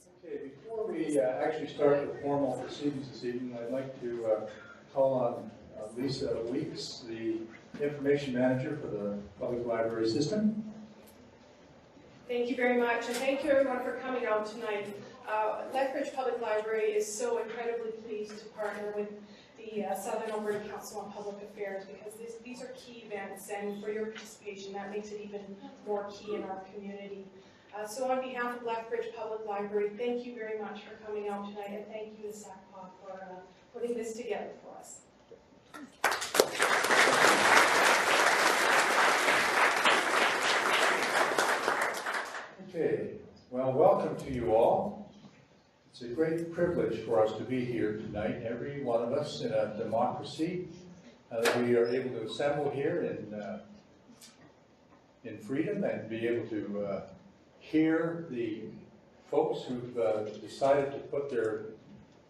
Okay, before we actually start the formal proceedings this evening, I'd like to call on Lisa Weeks, the Information Manager for the Public Library System. Thank you very much, and thank you everyone for coming out tonight. Lethbridge Public Library is so incredibly pleased to partner with the Southern Alberta Council on Public Affairs because these are key events, and for your participation that makes it even more key in our community. So on behalf of Lethbridge Public Library, thank you very much for coming out tonight, and thank you to SACPA for putting this together for us. Okay, well, welcome to you all. It's a great privilege for us to be here tonight, every one of us in a democracy, that we are able to assemble here in freedom and be able to hear the folks who've decided to put their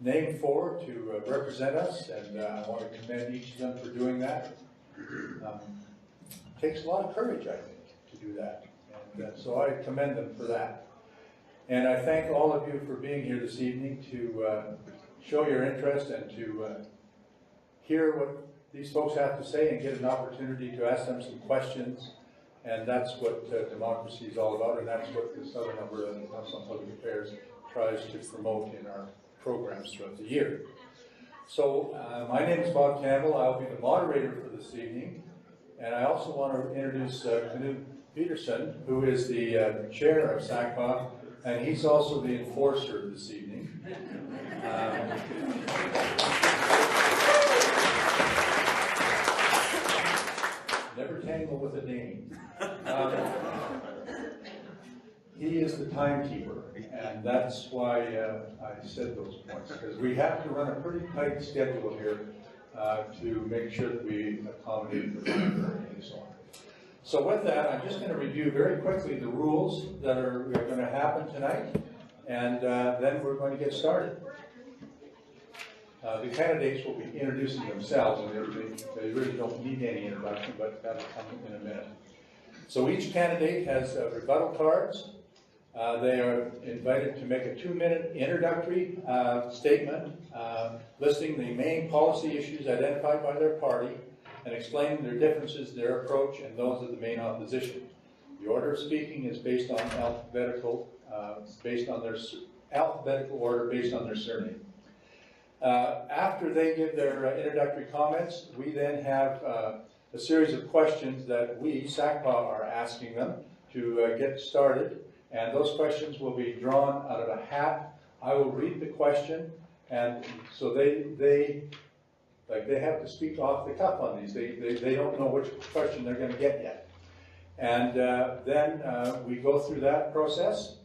name forward to represent us, and I want to commend each of them for doing that. It takes a lot of courage, I think, to do that, and so I commend them for that. And I thank all of you for being here this evening to show your interest and to hear what these folks have to say and get an opportunity to ask them some questions. And that's what democracy is all about, and that's what the Southern Alberta Council on Public Affairs tries to promote in our programs throughout the year. So my name is Bob Campbell. I'll be the moderator for this evening, and I also want to introduce Knut Peterson, who is the chair of SACPA, and he's also the enforcer this evening. Never tangle with a name. He is the timekeeper, and that's why I said those points, because we have to run a pretty tight schedule here to make sure that we accommodate the library and so on. So with that, I'm just going to review very quickly the rules that are going to happen tonight, and then we're going to get started. The candidates will be introducing themselves, and they really don't need any introduction, but that'll come in a minute. So each candidate has rebuttal cards. They are invited to make a 2-minute introductory statement listing the main policy issues identified by their party and explaining their differences, their approach, and those of the main opposition. The order of speaking is based on alphabetical order based on their surname. After they give their introductory comments, we then have a series of questions that we, SACPA, are asking them to get started. And those questions will be drawn out of a hat. I will read the question, and so they have to speak off the cuff on these. They don't know which question they're going to get yet. And then we go through that process.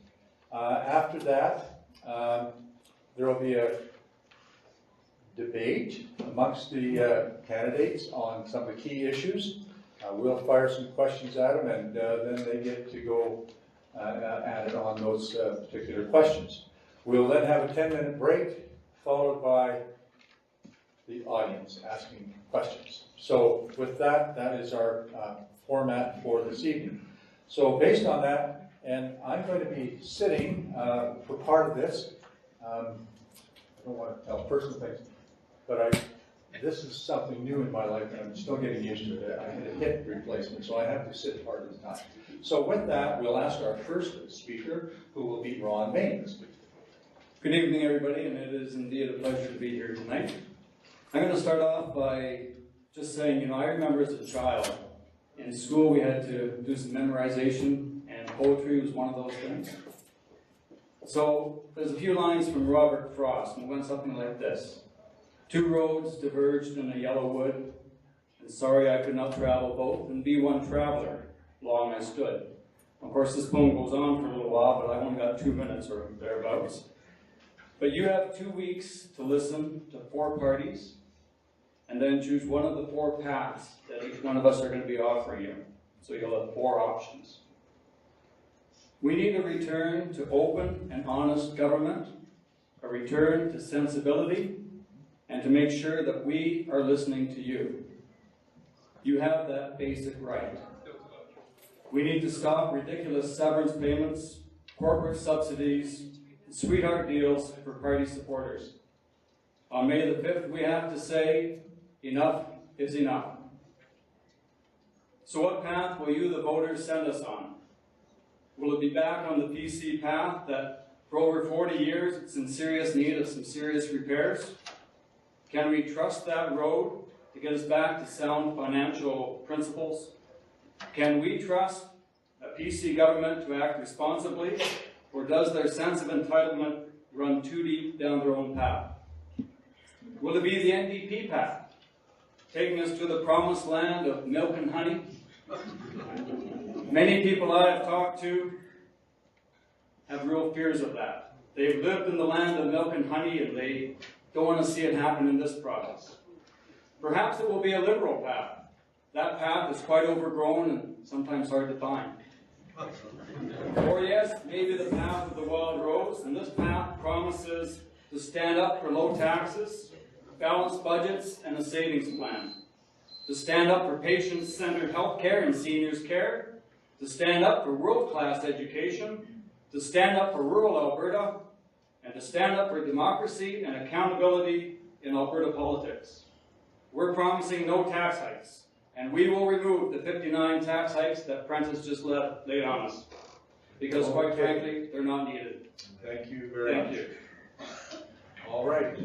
After that, there will be a debate amongst the candidates on some of the key issues. We'll fire some questions at them, and then they get to go at it on those particular questions. We'll then have a 10-minute break, followed by the audience asking questions. So with that, that is our format for this evening. So based on that, and I'm going to be sitting for part of this. I don't want to tell personal things, but this is something new in my life, and I'm still getting used to it. I had a hip replacement, so I have to sit part of the time. So with that, we'll ask our first speaker, who will be Ron Main. Good evening, everybody, and it is indeed a pleasure to be here tonight. I'm going to start off by just saying, I remember as a child, in school we had to do some memorization, and poetry was one of those things. So there's a few lines from Robert Frost, and it went something like this. 2 roads diverged in a yellow wood, and sorry I could not travel both, and be one traveler, long I stood. Of course, this poem goes on for a little while, but I've only got 2 minutes or thereabouts. But you have 2 weeks to listen to 4 parties, and then choose one of the 4 paths that each one of us are going to be offering you. So you'll have 4 options. We need a return to open and honest government, a return to sensibility, and to make sure that we are listening to you. You have that basic right. We need to stop ridiculous severance payments, corporate subsidies, sweetheart deals for party supporters. On May the 5th, we have to say, enough is enough. So what path will you, the voters, send us on? Will it be back on the PC path that for over 40 years it's in serious need of some serious repairs? Can we trust that road to get us back to sound financial principles? Can we trust a PC government to act responsibly, or does their sense of entitlement run too deep down their own path? Will it be the NDP path, taking us to the promised land of milk and honey? Many people I have talked to have real fears of that. They've lived in the land of milk and honey, and they don't want to see it happen in this province. Perhaps it will be a liberal path. That path is quite overgrown and sometimes hard to find. Or yes, maybe the path of the wild rose, and this path promises to stand up for low taxes, balanced budgets, and a savings plan. To stand up for patient-centered health care and seniors' care, to stand up for world-class education, to stand up for rural Alberta, and to stand up for democracy and accountability in Alberta politics. We're promising no tax hikes, and we will remove the 59 tax hikes that Prentice just laid on us, because quite frankly, they're not needed. Thank you very much. Thank you. All right.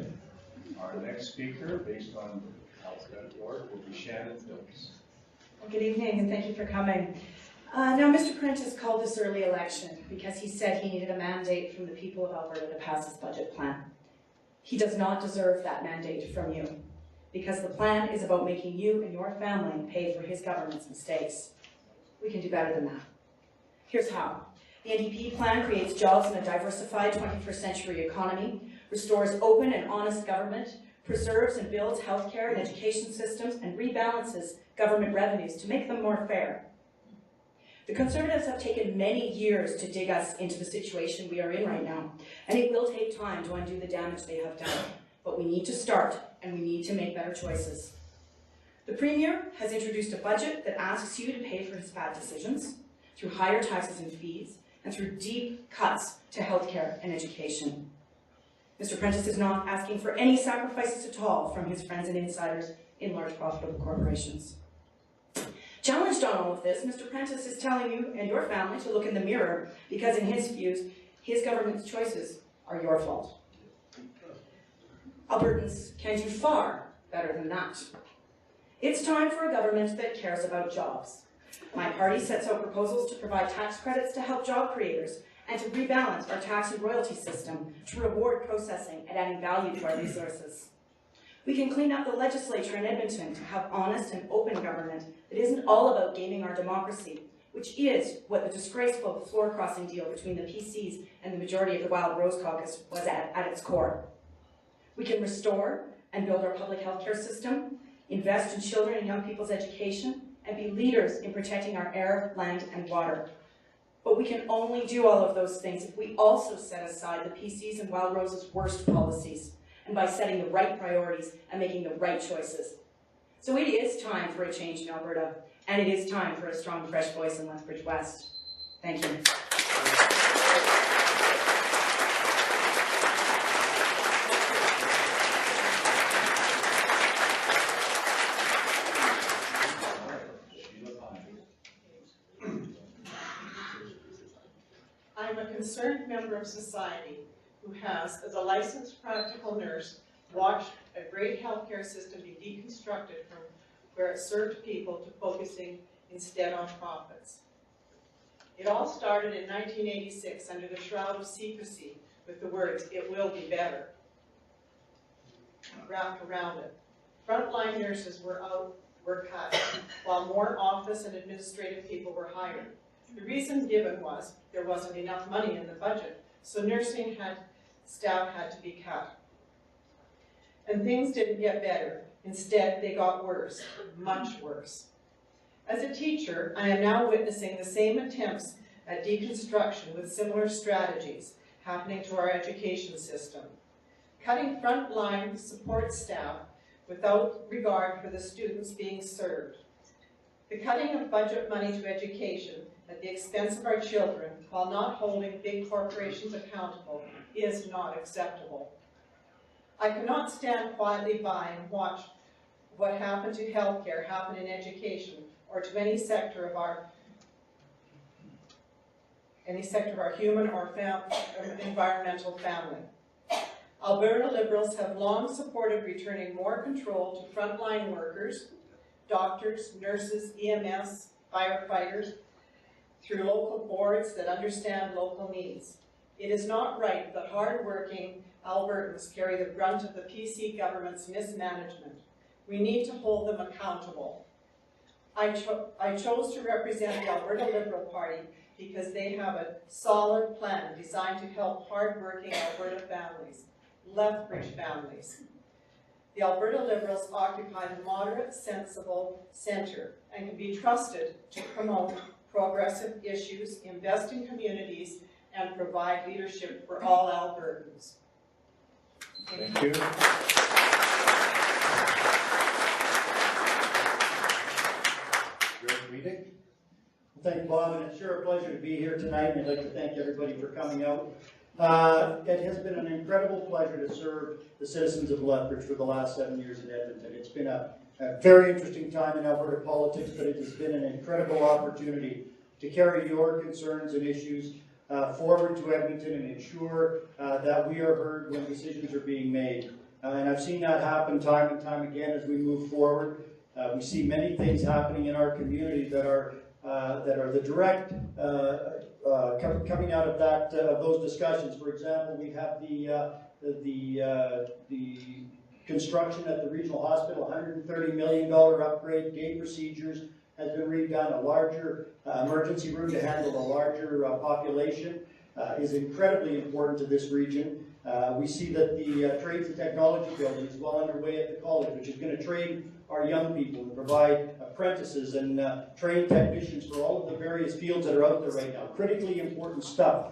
Our next speaker, based on Alberta board, will be Shannon Phillips. Well, good evening, and thank you for coming. Now, Mr. Prentice called this early election because he said he needed a mandate from the people of Alberta to pass his budget plan. He does not deserve that mandate from you, because the plan is about making you and your family pay for his government's mistakes. We can do better than that. Here's how. The NDP plan creates jobs in a diversified 21st century economy, restores open and honest government, preserves and builds healthcare and education systems, and rebalances government revenues to make them more fair. The Conservatives have taken many years to dig us into the situation we are in right now, and it will take time to undo the damage they have done. But we need to start, and we need to make better choices. The Premier has introduced a budget that asks you to pay for his bad decisions through higher taxes and fees, and through deep cuts to healthcare and education. Mr. Prentice is not asking for any sacrifices at all from his friends and insiders in large profitable corporations. Challenged on all of this, Mr. Prentice is telling you and your family to look in the mirror, because in his views, his government's choices are your fault. Albertans can do far better than that. It's time for a government that cares about jobs. My party sets out proposals to provide tax credits to help job creators and to rebalance our tax and royalty system to reward processing and adding value to our resources. We can clean up the legislature in Edmonton to have honest and open government that isn't all about gaming our democracy, which is what the disgraceful floor-crossing deal between the PCs and the majority of the Wild Rose Caucus was at its core. We can restore and build our public health care system, invest in children and young people's education, and be leaders in protecting our air, land, and water. But we can only do all of those things if we also set aside the PCs and Wild Rose's worst policies, and by setting the right priorities and making the right choices. So it is time for a change in Alberta, and it is time for a strong, fresh voice in Lethbridge-West. Thank you. I'm a concerned member of society who has, as a licensed practical nurse, watched a great healthcare system be deconstructed from where it served people to focusing instead on profits. It all started in 1986 under the shroud of secrecy with the words, "It will be better," wrapped around it. Frontline nurses were cut, while more office and administrative people were hired. The reason given was there wasn't enough money in the budget, so nursing staff had to be cut. And things didn't get better. Instead, they got worse, much worse. As a teacher, I am now witnessing the same attempts at deconstruction with similar strategies happening to our education system. Cutting frontline support staff without regard for the students being served. The cutting of budget money to education at the expense of our children while not holding big corporations accountable is not acceptable. I cannot stand quietly by and watch what happened to healthcare happen in education or to any sector of our human or environmental family. Alberta Liberals have long supported returning more control to frontline workers, doctors, nurses, EMS, firefighters, through local boards that understand local needs. It is not right that hard-working Albertans carry the brunt of the PC government's mismanagement. We need to hold them accountable. I chose to represent the Alberta Liberal Party because they have a solid plan designed to help hard-working Alberta families, Lethbridge families. The Alberta Liberals occupy the moderate, sensible centre and can be trusted to promote progressive issues, invest in communities, and provide leadership for all Albertans. Thank you. Greg Weedick. Thank you, Bob, and it's sure a pleasure to be here tonight, and I'd like to thank everybody for coming out. It has been an incredible pleasure to serve the citizens of Lethbridge for the last 7 years in Edmonton. It's been a very interesting time in Alberta politics, but it has been an incredible opportunity to carry your concerns and issues forward to Edmonton and ensure that we are heard when decisions are being made. And I've seen that happen time and time again as we move forward. We see many things happening in our community that are the direct coming out of those discussions. For example, we have the construction at the regional hospital, $130 million upgrade, gate procedures has been redone, a larger emergency room to handle a larger population is incredibly important to this region. We see that the Trades and Technology building is well underway at the college, which is going to train our young people and provide apprentices and train technicians for all of the various fields that are out there right now. Critically important stuff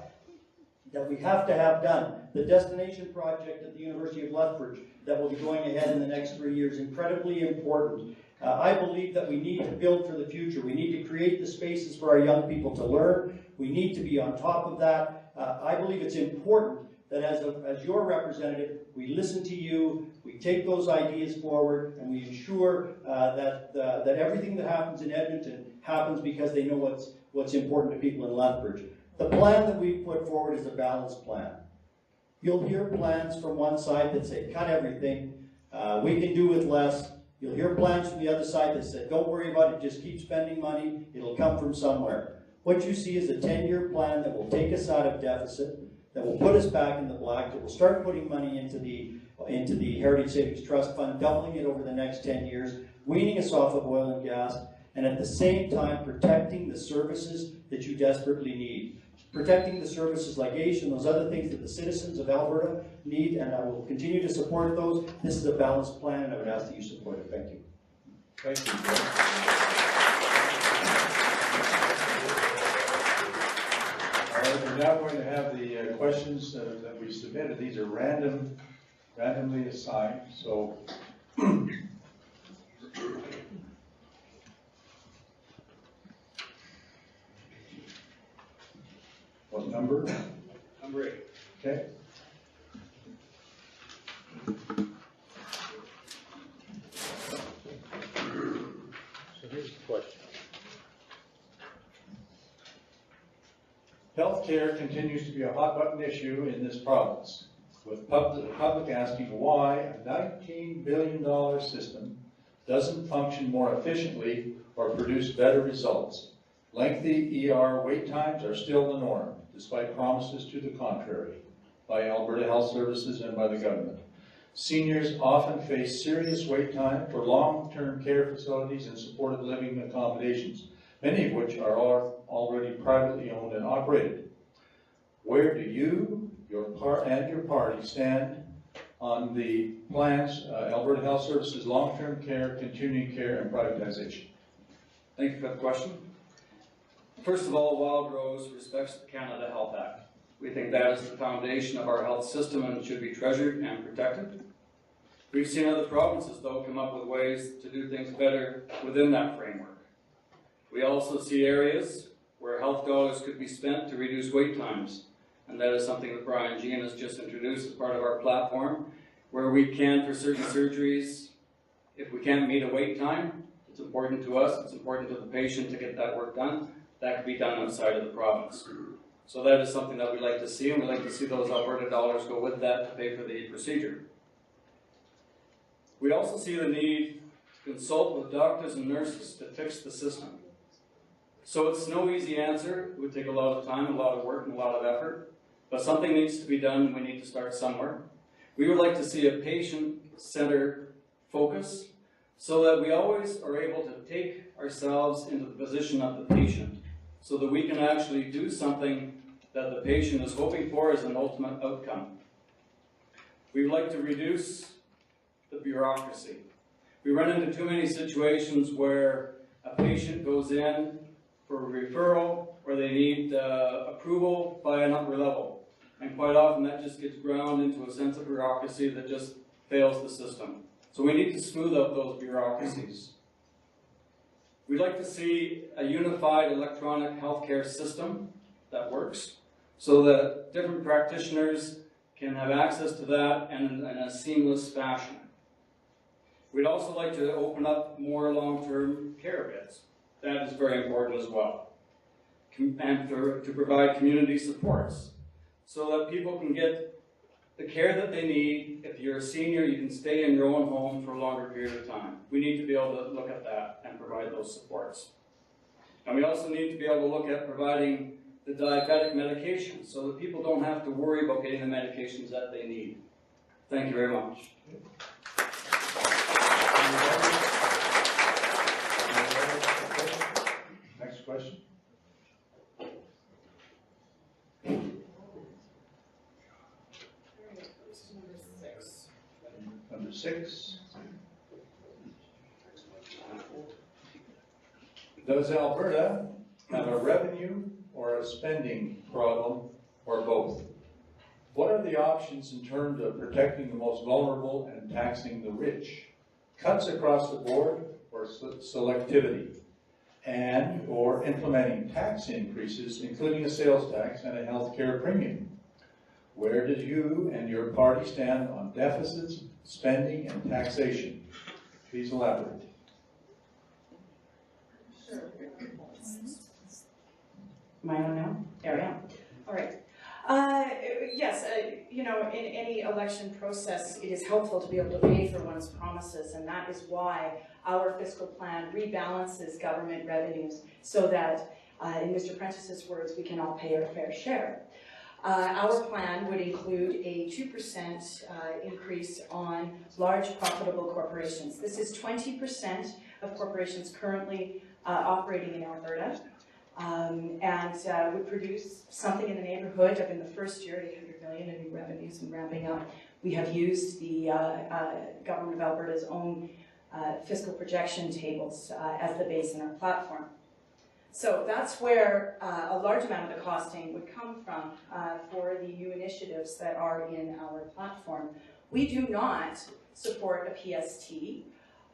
that we have to have done. The destination project at the University of Lethbridge that will be going ahead in the next 3 years, incredibly important. I believe that we need to build for the future. We need to create the spaces for our young people to learn. We need to be on top of that. I believe it's important that as your representative, we listen to you, we take those ideas forward, and we ensure that everything that happens in Edmonton happens because they know what's important to people in Lethbridge. The plan that we put forward is a balanced plan. You'll hear plans from one side that say, cut everything, we can do with less. You'll hear plans from the other side that say, don't worry about it, just keep spending money, it'll come from somewhere. What you see is a 10-year plan that will take us out of deficit, that will put us back in the black, that will start putting money into the Heritage Savings Trust Fund, doubling it over the next 10 years, weaning us off of oil and gas, and at the same time protecting the services that you desperately need. Protecting the services like ACE and those other things that the citizens of Alberta need, and I will continue to support those. This is a balanced plan, and I would ask that you support it. Thank you. Thank you, Greg. All right, we're now going to have the questions that we submitted. These are randomly assigned, so what number? Number 8. Okay. So here's the question. Healthcare continues to be a hot button issue in this province, with the public asking why a $19 billion system doesn't function more efficiently or produce better results. Lengthy ER wait times are still the norm, despite promises to the contrary by Alberta Health Services and by the government. Seniors often face serious wait time for long-term care facilities and supported living accommodations, many of which are already privately owned and operated. Where do you, your party stand on the plans, Alberta Health Services, long-term care, continuing care, and privatization? Thank you for the question. First of all, Wild Rose respects the Canada Health Act. We think that is the foundation of our health system and should be treasured and protected. We've seen other provinces, though, come up with ways to do things better within that framework. We also see areas where where health dollars could be spent to reduce wait times. And that is something that Brian Jean has just introduced as part of our platform, where we can, for certain surgeries, if we can't meet a wait time, it's important to us, it's important to the patient to get that work done, that could be done outside of the province. So that is something that we'd like to see, and we'd like to see those Alberta dollars go with that to pay for the procedure. We also see the need to consult with doctors and nurses to fix the system. So it's no easy answer. It would take a lot of time, a lot of work, and a lot of effort. But something needs to be done. We need to start somewhere. We would like to see a patient-centered focus so that we always are able to take ourselves into the position of the patient so that we can actually do something that the patient is hoping for as an ultimate outcome. We would like to reduce the bureaucracy. We run into too many situations where a patient goes in for a referral or they need approval by an upper level. And quite often that just gets ground into a sense of bureaucracy that just fails the system. So we need to smooth out those bureaucracies. We'd like to see a unified electronic healthcare system that works so that different practitioners can have access to that and in a seamless fashion. We'd also like to open up more long-term care beds. That is very important as well. And to provide community supports so that people can get the care that they need. If you're a senior, you can stay in your own home for a longer period of time. We need to be able to look at that and provide those supports. And we also need to be able to look at providing the diabetic medication so that people don't have to worry about getting the medications that they need. Thank you very much. Next question. Number 6. Does Alberta have a revenue or a spending problem, or both? What are the options in terms of protecting the most vulnerable and taxing the rich? Cuts across the board or selectivity? And or implementing tax increases, including a sales tax and a health care premium? Where did you and your party stand on deficits, spending, and taxation? Please elaborate. Sure. Am I on now? There we are. All right. Yes, you know, in any election process, it is helpful to be able to pay for one's promises, and that is why our fiscal plan rebalances government revenues so that, in Mr. Prentice's words, we can all pay our fair share. Our plan would include a 2% increase on large profitable corporations. This is 20% of corporations currently operating in Alberta. And would produce something in the neighborhood of, in the first year, 800 million in new revenues and ramping up. We have used the Government of Alberta's own fiscal projection tables as the base in our platform. So that's where a large amount of the costing would come from for the new initiatives that are in our platform. We do not support a PST.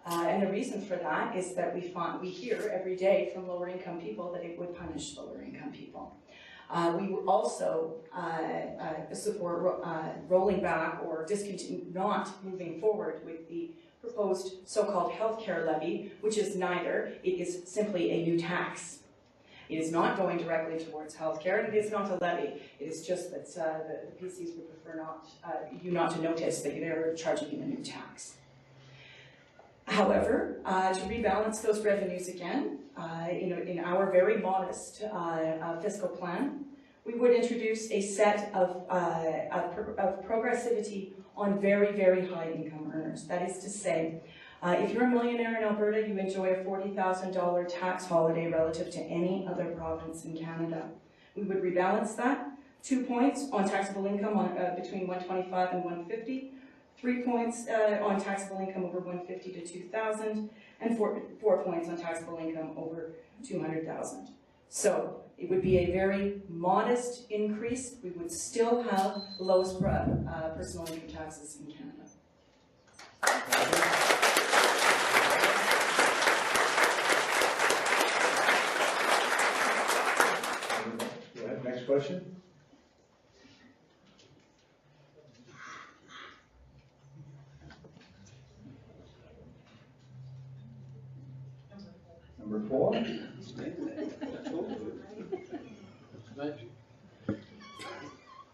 And the reason for that is that we hear every day from lower income people that it would punish lower income people. We would also support rolling back or not moving forward with the proposed so-called healthcare levy, which is neither. It is simply a new tax. It is not going directly towards healthcare, and it is not a levy. It is just that the PCs would prefer you not to notice that they're charging you a new tax. However, to rebalance those revenues again, in our very modest fiscal plan, we would introduce a set of progressivity on very, very high income earners. That is to say, if you're a millionaire in Alberta, you enjoy a $40,000 tax holiday relative to any other province in Canada. We would rebalance that 2 points on taxable income between 125 and 150. 3 points on taxable income over 150 to 2,000, and 4 points on taxable income over 200,000. So it would be a very modest increase. We would still have the lowest personal income taxes in Canada. question? Number 4.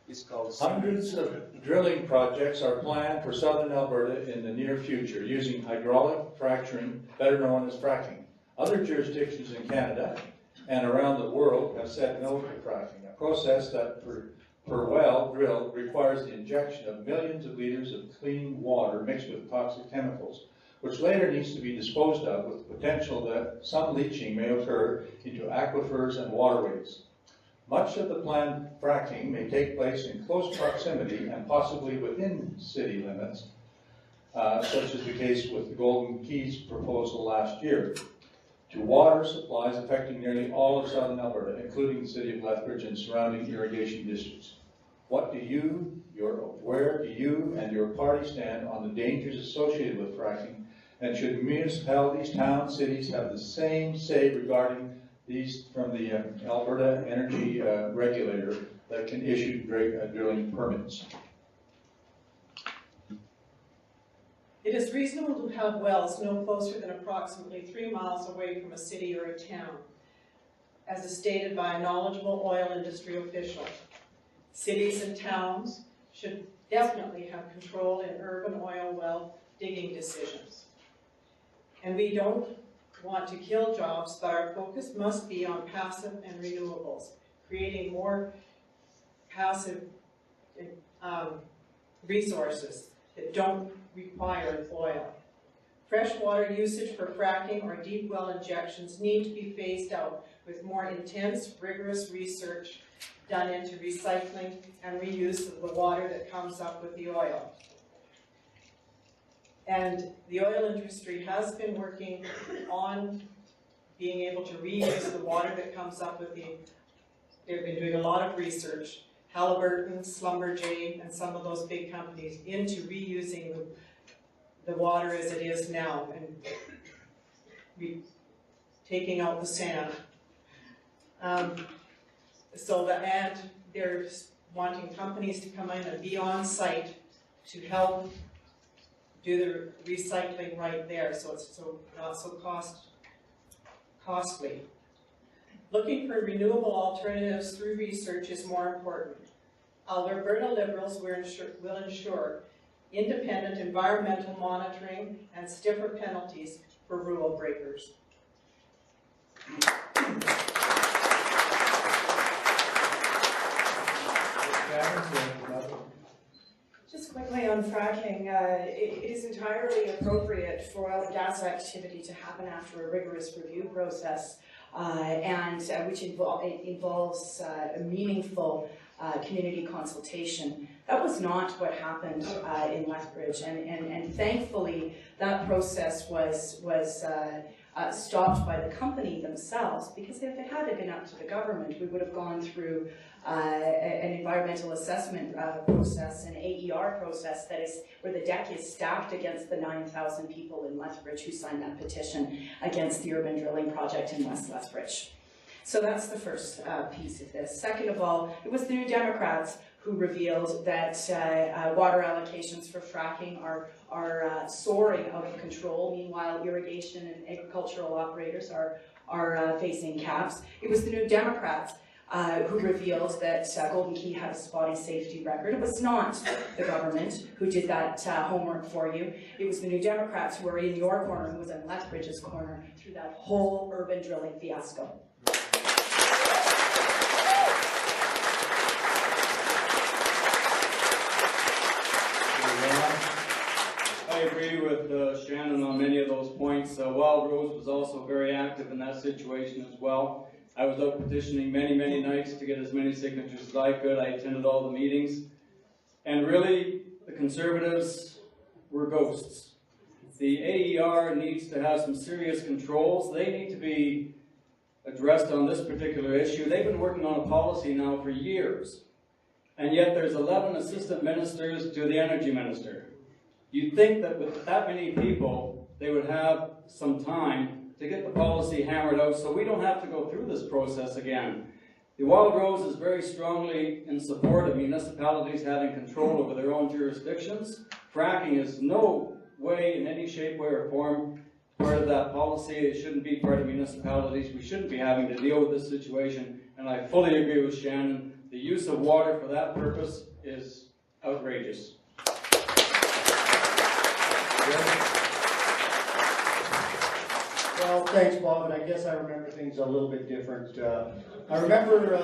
It's called. Hundreds of drilling projects are planned for southern Alberta in the near future using hydraulic fracturing, better known as fracking. Other jurisdictions in Canada and around the world have said no to fracking, a process that per well drilled requires the injection of millions of liters of clean water mixed with toxic chemicals, which later needs to be disposed of with the potential that some leaching may occur into aquifers and waterways. Much of the planned fracking may take place in close proximity and possibly within city limits, such as the case with the Golden Keys proposal last year, to water supplies affecting nearly all of southern Alberta, including the city of Lethbridge and surrounding irrigation districts. Where do you and your party stand on the dangers associated with fracking, and should municipalities, towns, cities have the same say regarding these from the Alberta Energy Regulator that can issue drilling permits? It is reasonable to have wells no closer than approximately 3 miles away from a city or a town, as is stated by a knowledgeable oil industry official. Cities and towns should definitely have control in urban oil well digging decisions. And we don't want to kill jobs, but our focus must be on passive and renewables, creating more passive resources that don't require oil. Freshwater usage for fracking or deep well injections need to be phased out with more intense, rigorous research done into recycling and reuse of the water that comes up with the oil. And the oil industry has been working on being able to reuse the water that comes up with they've been doing a lot of research, Halliburton, Schlumberger, and some of those big companies, into reusing the water as it is now and taking out the sand. And they're wanting companies to come in and be on site to help do the recycling right there, so it's not so costly. Looking for renewable alternatives through research is more important. Alberta Liberals will ensure independent environmental monitoring and stiffer penalties for rule breakers. Just quickly on fracking, it is entirely appropriate for oil and gas activity to happen after a rigorous review process, which involves a meaningful community consultation. That was not what happened in Lethbridge, and thankfully that process was stopped by the company themselves, because if it had been up to the government, we would have gone through an environmental assessment process, an AER process that is where the deck is stacked against the 9,000 people in Lethbridge who signed that petition against the urban drilling project in West Lethbridge. So that's the first piece of this. Second of all, it was the New Democrats who revealed that water allocations for fracking are soaring out of control. Meanwhile, irrigation and agricultural operators are facing caps. It was the New Democrats who revealed that Golden Key had a spotty safety record. It was not the government who did that homework for you. It was the New Democrats who were in your corner, who was in Lethbridge's corner through that whole urban drilling fiasco. I agree with Shannon on many of those points. Wild Rose was also very active in that situation as well. I was out petitioning many nights to get as many signatures as I could. I attended all the meetings. And really, the Conservatives were ghosts. The AER needs to have some serious controls. They need to be addressed on this particular issue. They've been working on a policy now for years. And yet there's 11 assistant ministers to the energy minister. You'd think that with that many people, they would have some time to get the policy hammered out so we don't have to go through this process again. The Wild Rose is very strongly in support of municipalities having control over their own jurisdictions. Fracking is no way, in any shape, way, or form part of that policy. It shouldn't be part of municipalities. We shouldn't be having to deal with this situation, and I fully agree with Shannon. The use of water for that purpose is outrageous. Well, thanks, Bob, and I guess I remember things a little bit different. I remember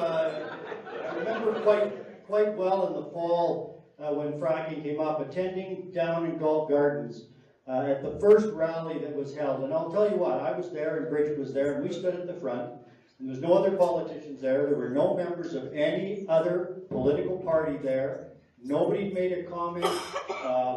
quite well in the fall when fracking came up, attending down in Galt Gardens at the first rally that was held. And I'll tell you what, I was there and Bridget was there, and we stood at the front, and there was no other politicians there. There were no members of any other political party there. Nobody made a comment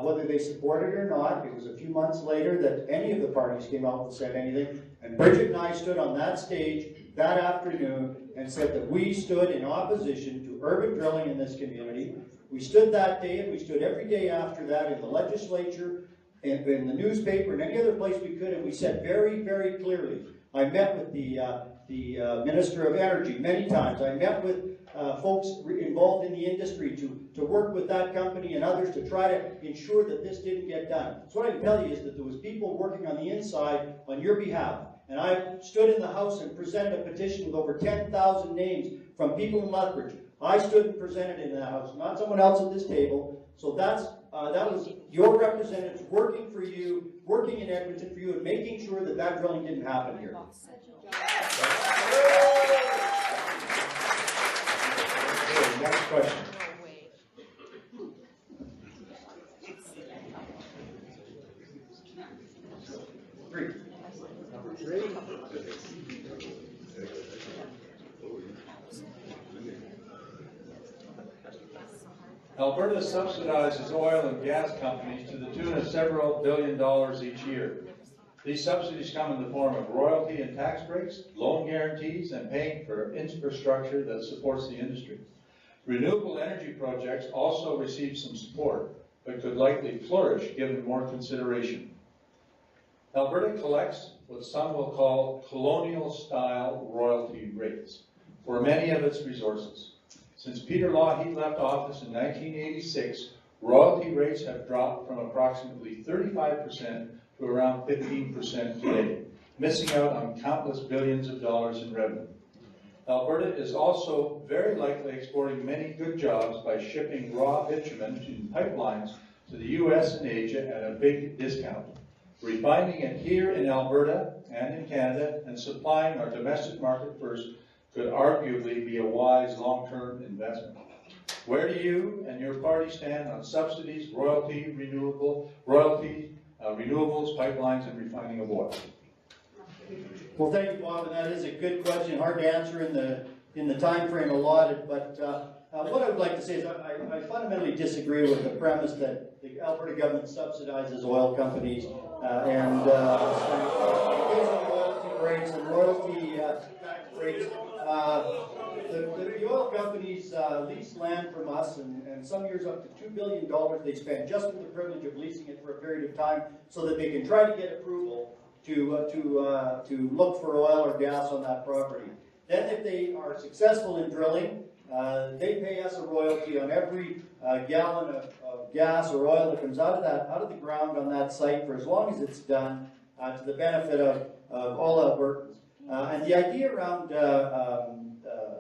whether they supported it or not. It was a few months later that any of the parties came out and said anything. And Bridget and I stood on that stage that afternoon and said that we stood in opposition to urban drilling in this community. We stood that day, and we stood every day after that in the legislature, and in the newspaper, and any other place we could, and we said very, very clearly. I met with the Minister of Energy many times. I met with folks involved in the industry to work with that company and others to try to ensure that this didn't get done. So what I can tell you is that there was people working on the inside on your behalf. And I stood in the House and presented a petition with over 10,000 names from people in Lethbridge. I stood and presented it in the House, not someone else at this table. So that was your representatives working for you, working in Edmonton for you, and making sure that that drilling didn't happen here. Okay, next question. Number three. Alberta subsidizes oil and gas companies to the tune of several $billion each year. These subsidies come in the form of royalty and tax breaks, loan guarantees, and paying for infrastructure that supports the industry. Renewable energy projects also receive some support, but could likely flourish given more consideration. Alberta collects what some will call colonial-style royalty rates for many of its resources. Since Peter Lougheed left office in 1986, royalty rates have dropped from approximately 35% to around 15% today, missing out on countless billions of dollars in revenue. Alberta is also very likely exporting many good jobs by shipping raw bitumen in pipelines to the US and Asia at a big discount. Refining it here in Alberta and in Canada and supplying our domestic market first could arguably be a wise long-term investment. Where do you and your party stand on subsidies, renewables, pipelines, and refining of oil? Well, thank you, Bob, and that is a good question. Hard to answer in the time frame allotted, but what I would like to say is I fundamentally disagree with the premise that the Alberta government subsidizes oil companies and royalty rates and royalty tax rates. The oil companies lease land from us, and some years up to $2 billion they spend just for the privilege of leasing it for a period of time so that they can try to get approval to look for oil or gas on that property. Then if they are successful in drilling, they pay us a royalty on every gallon of gas or oil that comes out of the ground on that site for as long as it's done to the benefit of all Albertans. And the idea around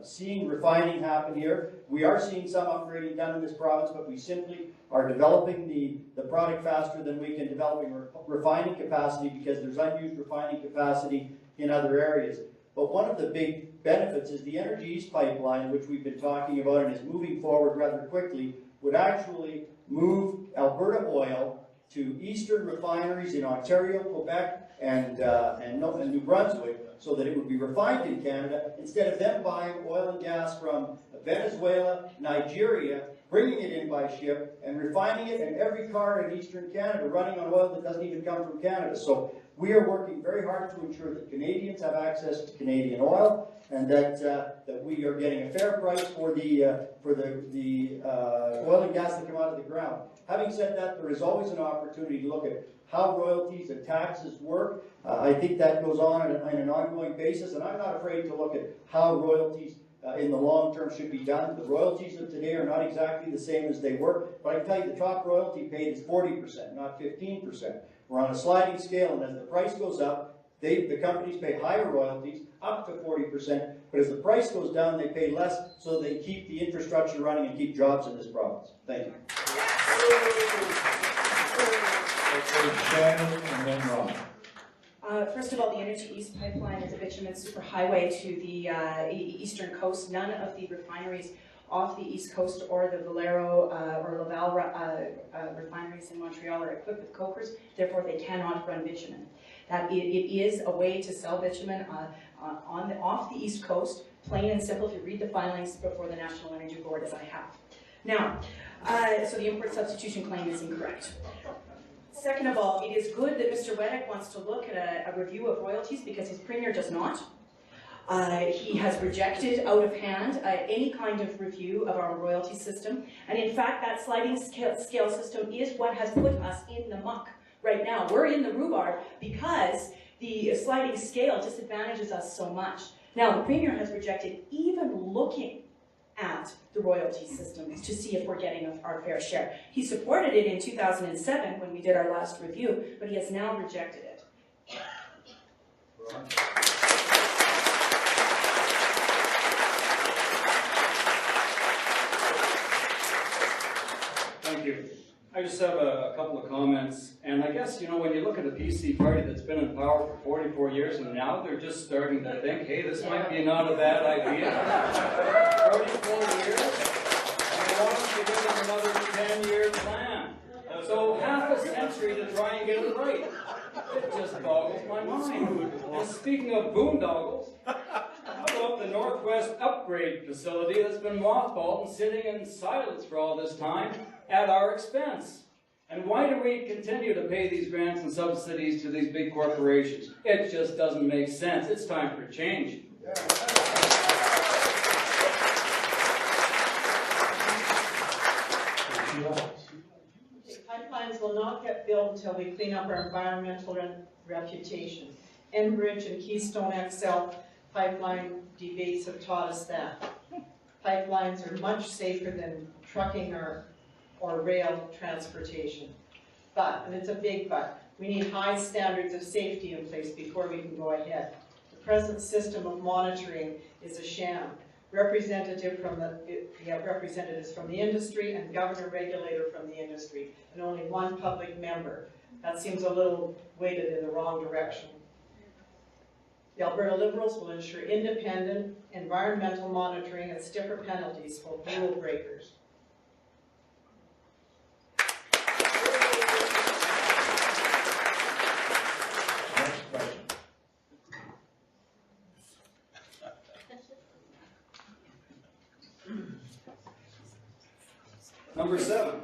seeing refining happen here, we are seeing some upgrading done in this province, but we simply are developing the product faster than we can developing refining capacity because there's unused refining capacity in other areas. But one of the big benefits is the Energy East pipeline, which we've been talking about and is moving forward rather quickly, would actually move Alberta oil to eastern refineries in Ontario, Quebec, and New Brunswick, so that it would be refined in Canada instead of them buying oil and gas from Venezuela, Nigeria, bringing it in by ship and refining it, and every car in eastern Canada running on oil that doesn't even come from Canada. So we are working very hard to ensure that Canadians have access to Canadian oil and that we are getting a fair price for the oil and gas that come out of the ground. Having said that, there is always an opportunity to look at how royalties and taxes work. I think that goes on an ongoing basis, and I'm not afraid to look at how royalties in the long term should be done. The royalties of today are not exactly the same as they were, but I can tell you the top royalty paid is 40%, not 15%. We're on a sliding scale, and as the price goes up, the companies pay higher royalties, up to 40%, but as the price goes down, they pay less so they keep the infrastructure running and keep jobs in this province. Thank you. Shannon and then Ron. First of all, the Energy East pipeline is a bitumen superhighway to the eastern coast. None of the refineries off the east coast or the Valero or Laval refineries in Montreal are equipped with cokers, therefore they cannot run bitumen. That it is a way to sell bitumen off the east coast, plain and simple, if you read the filings before the National Energy Board, as I have. Now, so the import substitution claim is incorrect. Second of all, it is good that Mr. Weddick wants to look at a review of royalties because his premier does not. He has rejected out of hand any kind of review of our royalty system. And in fact, that sliding scale system is what has put us in the muck right now. We're in the rhubarb because the sliding scale disadvantages us so much. Now, the premier has rejected even looking at the royalty system to see if we're getting our fair share. He supported it in 2007 when we did our last review, but he has now rejected it. Thank you. I just have a couple of comments, and I guess, when you look at the PC party that's been in power for 44 years, and now they're just starting to think, hey, this might be not a bad idea. 44 years, and they want us to give them another 10-year plan. So half a century to try and get it right. It just boggles my mind. And speaking of boondoggles, how about the Northwest Upgrade Facility that's been mothballed and sitting in silence for all this time at our expense? And why do we continue to pay these grants and subsidies to these big corporations? It just doesn't make sense. It's time for change. Pipelines will not get built until we clean up our environmental reputation. Enbridge and Keystone XL pipeline debates have taught us that. Pipelines are much safer than trucking or rail transportation. But, and it's a big but, we need high standards of safety in place before we can go ahead. The present system of monitoring is a sham. Representatives from the industry and governor regulator from the industry, and only one public member. That seems a little weighted in the wrong direction. The Alberta Liberals will ensure independent environmental monitoring and stiffer penalties for rule breakers. Number 7.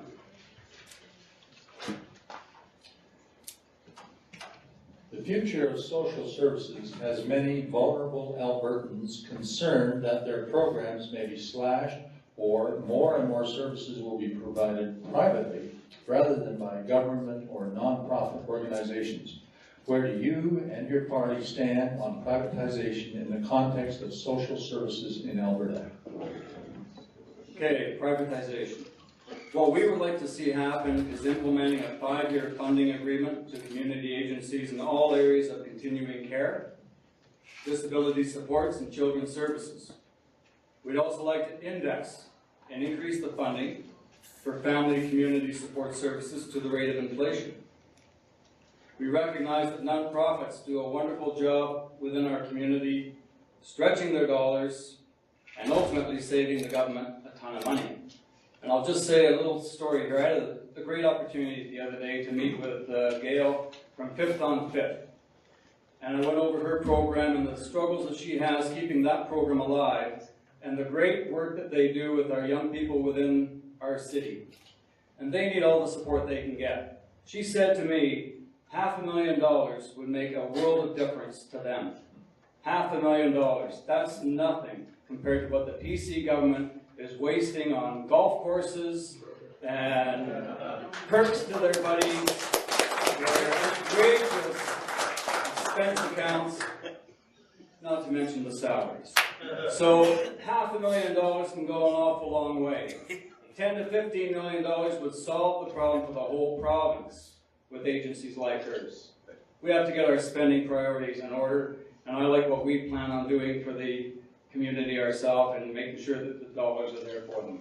The future of social services has many vulnerable Albertans concerned that their programs may be slashed or more and more services will be provided privately rather than by government or non-profit organizations. Where do you and your party stand on privatization in the context of social services in Alberta? Okay, privatization. What we would like to see happen is implementing a 5-year funding agreement to community agencies in all areas of continuing care, disability supports, and children's services. We'd also like to index and increase the funding for family community support services to the rate of inflation. We recognize that nonprofits do a wonderful job within our community, stretching their dollars and ultimately saving the government a ton of money. And I'll just say a little story here. I had the great opportunity the other day to meet with Gail from 5th on 5th. And I went over her program and the struggles that she has keeping that program alive and the great work that they do with our young people within our city. And they need all the support they can get. She said to me, $500,000 would make a world of difference to them. $500,000. That's nothing compared to what the PC government is wasting on golf courses and perks to their buddies, their outrageous expense accounts, not to mention the salaries. So $500,000 can go an awful long way. $10 to $15 million would solve the problem for the whole province with agencies like hers. We have to get our spending priorities in order, and I like what we plan on doing for the community ourselves and making sure that the dollars are there for them.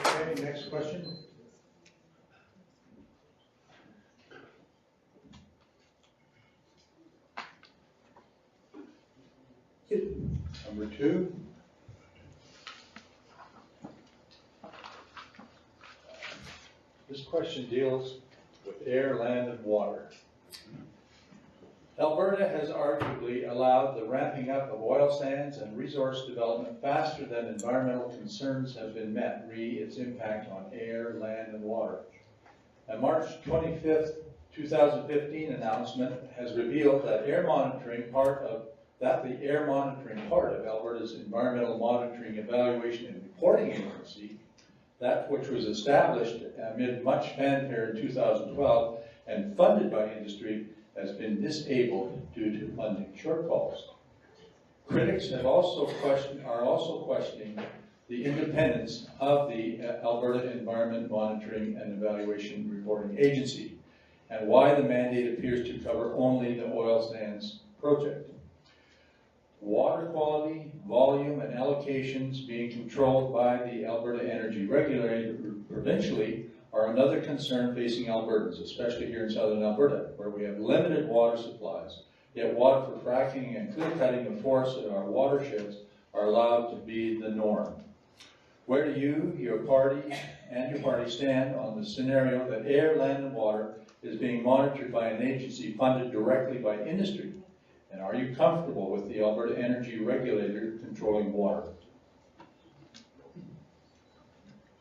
Okay, next question. Number 2. This question deals with air, land, and water. Alberta has arguably allowed the ramping up of oil sands and resource development faster than environmental concerns have been met, re its impact on air, land, and water. A March 25th, 2015 announcement has revealed that the air monitoring part of Alberta's Environmental Monitoring, Evaluation, and Reporting Agency, that which was established amid much fanfare in 2012 and funded by industry, has been disabled due to funding shortfalls. Critics are also questioning the independence of the Alberta Environment Monitoring and Evaluation Reporting Agency and why the mandate appears to cover only the oil sands project. Water quality, volume, and allocations being controlled by the Alberta Energy Regulator provincially are another concern facing Albertans, especially here in southern Alberta, where we have limited water supplies, yet water for fracking and clear-cutting of forests in our watersheds are allowed to be the norm. Where do you, your party stand on the scenario that air, land, and water is being monitored by an agency funded directly by industry? And are you comfortable with the Alberta Energy Regulator controlling water?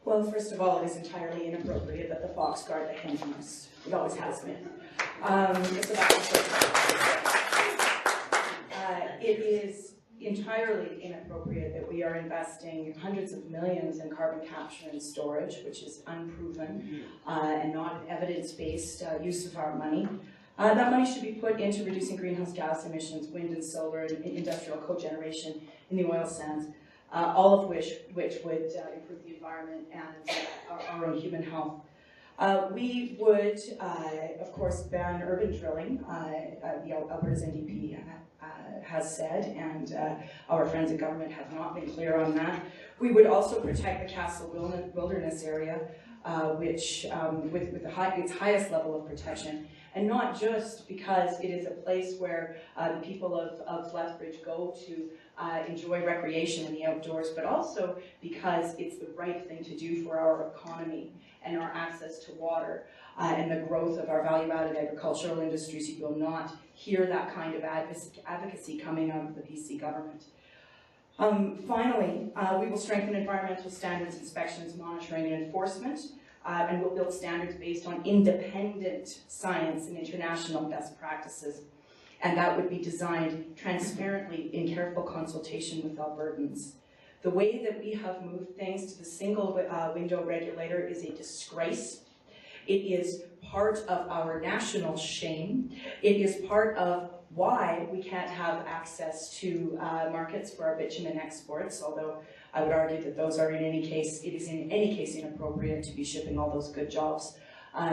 Well, first of all, it is entirely inappropriate that the fox guard the hen house. It always has been. So that's it is entirely inappropriate that we are investing hundreds of millions in carbon capture and storage, which is unproven and not evidence-based use of our money. That money should be put into reducing greenhouse gas emissions, wind and solar, and industrial cogeneration in the oil sands, all of which would improve the environment and our own human health. We would, of course, ban urban drilling, the Alberta's NDP has said, and our friends in government have not been clear on that. We would also protect the Castle Wilderness area, which, with its highest level of protection, and not just because it is a place where the people of Lethbridge go to enjoy recreation in the outdoors, but also because it's the right thing to do for our economy and our access to water and the growth of our value-added agricultural industries. You will not hear that kind of advocacy coming out of the BC government. Finally, we will strengthen environmental standards, inspections, monitoring, and enforcement, and we'll build standards based on independent science and international best practices. And that would be designed transparently in careful consultation with Albertans. The way that we have moved things to the single window regulator is a disgrace. It is part of our national shame. It is part of why we can't have access to markets for our bitumen exports, although I would argue that those are it is in any case inappropriate to be shipping all those good jobs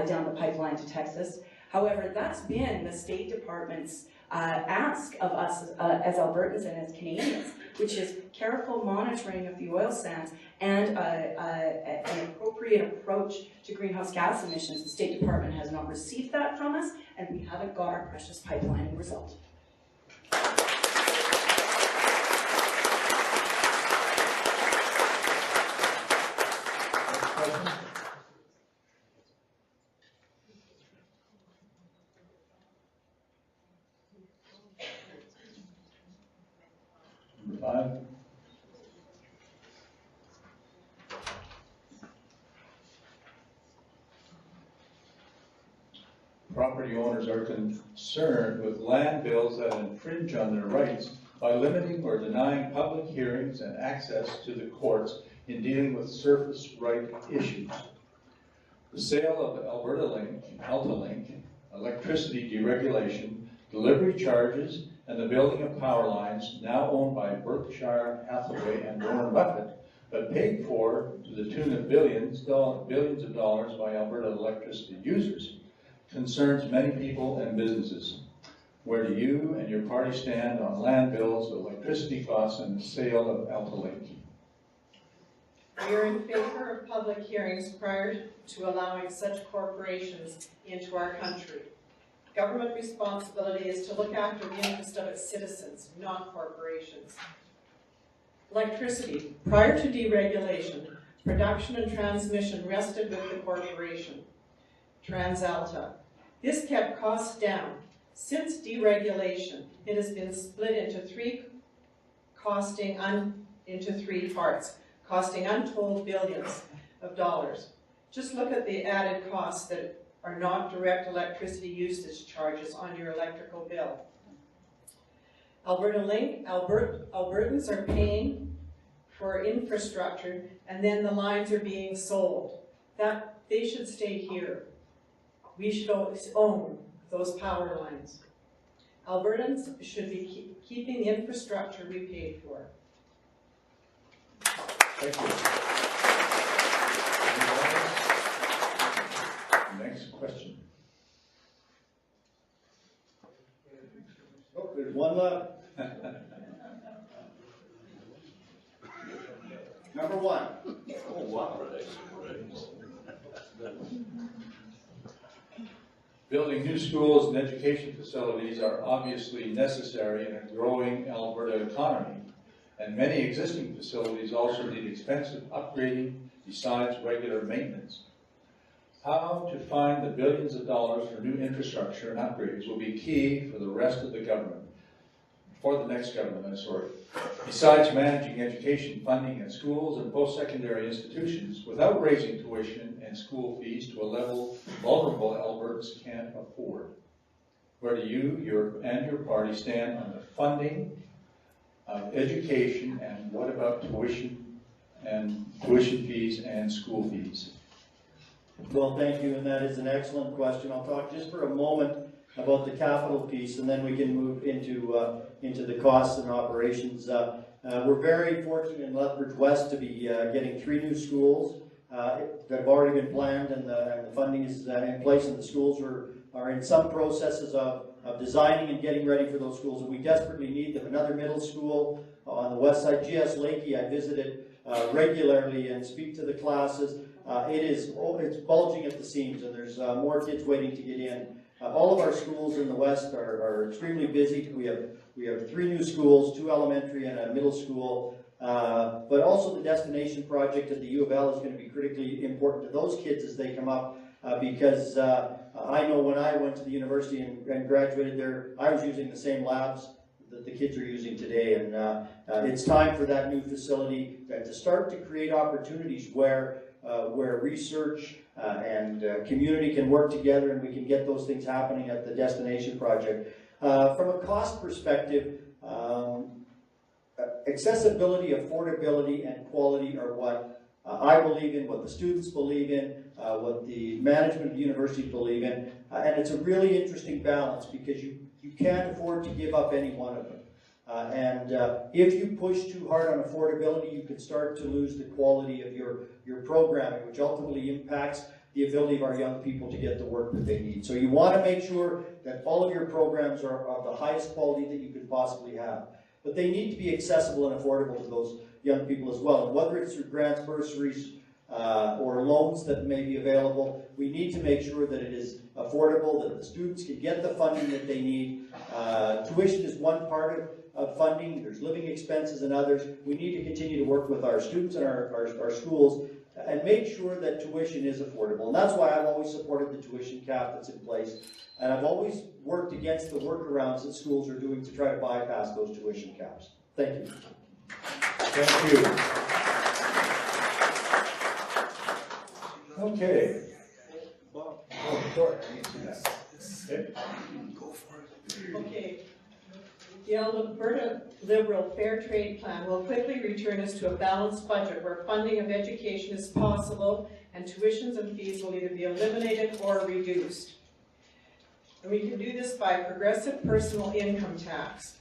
down the pipeline to Texas. However, that's been the State Department's ask of us as Albertans and as Canadians, which is careful monitoring of the oil sands and an appropriate approach to greenhouse gas emissions. The State Department has not received that from us, and we haven't got our precious pipeline result. Property owners are concerned with land bills that infringe on their rights by limiting or denying public hearings and access to the courts in dealing with surface right issues. The sale of Alberta Link, electricity deregulation, delivery charges, and the building of power lines now owned by Berkshire Hathaway and Warren Buffett, but paid for to the tune of billions of dollars by Alberta electricity users, concerns many people and businesses. Where do you and your party stand on land bills, electricity costs, and the sale of Alta Lake? We are in favor of public hearings prior to allowing such corporations into our country. Government responsibility is to look after the interest of its citizens, not corporations. Electricity. Prior to deregulation, production and transmission rested with the corporation, TransAlta. This kept costs down. Since deregulation, it has been split into three parts, costing untold billions of dollars. Just look at the added costs that are not direct electricity usage charges on your electrical bill. Alberta Link, Albertans are paying for infrastructure, and then the lines are being sold. They should stay here. We should own those power lines. Albertans should be keeping the infrastructure we paid for. Thank you. Next question. Oh, there's one left. Number one. Oh, wow. Building new schools and education facilities are obviously necessary in a growing Alberta economy, and many existing facilities also need expensive upgrading besides regular maintenance. How to find the billions of dollars for new infrastructure and upgrades will be key for the rest of the government, for the next government, besides managing education funding in schools and post-secondary institutions without raising tuition and school fees to a level vulnerable Albertans can't afford. Where do you and your party stand on the funding of education, and what about tuition fees and school fees? Well, thank you, and that is an excellent question. I'll talk just for a moment about the capital piece, and then we can move into the costs and operations. We're very fortunate in Lethbridge-West to be getting 3 new schools that have already been planned, and the funding is in place, and the schools are in some processes of designing and getting ready for those schools, and we desperately need them. Another middle school on the west side, GS Lakey, I visited regularly and speak to the classes. It's bulging at the seams, and there's more kids waiting to get in. All of our schools in the west are extremely busy. We have 3 new schools, 2 elementary and a middle school, but also the destination project at the U of L is going to be critically important to those kids as they come up, because I know when I went to the university and graduated there, I was using the same labs that the kids are using today, and it's time for that new facility to start to create opportunities where research and community can work together, and we can get those things happening at the destination project. From a cost perspective, accessibility, affordability, and quality are what I believe in, what the students believe in, what the management of the university believe in, and it's a really interesting balance because you can't afford to give up any one of them. If you push too hard on affordability, you can start to lose the quality of your programming, which ultimately impacts the ability of our young people to get the work that they need. So you want to make sure that all of your programs are of the highest quality that you could possibly have. But they need to be accessible and affordable to those young people as well. And whether it's through grants, bursaries, or loans that may be available, we need to make sure that it is affordable, that the students can get the funding that they need. Tuition is one part of funding. There's living expenses and others. We need to continue to work with our students and our schools and make sure that tuition is affordable. And that's why I've always supported the tuition cap that's in place. And I've always worked against the workarounds that schools are doing to try to bypass those tuition caps. Thank you. Thank you. Okay. Oh, sorry, I didn't see that. Okay. Okay. The Alberta Liberal Fair Trade Plan will quickly return us to a balanced budget where funding of education is possible and tuitions and fees will either be eliminated or reduced. And we can do this by progressive personal income tax,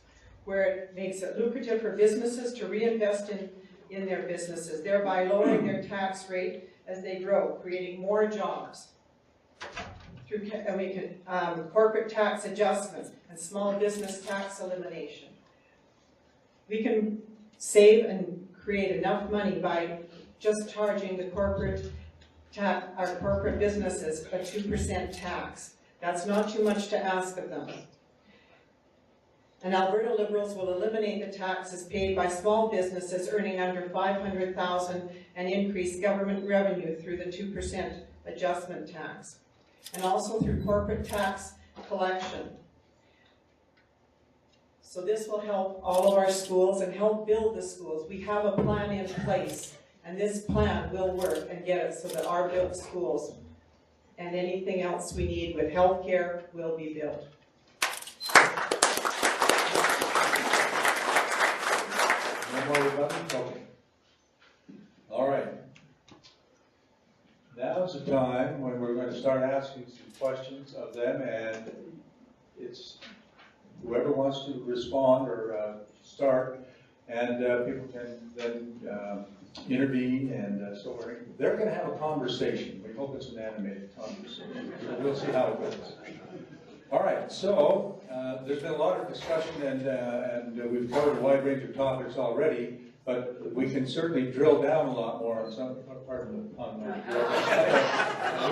where it makes it lucrative for businesses to reinvest in their businesses, thereby lowering their tax rate as they grow, creating more jobs. And we can corporate tax adjustments and small business tax elimination. We can save and create enough money by just charging the our corporate businesses a 2% tax. That's not too much to ask of them. And Alberta Liberals will eliminate the taxes paid by small businesses earning under $500,000 and increase government revenue through the 2% adjustment tax, and also through corporate tax collection. So this will help all of our schools and help build the schools. We have a plan in place, and this plan will work and get us so that our built schools and anything else we need with healthcare will be built. No more rebuttal? Okay. All right. Now's the time when we're going to start asking some questions of them, and it's whoever wants to respond or start, and people can then intervene, and so they're going to have a conversation. We hope it's an animated conversation. We'll see how it goes. All right, so there's been a lot of discussion, and we've covered a wide range of topics already, but we can certainly drill down a lot more on some, pardon me, on we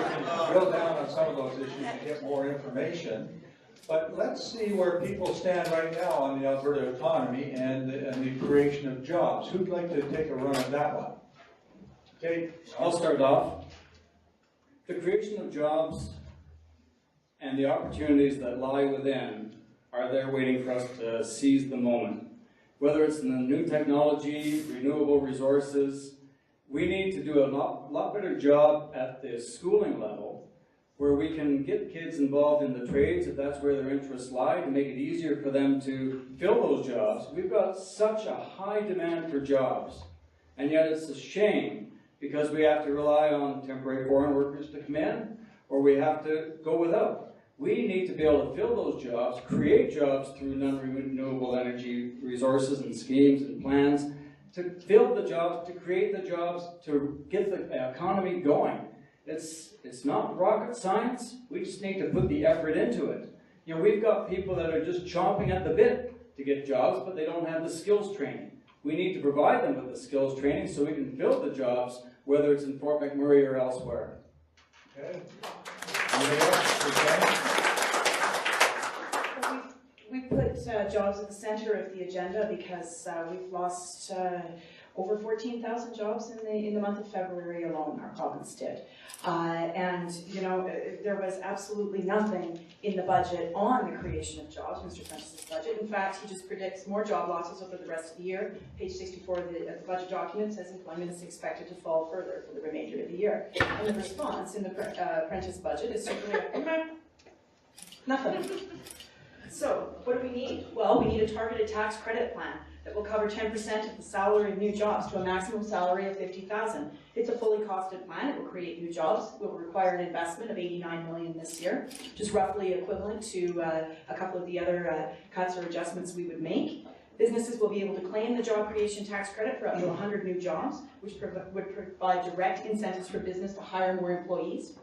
can drill down on some of those issues and get more information. But let's see where people stand right now on the Alberta economy and the creation of jobs. Who'd like to take a run at that one? Okay, I'll start off. The creation of jobs and the opportunities that lie within are there waiting for us to seize the moment. Whether it's in the new technology, renewable resources, we need to do a lot better job at the schooling level, where we can get kids involved in the trades if that's where their interests lie, to make it easier for them to fill those jobs. We've got such a high demand for jobs, and yet it's a shame because we have to rely on temporary foreign workers to come in, or we have to go without. We need to be able to fill those jobs, create jobs through non-renewable energy resources and schemes and plans, to fill the jobs, to create the jobs, to get the economy going. It's not rocket science. We just need to put the effort into it. You know, we've got people that are just chomping at the bit to get jobs, but they don't have the skills training. We need to provide them with the skills training so we can fill the jobs, whether it's in Fort McMurray or elsewhere. Okay. Anybody else? We put jobs at the center of the agenda because we've lost over 14,000 jobs in the month of February alone, our province did. And, you know, there was absolutely nothing in the budget on the creation of jobs, Mr. Prentice's budget. In fact, he just predicts more job losses over the rest of the year. Page 64 of the budget document says employment is expected to fall further for the remainder of the year. And the response in the Prentice budget is simply nothing. So, what do we need? Well, we need a targeted tax credit plan that will cover 10% of the salary of new jobs to a maximum salary of $50,000. It's a fully costed plan. It will create new jobs. It will require an investment of $89 million this year, which is roughly equivalent to a couple of the other cuts or adjustments we would make. Businesses will be able to claim the job creation tax credit for up to 100 new jobs, which would provide direct incentives for business to hire more employees.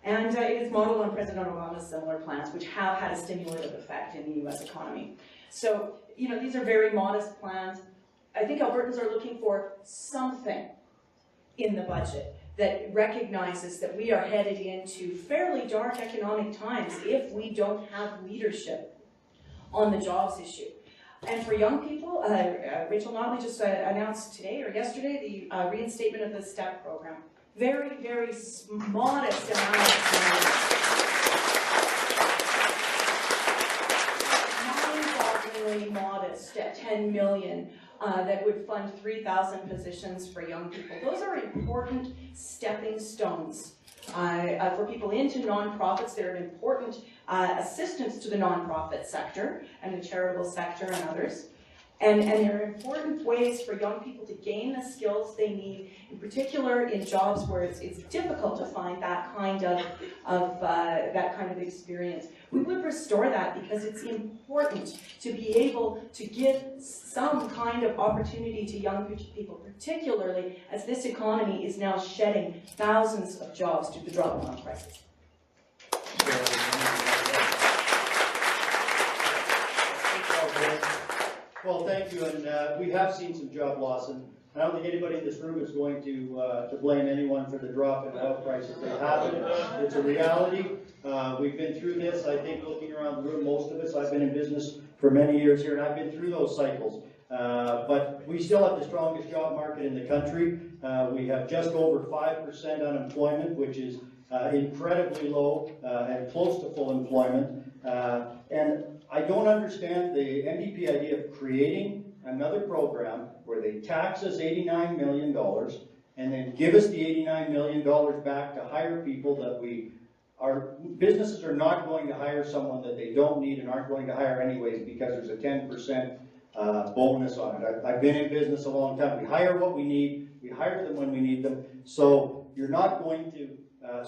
And it is modeled on President Obama's similar plans, which have had a stimulative effect in the U.S. economy. So, you know, these are very modest plans. I think Albertans are looking for something in the budget that recognizes that we are headed into fairly dark economic times if we don't have leadership on the jobs issue. And for young people, Rachel Notley just announced today or yesterday the reinstatement of the STEP program. Very, very modest amount of money. Mind-bogglingly modest at $10 million that would fund 3,000 positions for young people. Those are important stepping stones for people into nonprofits. They're an important assistance to the nonprofit sector and the charitable sector and others. And there are important ways for young people to gain the skills they need, in particular in jobs where it's difficult to find that kind of experience. We would restore that because it's important to be able to give some kind of opportunity to young people, particularly as this economy is now shedding thousands of jobs due to the drop in oil prices. Well, thank you, and we have seen some job loss, and I don't think anybody in this room is going to blame anyone for the drop in oil prices. They haven't. It's a reality. We've been through this. I think looking around the room, most of us, I've been in business for many years here, and I've been through those cycles. But we still have the strongest job market in the country. We have just over 5% unemployment, which is incredibly low and close to full employment. And I don't understand the NDP idea of creating another program where they tax us $89 million and then give us the $89 million back to hire people that businesses are not going to hire someone that they don't need and aren't going to hire anyways because there's a 10% bonus on it. I've been in business a long time. We hire what we need. We hire them when we need them. So you're not going to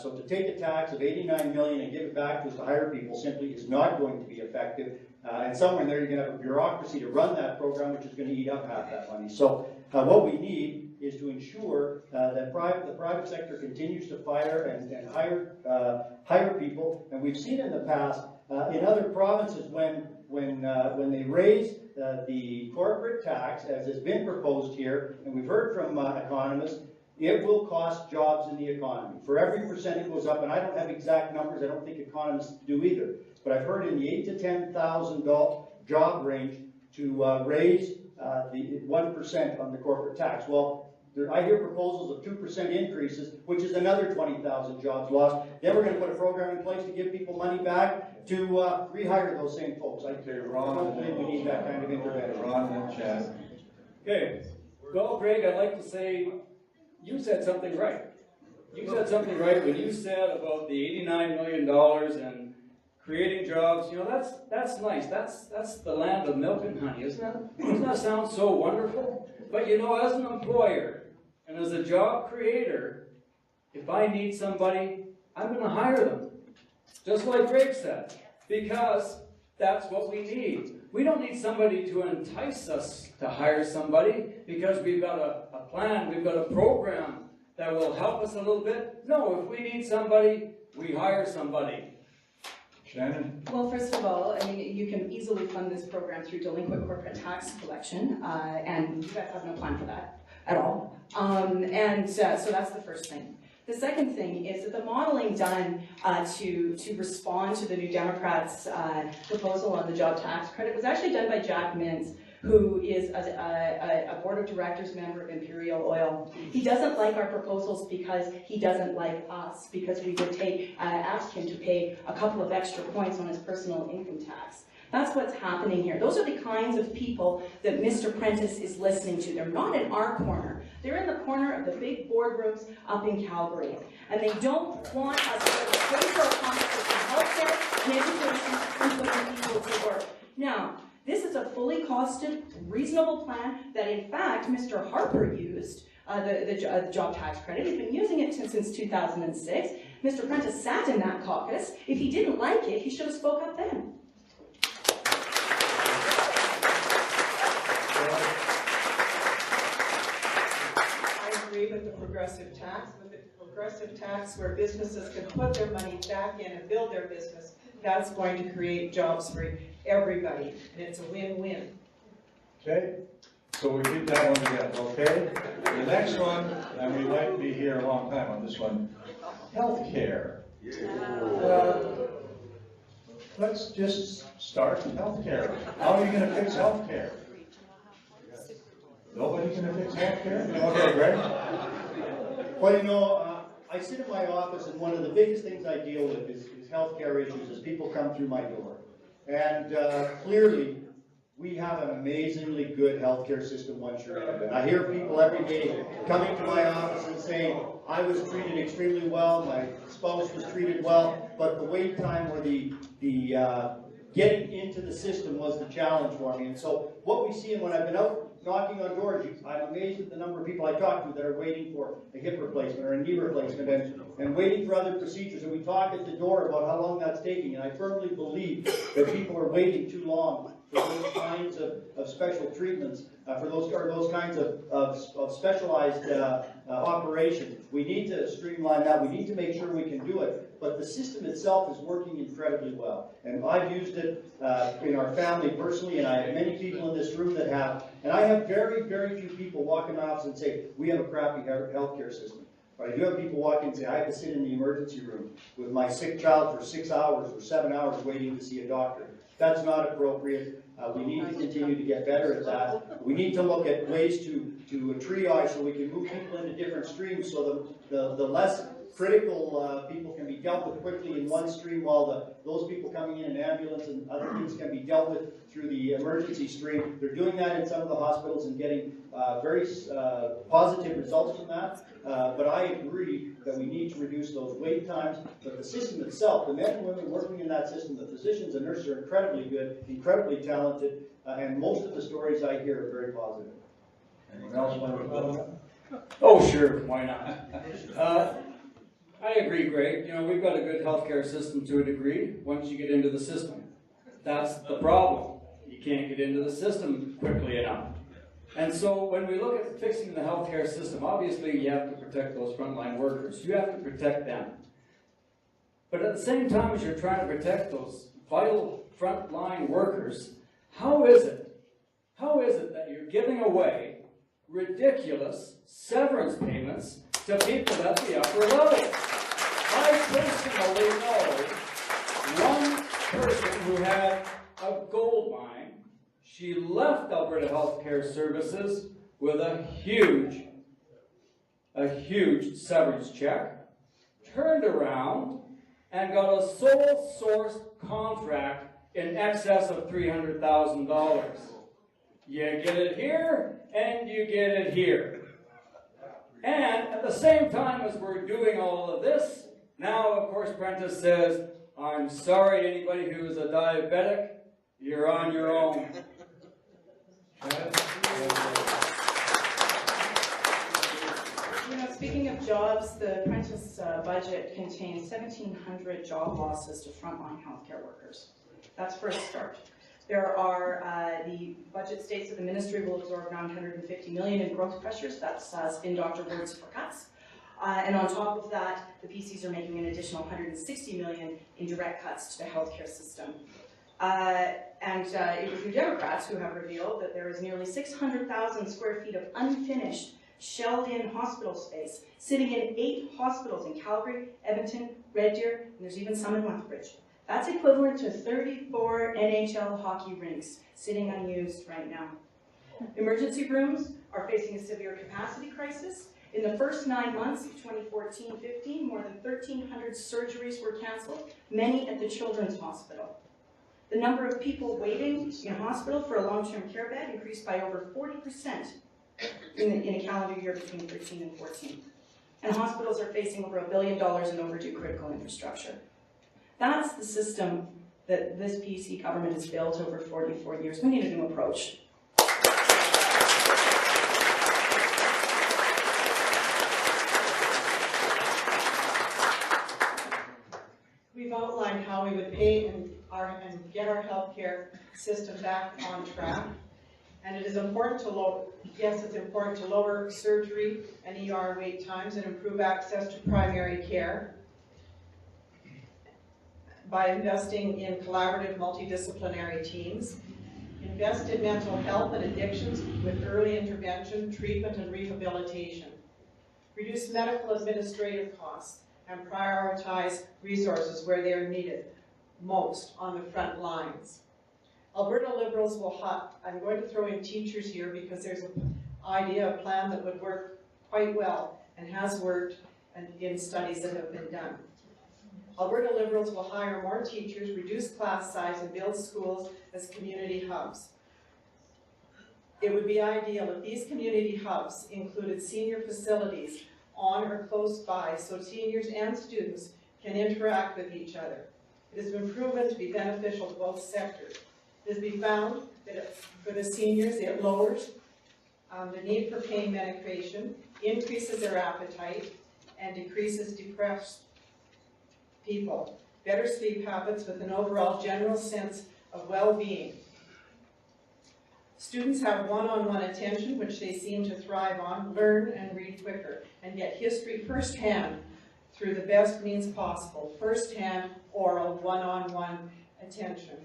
so to take a tax of $89 million and give it back to us to hire people simply is not going to be effective. And somewhere in there you're going to have a bureaucracy to run that program, which is going to eat up half that money. So what we need is to ensure that the private sector continues to fire and hire people. And we've seen in the past in other provinces when they raise the corporate tax, as has been proposed here, and we've heard from economists, it will cost jobs in the economy. For every percent it goes up, and I don't have exact numbers, I don't think economists do either, but I've heard in the $8,000 to $10,000 job range to raise the 1% on the corporate tax. Well, I hear proposals of 2% increases, which is another 20,000 jobs lost. Then we're going to put a program in place to give people money back to rehire those same folks. I don't think we need that kind of intervention. Ron and Chad. Okay. Well, Greg, I'd like to say you said something right. You said something right when you said about the $89 million and creating jobs. You know, that's nice. That's the land of milk and honey, isn't it? Doesn't that sound so wonderful? But you know, as an employer and as a job creator, if I need somebody, I'm going to hire them. Just like Greg said, because that's what we need. We don't need somebody to entice us to hire somebody because we've got a plan, we've got a program that will help us a little bit. No, if we need somebody, we hire somebody. Shannon? Well, first of all, I mean, you can easily fund this program through delinquent corporate tax collection, and you guys have no plan for that at all. So that's the first thing. The second thing is that the modeling done to respond to the New Democrats' proposal on the job tax credit was actually done by Jack Mintz, who is a board of directors member of Imperial Oil. He doesn't like our proposals because he doesn't like us, because we would ask him to pay a couple of extra points on his personal income tax. That's what's happening here. Those are the kinds of people that Mr. Prentice is listening to. They're not in our corner. They're in the corner of the big boardrooms up in Calgary. And they don't want us to pay for a competition in healthcare and education and putting people to work. Now, this is a fully costed, reasonable plan that, in fact, Mr. Harper used, the job tax credit. He's been using it since 2006. Mr. Prentice sat in that caucus. If he didn't like it, he should have spoke up then. With the progressive tax, where businesses can put their money back in and build their business, that's going to create jobs for everybody, and it's a win-win. Okay, so we keep that one together, okay? The next one, and we might be here a long time on this one, healthcare. Let's just start healthcare. How are you going to fix healthcare? Nobody going to fix healthcare? Okay, Greg. Well, you know, I sit in my office, and one of the biggest things I deal with is healthcare issues as people come through my door. And clearly, we have an amazingly good healthcare system once you're in it. And I hear people every day coming to my office and saying, I was treated extremely well, my spouse was treated well, but the wait time or the getting into the system was the challenge for me. And so what we see, and when I've been out knocking on doors, I'm amazed at the number of people I talk to that are waiting for a hip replacement or a knee replacement and waiting for other procedures. And we talk at the door about how long that's taking. And I firmly believe that people are waiting too long for those kinds of special treatments, for those kinds of specialized operations. We need to streamline that. We need to make sure we can do it. But the system itself is working incredibly well. And I've used it in our family personally, and I have many people in this room that have. And I have very, very few people walk in my office and say, we have a crappy healthcare system. But I do have people walk in and say, I have to sit in the emergency room with my sick child for 6 hours or 7 hours waiting to see a doctor. That's not appropriate. We need to continue to get better at that. We need to look at ways to triage so we can move people into different streams so the less critical people can be dealt with quickly in one stream while those people coming in an ambulance and other things can be dealt with through the emergency stream. They're doing that in some of the hospitals and getting very positive results from that. But I agree that we need to reduce those wait times. But the system itself, the men and women working in that system, the physicians and nurses are incredibly good, incredibly talented, and most of the stories I hear are very positive. Anyone else want to comment? Oh, sure, why not? I agree, Greg. You know, we've got a good healthcare system to a degree once you get into the system. That's the problem. You can't get into the system quickly enough. And so when we look at fixing the healthcare system, obviously you have to protect those frontline workers. You have to protect them. But at the same time as you're trying to protect those vital frontline workers, how is it that you're giving away ridiculous severance payments to people at the upper level? I personally know one person who had a gold mine. She left Alberta Healthcare Services with a huge severance check, turned around and got a sole source contract in excess of $300,000. You get it here and you get it here. And at the same time as we're doing all of this, now, of course, Prentice says, I'm sorry, anybody who is a diabetic, you're on your own. You know, speaking of jobs, the Prentice budget contains 1,700 job losses to frontline healthcare workers. That's for a start. There are, the budget states that the ministry will absorb $950 million in growth pressures. That's spin doctor words for cuts. And on top of that, the PCs are making an additional $160 million in direct cuts to the healthcare system. It was the Democrats who have revealed that there is nearly 600,000 square feet of unfinished, shelled-in hospital space sitting in 8 hospitals in Calgary, Edmonton, Red Deer, and there's even some in Lethbridge. That's equivalent to 34 NHL hockey rinks sitting unused right now. Emergency rooms are facing a severe capacity crisis. In the first 9 months of 2014-15, more than 1,300 surgeries were canceled, many at the Children's Hospital. The number of people waiting in hospital for a long-term care bed increased by over 40% in a calendar year between 13 and 14. And hospitals are facing over $1 billion in overdue critical infrastructure. That's the system that this PC government has built over 44 years. We need a new approach. We've outlined how we would pay and get our healthcare system back on track. And it is important to lower surgery and ER wait times and improve access to primary care by investing in collaborative multidisciplinary teams. Invest in mental health and addictions with early intervention, treatment, and rehabilitation. Reduce medical administrative costs and prioritize resources where they are needed most on the front lines. Alberta Liberals will I'm going to throw in teachers here because there's an idea, a plan that would work quite well and has worked in studies that have been done. Alberta Liberals will hire more teachers, reduce class size, and build schools as community hubs. It would be ideal if these community hubs included senior facilities on or close by so seniors and students can interact with each other. It has been proven to be beneficial to both sectors. It has been found that for the seniors, it lowers the need for pain medication, increases their appetite, and decreases depressed people. Better sleep habits with an overall general sense of well-being. Students have one-on-one attention, which they seem to thrive on, learn and read quicker, and get history firsthand through the best means possible, firsthand oral one-on-one attention.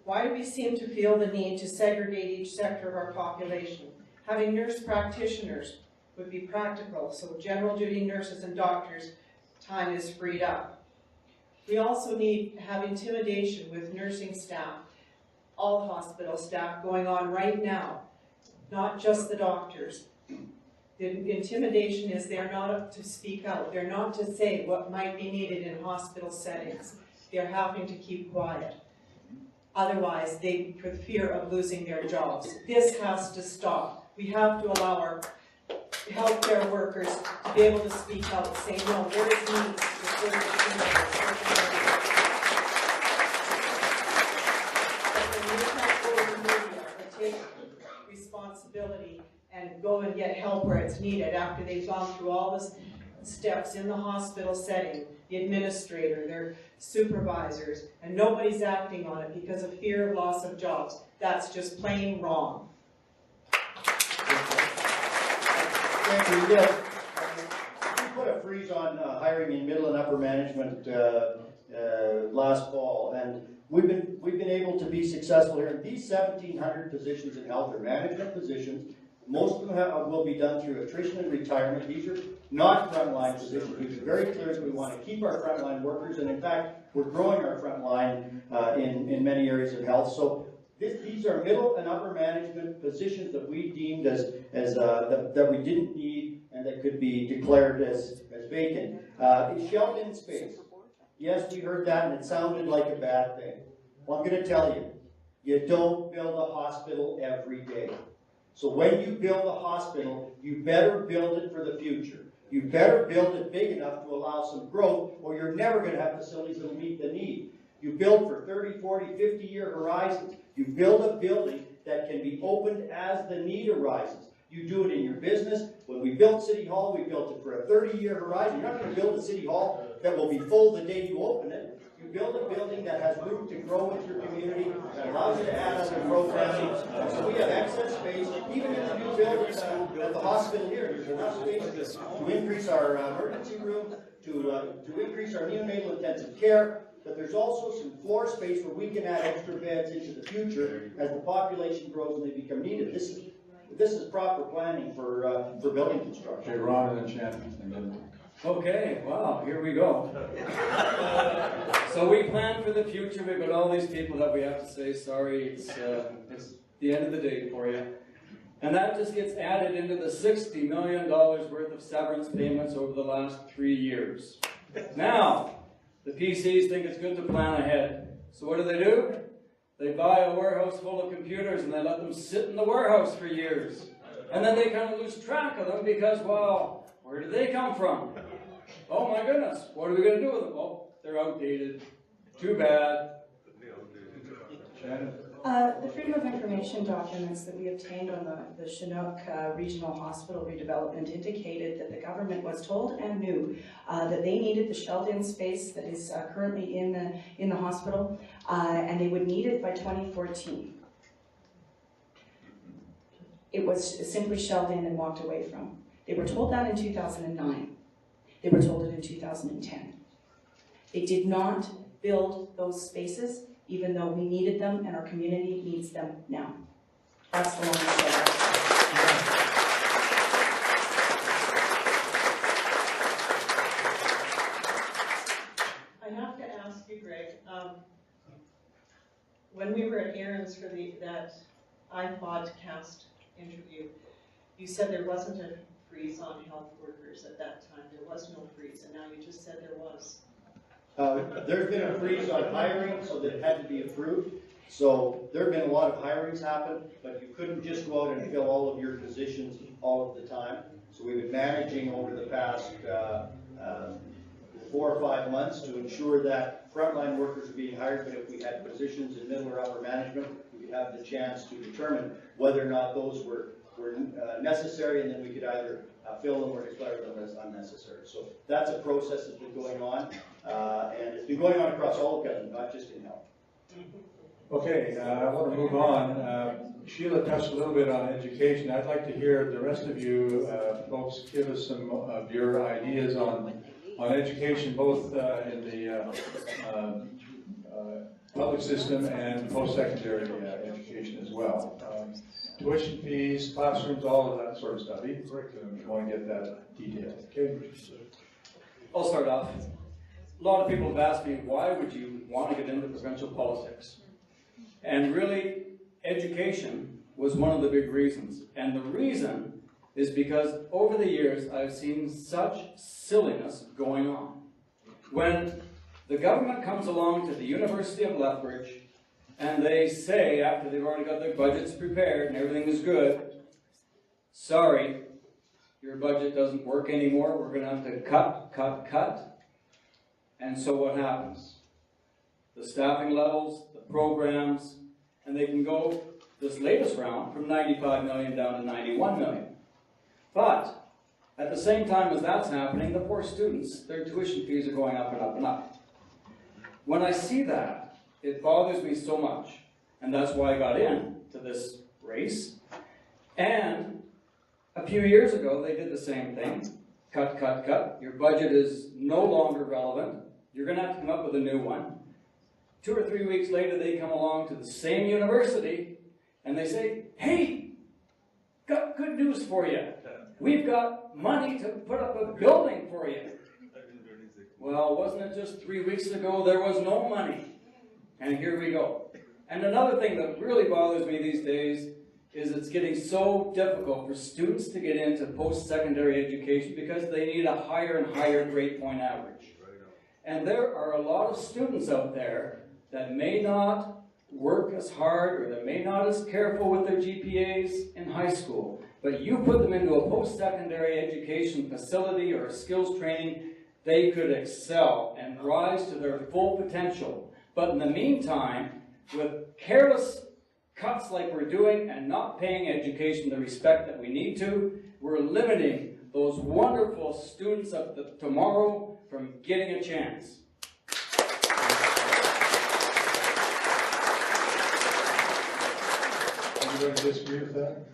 Why do we seem to feel the need to segregate each sector of our population? Having nurse practitioners would be practical, so general duty nurses and doctors' time is freed up. We also need to have intimidation with nursing staff, all hospital staff going on right now, not just the doctors. The intimidation is they're not to speak out, they're not to say what might be needed in hospital settings. They're having to keep quiet. Otherwise, they, for fear of losing their jobs. This has to stop. We have to allow our healthcare workers to be able to speak out and say, no, there is need for further take responsibility and go and get help where it's needed after they've gone through all the steps in the hospital setting, the administrator, their supervisors, and nobody's acting on it because of fear of loss of jobs. That's just plain wrong. Thank you. Yes. We put a freeze on hiring in middle and upper management last fall, and we've been able to be successful here. These 1,700 positions in health are management positions. Most of them will be done through attrition and retirement. These are not frontline positions. We've been very clear that we want to keep our frontline workers, and in fact, we're growing our frontline in many areas of health. So these are middle and upper management positions that we deemed that we didn't need and that could be declared as vacant. Shelved-in space. Yes, we heard that, and it sounded like a bad thing. Well, I'm going to tell you, you don't build a hospital every day. So when you build a hospital, you better build it for the future. You better build it big enough to allow some growth, or you're never going to have facilities that will meet the need. You build for 30, 40, 50-year horizons. You build a building that can be opened as the need arises. You do it in your business. When we built City Hall, we built it for a 30-year horizon. You're not going to build a City Hall that will be full the day you open it. You build a building that has room to grow with your community, that allows you to add other programming. So we have excess space, even in the new building at the hospital here. There's enough space to increase our emergency room, to increase our neonatal intensive care. But there's also some floor space where we can add extra beds into the future as the population grows and they become needed. This is proper planning for building construction. Okay, Ron and then Shannon, and then. Okay, wow, here we go. So we plan for the future. We've got all these people that we have to say, sorry, it's the end of the day for you. And that just gets added into the $60 million worth of severance payments over the last 3 years. Now, the PCs think it's good to plan ahead. So what do? They buy a warehouse full of computers and they let them sit in the warehouse for years. And then they kind of lose track of them because, well, where did they come from? Oh my goodness, what are we going to do with them? Oh, they're outdated. Too bad. Shannon? The Freedom of Information documents that we obtained on the Chinook Regional Hospital redevelopment indicated that the government was told and knew that they needed the shelved-in space that is currently in the hospital, and they would need it by 2014. It was simply shelved in and walked away from. They were told that in 2009. They were told it in 2010. They did not build those spaces, even though we needed them and our community needs them now. That's the long story. I have to ask you, Greg, when we were at Aaron's for that iPodcast interview, you said there wasn't a freeze on health workers at that time. There was no freeze, and now you just said there was. There's been a freeze on hiring, so that it had to be approved. So there have been a lot of hirings happen, but you couldn't just go out and fill all of your positions all of the time. So we've been managing over the past 4 or 5 months to ensure that frontline workers are being hired, but if we had positions in middle or upper management, we could have the chance to determine whether or not those were necessary, and then we could either fill them or declare them as unnecessary. So that's a process that's been going on, and it's been going on across all of government, not just in health. Okay, I want to move on. Sheila touched a little bit on education. I'd like to hear the rest of you folks give us some of your ideas on education, both in the public system and post-secondary education as well. Tuition fees, classrooms, all of that sort of stuff. Even curriculum, if you want to get that detailed. Okay. I'll start off. A lot of people have asked me, why would you want to get into provincial politics? And really, education was one of the big reasons. And the reason is because over the years, I've seen such silliness going on. When the government comes along to the University of Lethbridge, and they say, after they've already got their budgets prepared and everything is good, sorry, your budget doesn't work anymore, we're going to have to cut. And so what happens? The staffing levels, the programs, and they can go this latest round from 95 million down to 91 million. But at the same time as that's happening, the poor students, their tuition fees are going up and up and up. When I see that, it bothers me so much, and that's why I got into this race. And a few years ago, they did the same thing. Cut. Your budget is no longer relevant. You're going to have to come up with a new one. 2 or 3 weeks later, they come along to the same university, and they say, hey, got good news for you. We've got money to put up a building for you. Well, wasn't it just 3 weeks ago there was no money? And here we go. And another thing that really bothers me these days is it's getting so difficult for students to get into post-secondary education because they need a higher and higher grade point average. And there are a lot of students out there that may not work as hard or that may not as careful with their GPAs in high school, but you put them into a post-secondary education facility or a skills training, they could excel and rise to their full potential. But in the meantime, with careless cuts like we're doing and not paying education the respect that we need to, we're limiting those wonderful students of tomorrow from getting a chance. Anybody disagree with that?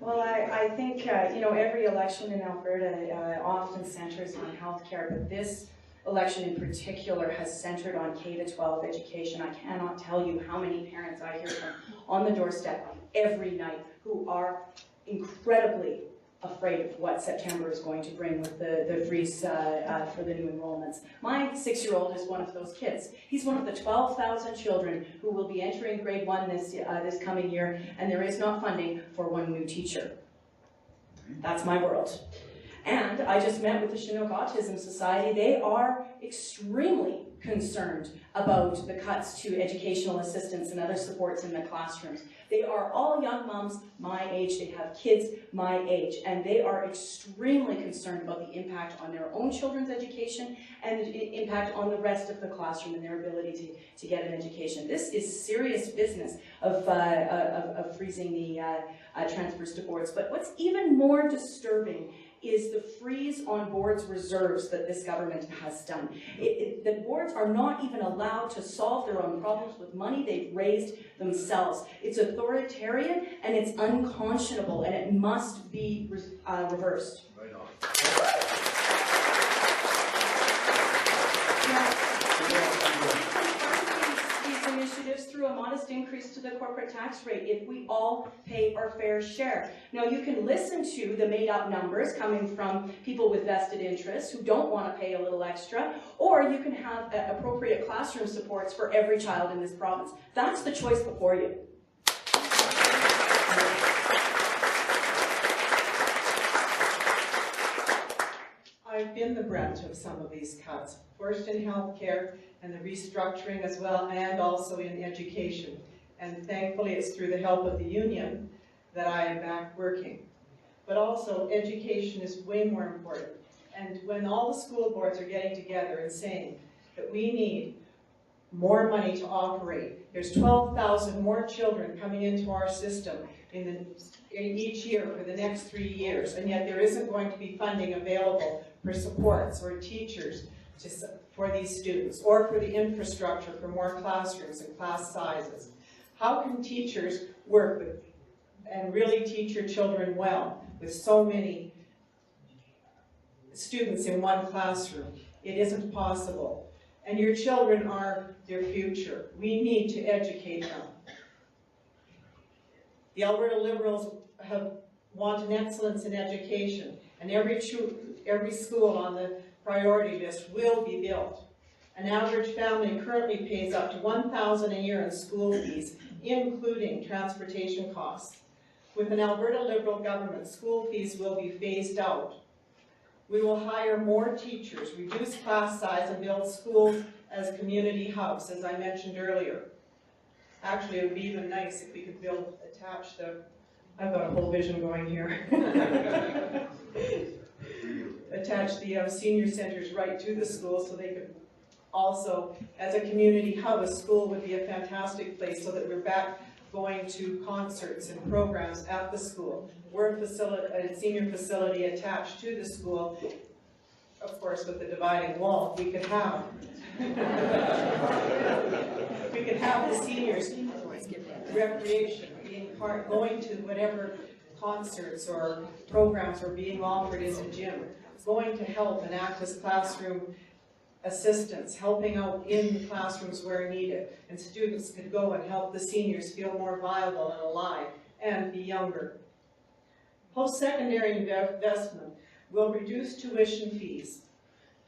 Well, I think, every election in Alberta often centers on healthcare, but this election in particular has centered on K-12 education. I cannot tell you how many parents I hear from on the doorstep every night who are incredibly afraid of what September is going to bring with the freeze for the new enrollments. My 6-year-old is one of those kids. He's one of the 12,000 children who will be entering grade 1 this coming year, and there is not funding for one new teacher. That's my world. And I just met with the Chinook Autism Society. They are extremely concerned about the cuts to educational assistance and other supports in the classrooms. They are all young moms my age, they have kids my age, and they are extremely concerned about the impact on their own children's education and the impact on the rest of the classroom and their ability to get an education. This is serious business of freezing the transfers to boards. But what's even more disturbing is the freeze on boards' reserves that this government has done. The boards are not even allowed to solve their own problems with money they've raised themselves. It's authoritarian and it's unconscionable, and it must be reversed. Right on. These initiatives through a modest increase to the corporate tax rate if we all pay our fair share. Now, you can listen to the made-up numbers coming from people with vested interests who don't want to pay a little extra, or you can have appropriate classroom supports for every child in this province. That's the choice before you. I've been the brunt of some of these cuts, first in healthcare and the restructuring as well, and also in education. And thankfully it's through the help of the union that I am back working. but also education is way more important. And when all the school boards are getting together and saying that we need more money to operate, there's 12,000 more children coming into our system in each year for the next 3 years, and yet there isn't going to be funding available for supports or teachers for these students, or for the infrastructure for more classrooms and class sizes. How can teachers work with and really teach your children well with so many students in one classroom? It isn't possible. And your children are their future. We need to educate them. The Alberta Liberals want an excellence in education, and every school on the priority list will be built. An average family currently pays up to $1,000 a year in school fees, including transportation costs. With an Alberta Liberal government, school fees will be phased out. We will hire more teachers, reduce class size, and build schools as community hubs, as I mentioned earlier. Actually, it would be even nice if we could attach the, I've got a whole vision going here. Attach the senior centers right to the school so they could also, as a community hub, a school would be a fantastic place so that we're back going to concerts and programs at the school. We're a senior facility attached to the school, of course with the dividing wall. We could have the seniors recreation, being part, going to whatever concerts or programs are being offered as a gym. It's going to help and act as classroom assistants, helping out in the classrooms where needed, and students could go and help the seniors feel more viable and alive and be younger. Post-secondary investment will reduce tuition fees.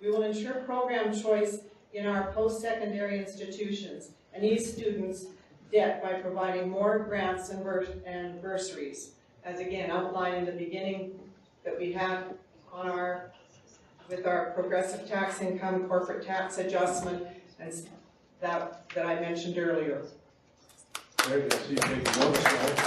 We will ensure program choice in our post-secondary institutions and ease students' debt by providing more grants and bursaries, as again outlined in the beginning that we had on with our progressive tax income, corporate tax adjustment, and that I mentioned earlier. Very good. So you take notes, right?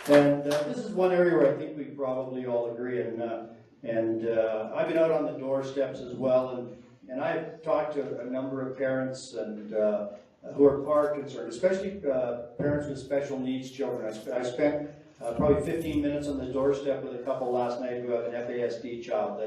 And this is one area where I think we probably all agree. And I've been out on the doorsteps as well, and I've talked to a number of parents and who are far concerned, especially parents with special needs children. I spent probably 15 minutes on the doorstep with a couple last night who have an FASD child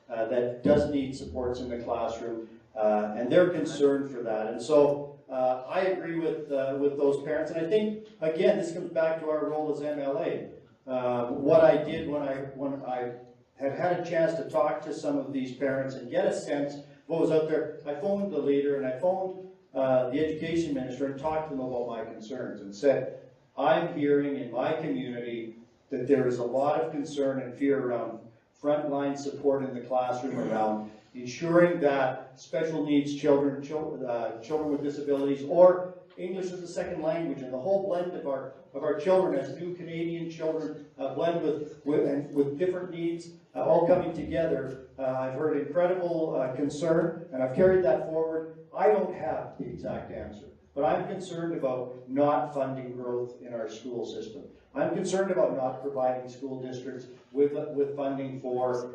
that does need supports in the classroom, and they're concerned for that. And so I agree with those parents, and I think again this comes back to our role as MLA. What I did when I had a chance to talk to some of these parents and get a sense of what was out there, I phoned the leader and I phoned the education minister and talked to them about my concerns and said, I'm hearing in my community that there is a lot of concern and fear around frontline support in the classroom, around ensuring that special needs children with disabilities, or English as a second language, and the whole blend of our children as new Canadian children, blend with different needs, all coming together. I've heard incredible concern, and I've carried that forward. I don't have the exact answer, but I'm concerned about not funding growth in our school system. I'm concerned about not providing school districts with funding for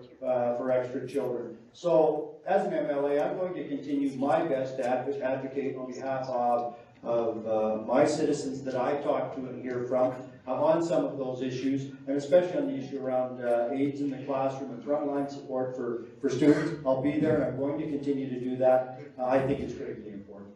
extra children. So, as an MLA, I'm going to continue my best to advocate on behalf of my citizens that I talk to and hear from on some of those issues, and especially on the issue around aids in the classroom and frontline support for students. I'll be there, and I'm going to continue to do that. I think it's critically important.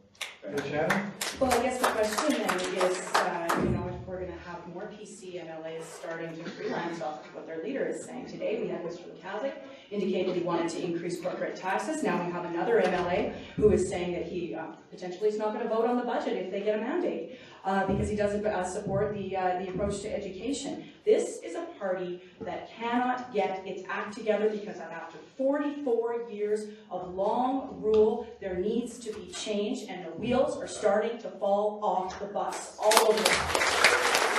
Shannon? Well, I guess the question then is, if we're going to have more PC MLAs starting to freelance off of what their leader is saying. Today we had Mr. McCaskill indicate that he wanted to increase corporate taxes. Now we have another MLA who is saying that he potentially is not going to vote on the budget if they get a mandate because he doesn't support the approach to education. This is a party that cannot get its act together because after 44 years of long rule, there needs to be change, and the wheels are starting to fall off the bus all over the place.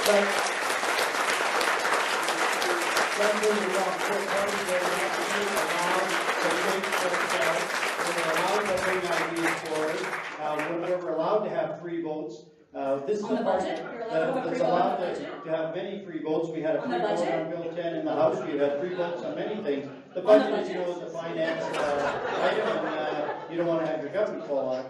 Like don't get me wrong, we're parties where we have to be allowed to think for ourselves, when we're allowed to bring ideas forward, when we're allowed to have free votes, this is On the the part budget? You're allowed to have a that's free vote on allowed the budget? to have many free votes. We had a On free the vote budget? on Bill 10 in the House. We had free votes on many things. The On the budget is, you budget? know, the finance item, and you don't want to have your government fall on it,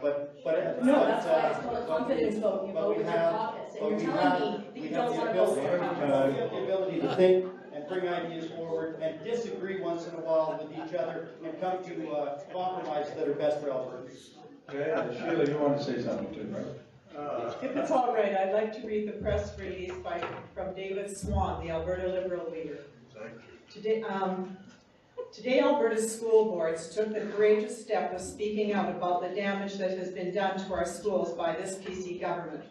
No, that's why it's called a confidence vote. You but vote we with your have- caucus, and but you're we telling have- me that we you have don't the want to vote ability- for a we caucus. have the ability to think and bring ideas forward and disagree once in a while with each other and come to compromises that are best for Albertans. Okay, Sheila, you want to say something too, right? If it's all right, I'd like to read the press release from David Swan, the Alberta Liberal leader. Today, Alberta's school boards took the courageous step of speaking out about the damage that has been done to our schools by this PC government.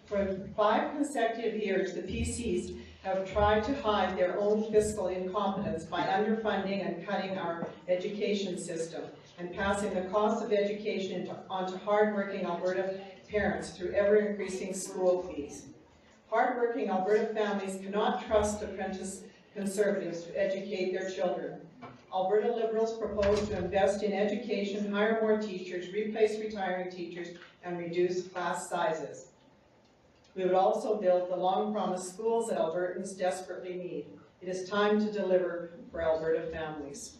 For 5 consecutive years, the PCs have tried to hide their own fiscal incompetence by underfunding and cutting our education system and passing the cost of education onto hardworking Alberta parents through ever-increasing school fees. Hardworking Alberta families cannot trust apprentice conservatives to educate their children. Alberta Liberals propose to invest in education, hire more teachers, replace retiring teachers, and reduce class sizes. We would also build the long-promised schools that Albertans desperately need. It is time to deliver for Alberta families.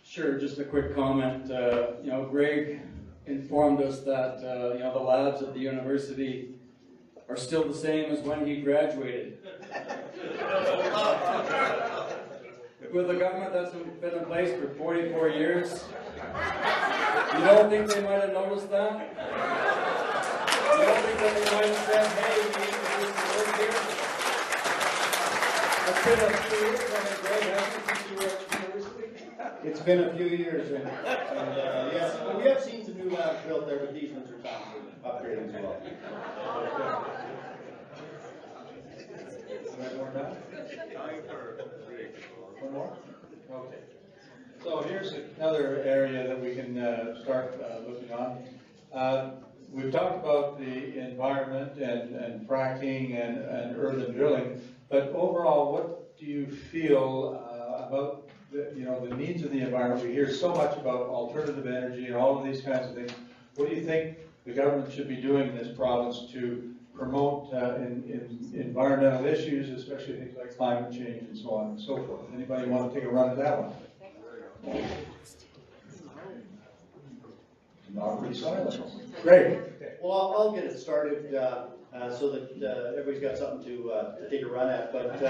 Sure, just a quick comment. Greg informed us that, the labs at the university are still the same as when he graduated. With a government that's been in place for 44 years, you don't think they might have noticed that? You don't think that they might have said, hey, we need to do some work here? It's been a few years, hasn't Greg, since you were at the university? It's been a few years, and yes, but we have seen some new labs built there, but these ones are time for upgrading as well. One more time? One more? Okay. So here's another area that we can start looking on. We've talked about the environment and fracking and urban drilling, but overall, what do you feel about the needs of the environment? We hear so much about alternative energy and all of these kinds of things. What do you think the government should be doing in this province to promote in environmental issues, especially things like climate change and so on and so forth? Anybody want to take a run at that one? Not really silent. Great. Well, I'll get it started so that everybody's got something to take a run at. But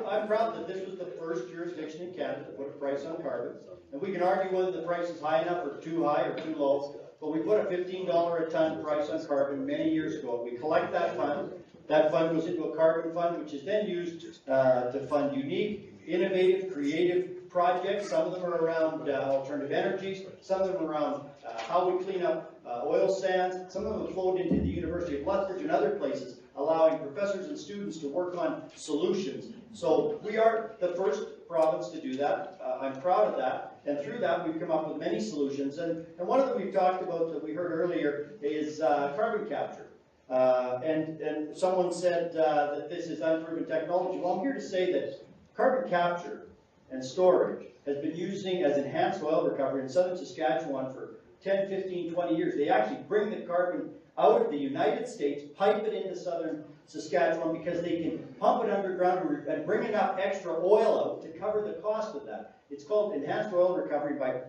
I'm proud that this was the first jurisdiction in Canada to put a price on carbon. And we can argue whether the price is high enough or too high or too low. But we put a $15 a ton price on carbon many years ago. We collect that fund. That fund goes into a carbon fund, which is then used to fund unique, innovative, creative projects. Some of them are around alternative energies. Some of them are around how we clean up oil sands. Some of them have flowed into the University of Lethbridge and other places, allowing professors and students to work on solutions. So we are the first province to do that. I'm proud of that. And through that, we've come up with many solutions. And one of them we've talked about that we heard earlier is carbon capture. And someone said that this is unproven technology. Well, I'm here to say that carbon capture and storage has been using as enhanced oil recovery in southern Saskatchewan for 10, 15, 20 years. They actually bring the carbon out of the United States, pipe it into southern Saskatchewan because they can pump it underground and bring enough extra oil out to cover the cost of that. It's called enhanced oil recovery. By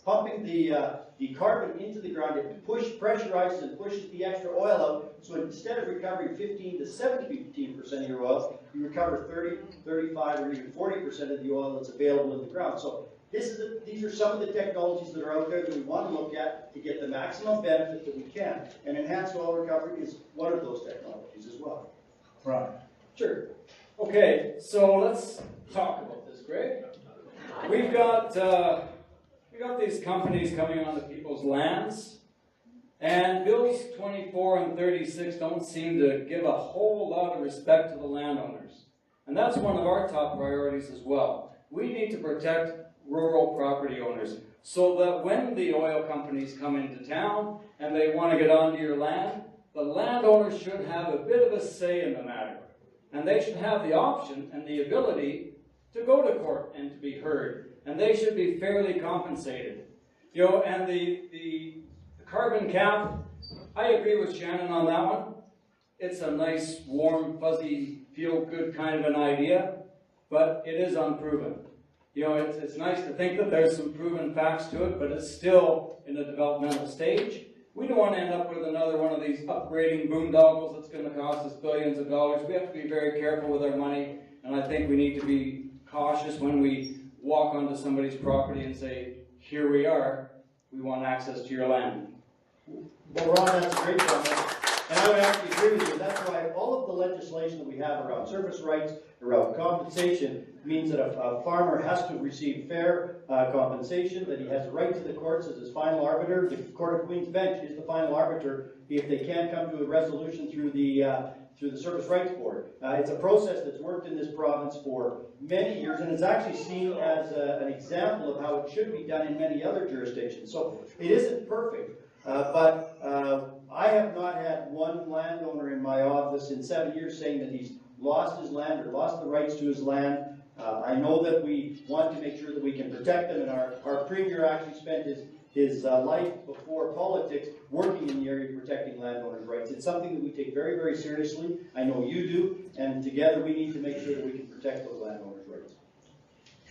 pumping the carbon into the ground, it pressurizes and pushes the extra oil out. So instead of recovering 15 to 17% of your oil, you recover 30, 35, or even 40% of the oil that's available in the ground. So these are some of the technologies that are out there that we want to look at to get the maximum benefit that we can. And enhanced oil recovery is one of those technologies as well. Right. Sure. Okay, so let's talk about this, Greg. We've got these companies coming onto people's lands, and Bills 24 and 36 don't seem to give a whole lot of respect to the landowners. And that's one of our top priorities as well. We need to protect rural property owners so that when the oil companies come into town and they want to get onto your land, the landowners should have a bit of a say in the matter. And they should have the option and the ability to go to court and to be heard, and they should be fairly compensated. You know, and the carbon cap, I agree with Shannon on that one. It's a nice, warm, fuzzy, feel-good kind of an idea, but it is unproven. You know, it's nice to think that there's some proven facts to it, but it's still in a developmental stage. We don't want to end up with another one of these upgrading boondoggles that's going to cost us billions of dollars. We have to be very careful with our money, and I think we need to be cautious when we walk onto somebody's property and say, here we are, we want access to your land. Well, Ron, that's a great comment. And I would actually agree with you. That's why all of the legislation that we have around service rights, around compensation, means that a farmer has to receive fair compensation, that he has a right to the courts as his final arbiter. The Court of Queen's Bench is the final arbiter if they can't come to a resolution through the Service Rights Board. It's a process that's worked in this province for many years, and it's actually seen as an example of how it should be done in many other jurisdictions. So it isn't perfect, but I have not had one landowner in my office in 7 years saying that he's lost his land or lost the rights to his land. I know that we want to make sure that we can protect them, and our premier actually spent his life before politics working in the area of protecting landowners' rights. It's something that we take very, very seriously. I know you do, and together we need to make sure that we can protect those landowners' rights.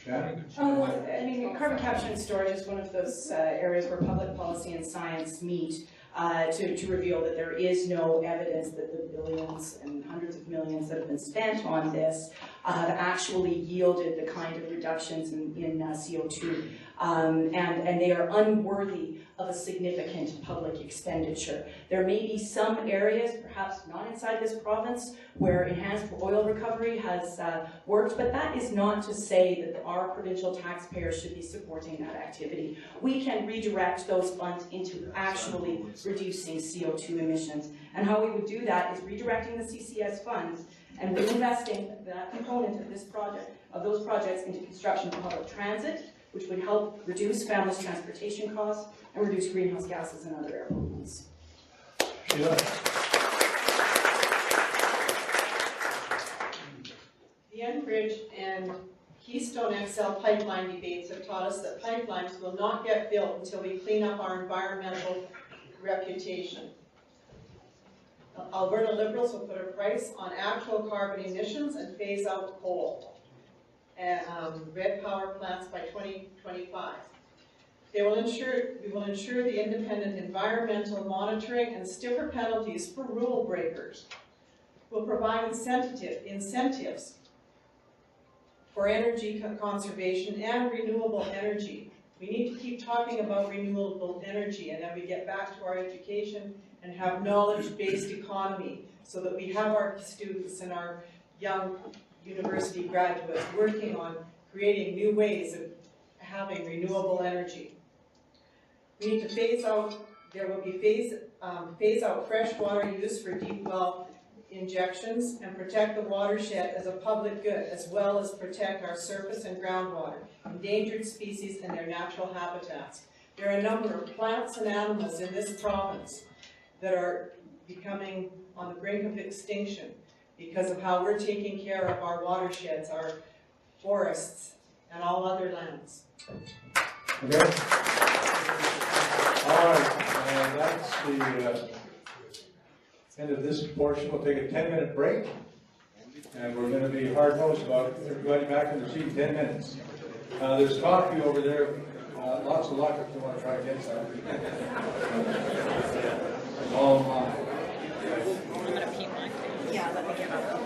Shannon? I mean, carbon capture and storage is one of those areas where public policy and science meet to reveal that there is no evidence that the billions and hundreds of millions that have been spent on this have actually yielded the kind of reductions in CO2, and they are unworthy of a significant public expenditure. There may be some areas, perhaps not inside this province, where enhanced oil recovery has worked, but that is not to say that our provincial taxpayers should be supporting that activity. We can redirect those funds into actually reducing CO2 emissions. And how we would do that is redirecting the CCS funds and reinvesting that component of this project, of those projects, into construction of public transit, which would help reduce families' transportation costs and reduce greenhouse gases and other air pollutants. Sheila? The Enbridge and Keystone XL pipeline debates have taught us that pipelines will not get built until we clean up our environmental reputation. Alberta Liberals will put a price on actual carbon emissions and phase out coal and red power plants by 2025. We will ensure the independent environmental monitoring and stiffer penalties for rule breakers. We'll provide incentives for energy conservation and renewable energy. We need to keep talking about renewable energy, and then we get back to our education and have knowledge-based economy so that we have our students and our young university graduates working on creating new ways of having renewable energy. We need to phase out, there will be phase out fresh water use for deep well injections and protect the watershed as a public good, as well as protect our surface and groundwater, endangered species and their natural habitats. There are a number of plants and animals in this province that are becoming on the brink of extinction because of how we're taking care of our watersheds, our forests, and all other lands. Okay. All right, that's the end of this portion. We'll take a 10-minute break, and we're going to be hard-nosed about everybody back in the seat in 10 minutes. There's coffee over there. Lots of luck if you want to try to get some. All mine. I'm going to pee mine. Yeah, let me get up.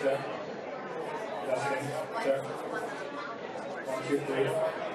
Check. Testing. Check. 1, 2, 3.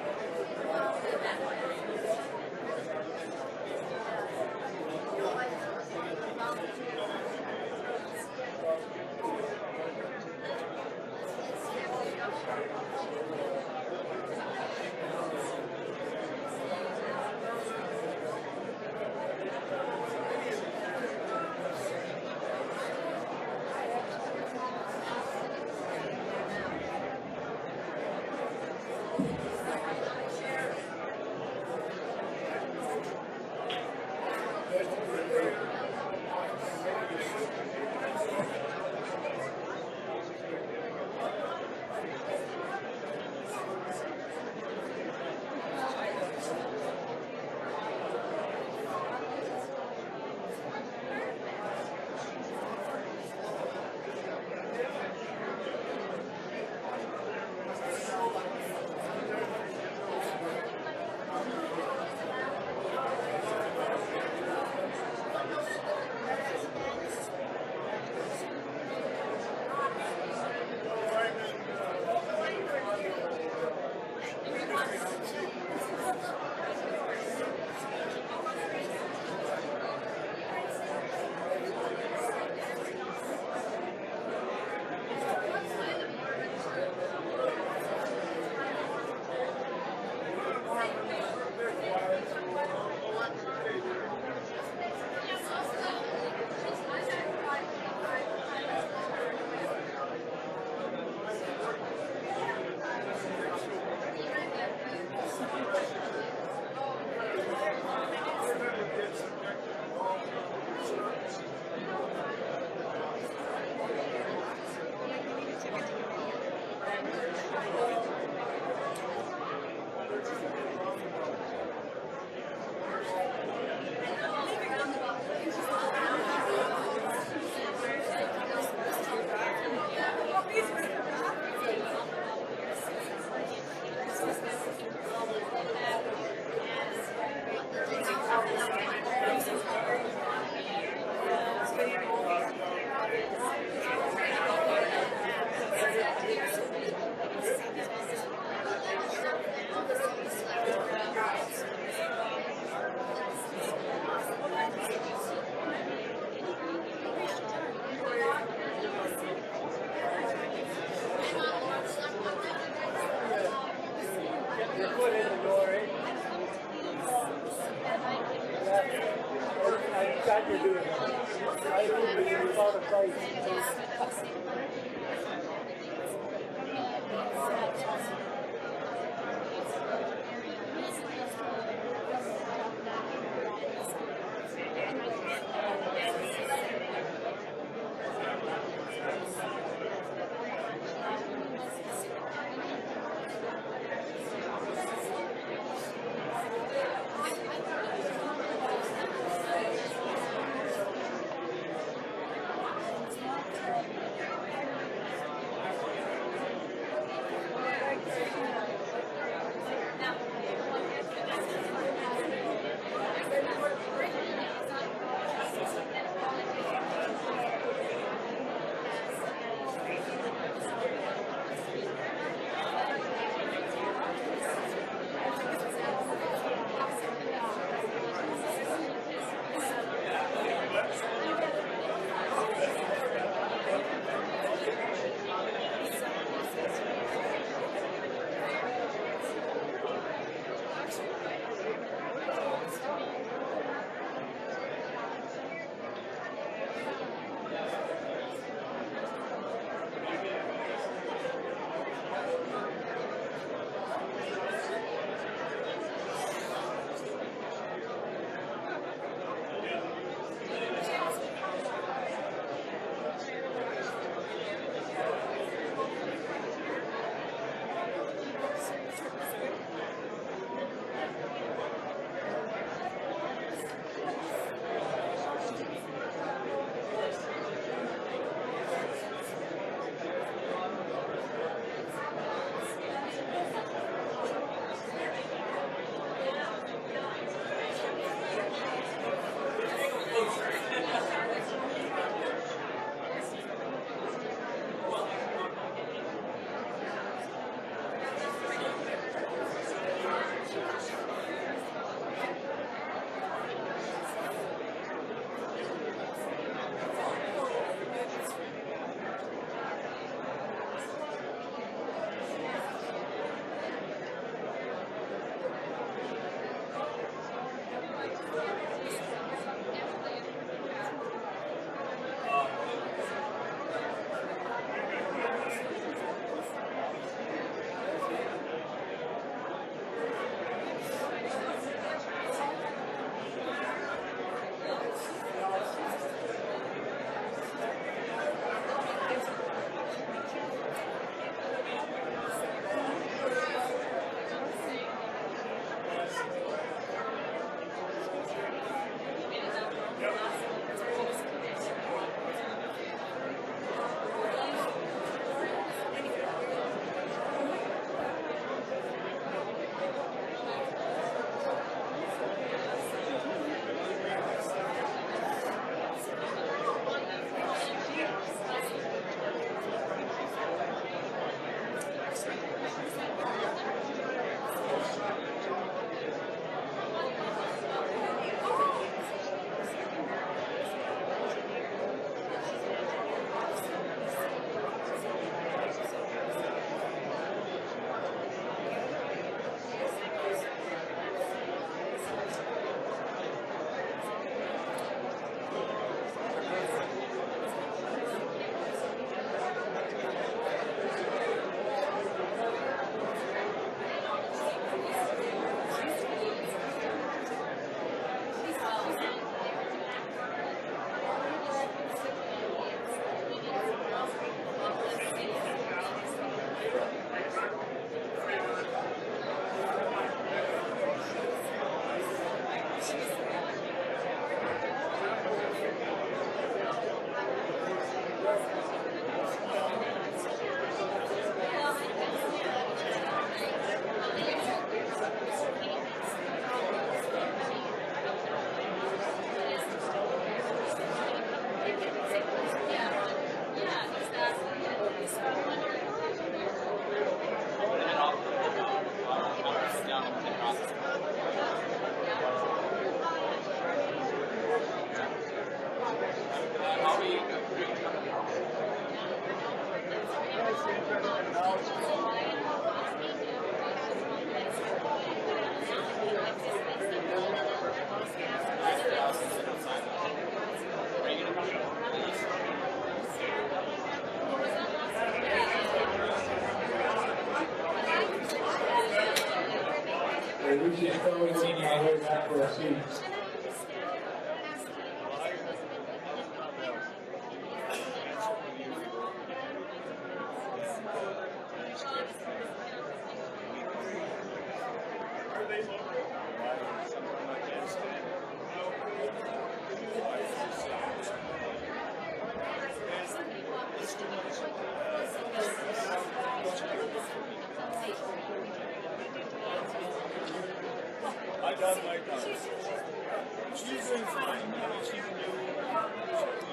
She's doing fine. She's new.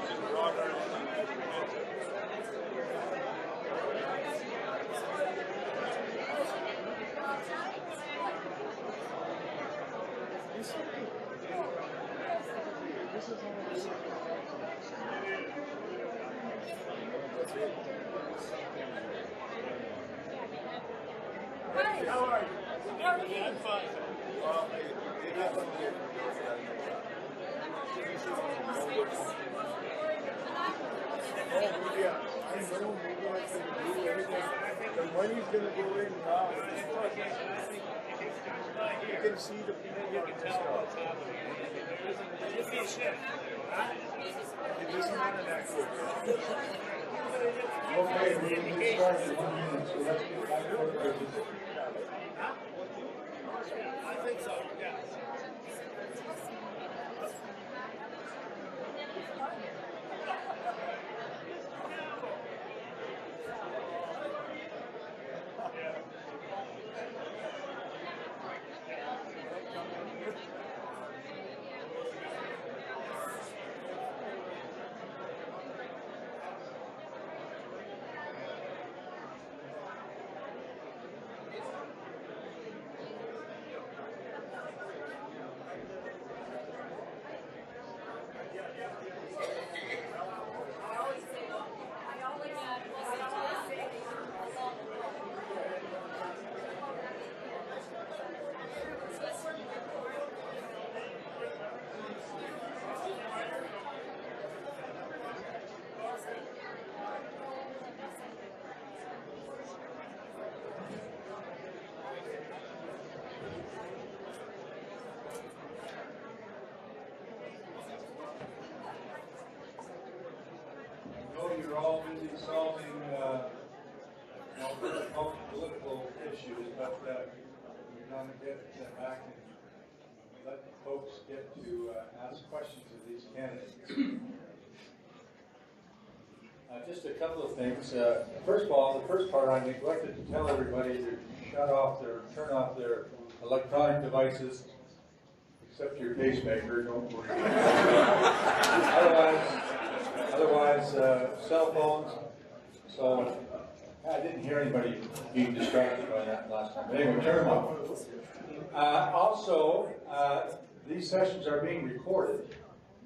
She's brought her. Hi. How are you? How are you? I'm fine. Well, they got one here. Oh, yeah. I know maybe I can do everything. The money's going to go in now. You can see the people getting discounts. It doesn't matter that quick. Okay, we can start in 1 minute, so let's get back to work. I think so, yeah. You're all busy solving political issues, but we're going to get back and let the folks get to ask questions of these candidates. Just a couple of things. First of all, the first part, I neglected to tell everybody to turn off their electronic devices, except your pacemaker, don't worry. Otherwise, cell phones. So I didn't hear anybody being distracted by that last time. But anyway, turn them off. Also, these sessions are being recorded,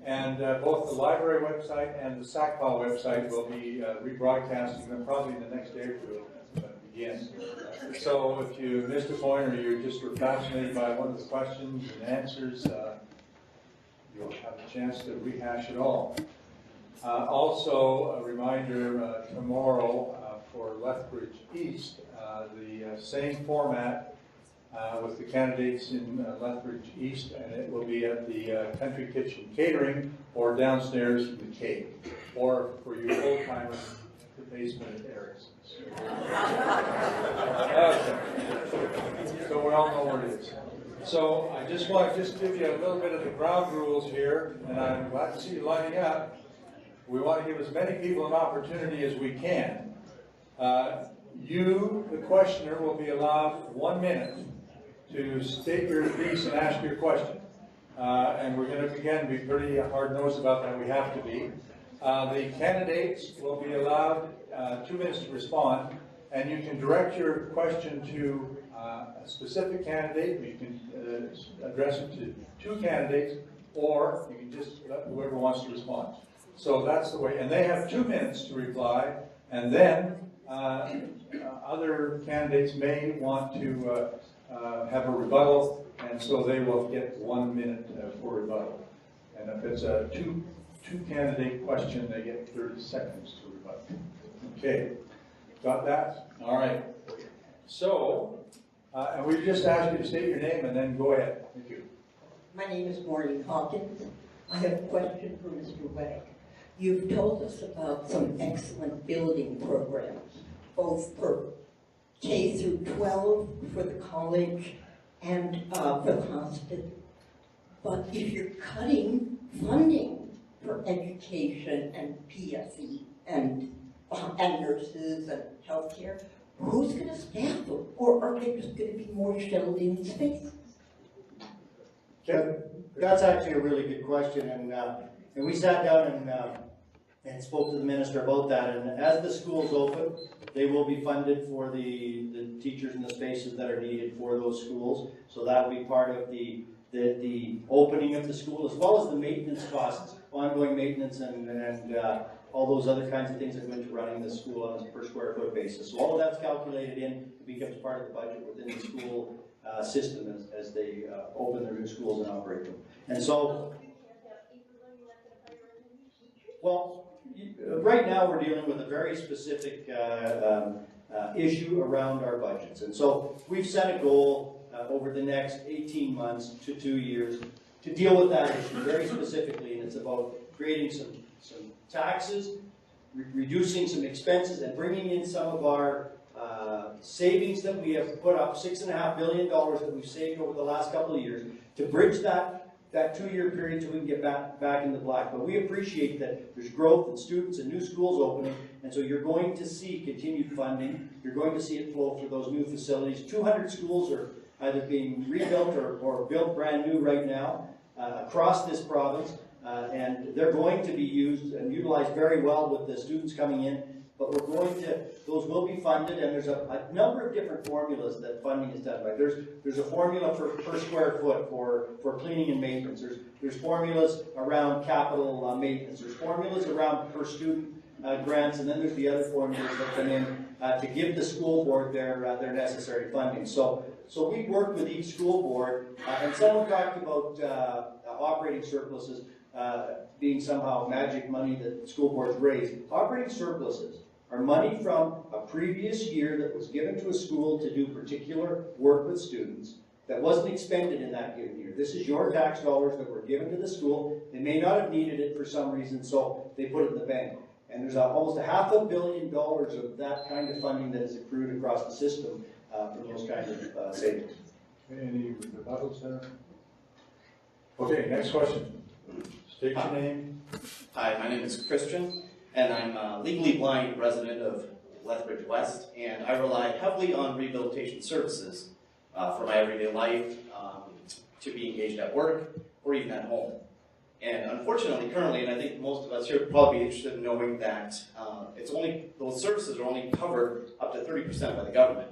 and both the library website and the SACPA website will be rebroadcasting them probably the next day or two when it begins. So if you missed a point or you just were fascinated by one of the questions and answers, you'll have a chance to rehash it all. Also, a reminder, tomorrow for Lethbridge East, the same format with the candidates in Lethbridge East, and it will be at the Country Kitchen Catering or downstairs in the cave, or for you old-timers, the basement at Eric's. So we all know where it is. So I just want to give you a little bit of the ground rules here, and I'm glad to see you lining up. We want to give as many people an opportunity as we can. You, the questioner, will be allowed 1 minute to state your piece and ask your question. And we're going to, again, be pretty hard-nosed about that. We have to be. The candidates will be allowed 2 minutes to respond, and you can direct your question to a specific candidate. You can address it to 2 candidates, or you can just let whoever wants to respond. So that's the way, and they have 2 minutes to reply, and then other candidates may want to have a rebuttal, and so they will get 1 minute for rebuttal. And if it's a two candidate question, they get 30 seconds to rebut. Okay, got that? All right. So, and we just asked you to state your name and then go ahead. Thank you. My name is Maureen Hawkins. I have a question for Mr. Wegg. You've told us about some excellent building programs, both for K through 12, for the college, and for the hospital. But if you're cutting funding for education and PSE and nurses and healthcare, who's going to staff them? Or are there just going to be more shelving spaces? That's actually a really good question, and we sat down and spoke to the minister about that. And as the schools open, they will be funded for the teachers and the spaces that are needed for those schools. So that will be part of the opening of the school, as well as the maintenance costs, ongoing maintenance and all those other kinds of things that go into running the school on a per square foot basis. So all of that's calculated in, it becomes part of the budget within the school system as they open their new schools and operate them. And so, well, right now we're dealing with a very specific issue around our budgets. And so we've set a goal over the next 18 months to 2 years to deal with that issue very specifically, and it's about creating some taxes, reducing some expenses, and bringing in some of our savings that we have put up, $6.5 billion that we've saved over the last couple of years, to bridge that 2-year period so we can get back in the black. But we appreciate that there's growth in students and new schools opening, and so you're going to see continued funding. You're going to see it flow through those new facilities. 200 schools are either being rebuilt or built brand new right now across this province, and they're going to be used and utilized very well with the students coming in. But those will be funded, and there's a number of different formulas that funding is done by. There's a formula for per square foot for cleaning and maintenance. There's formulas around capital maintenance. There's formulas around per student grants, and then there's the other formulas that come in to give the school board their necessary funding. So we work with each school board, and someone talked about operating surpluses being somehow magic money that school boards raise. Operating surpluses are money from a previous year that was given to a school to do particular work with students that wasn't expended in that given year. This is your tax dollars that were given to the school. They may not have needed it for some reason, so they put it in the bank. And there's almost $500 million of that kind of funding that is accrued across the system for those kinds of savings. Any rebuttals there? Okay, next question. State your name. Hi, my name is Christian, and I'm a legally blind resident of Lethbridge-West, and I rely heavily on rehabilitation services for my everyday life, to be engaged at work or even at home. And unfortunately, currently, and I think most of us here would probably be interested in knowing that those services are only covered up to 30% by the government.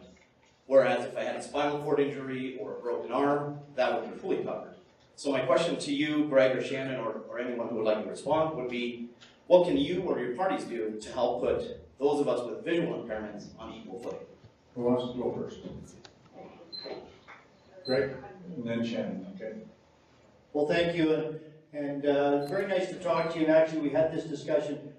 Whereas if I had a spinal cord injury or a broken arm, that would be fully covered. So my question to you, Greg or Shannon, or anyone who would like to respond, would be, what can you or your parties do to help put those of us with visual impairments on equal footing? Who wants to go first? Greg, and then Shannon, okay? Well, thank you, and it's very nice to talk to you, and actually we had this discussion.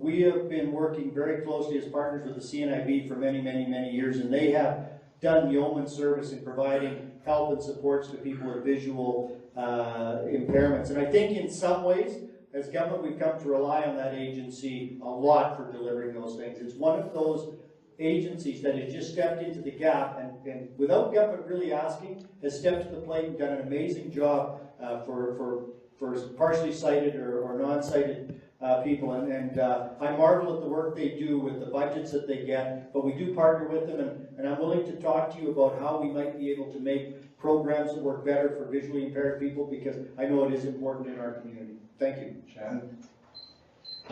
We have been working very closely as partners with the CNIB for many, many, many years, and they have done yeoman service in providing help and supports to people with visual impairments. And I think in some ways, as government, we've come to rely on that agency a lot for delivering those things. It's one of those agencies that has just stepped into the gap and without government really asking, has stepped to the plate and done an amazing job for partially sighted or non-sighted people. And I marvel at the work they do with the budgets that they get, but we do partner with them, and I'm willing to talk to you about how we might be able to make programs that work better for visually impaired people, because I know it is important in our community. Thank you. Shannon?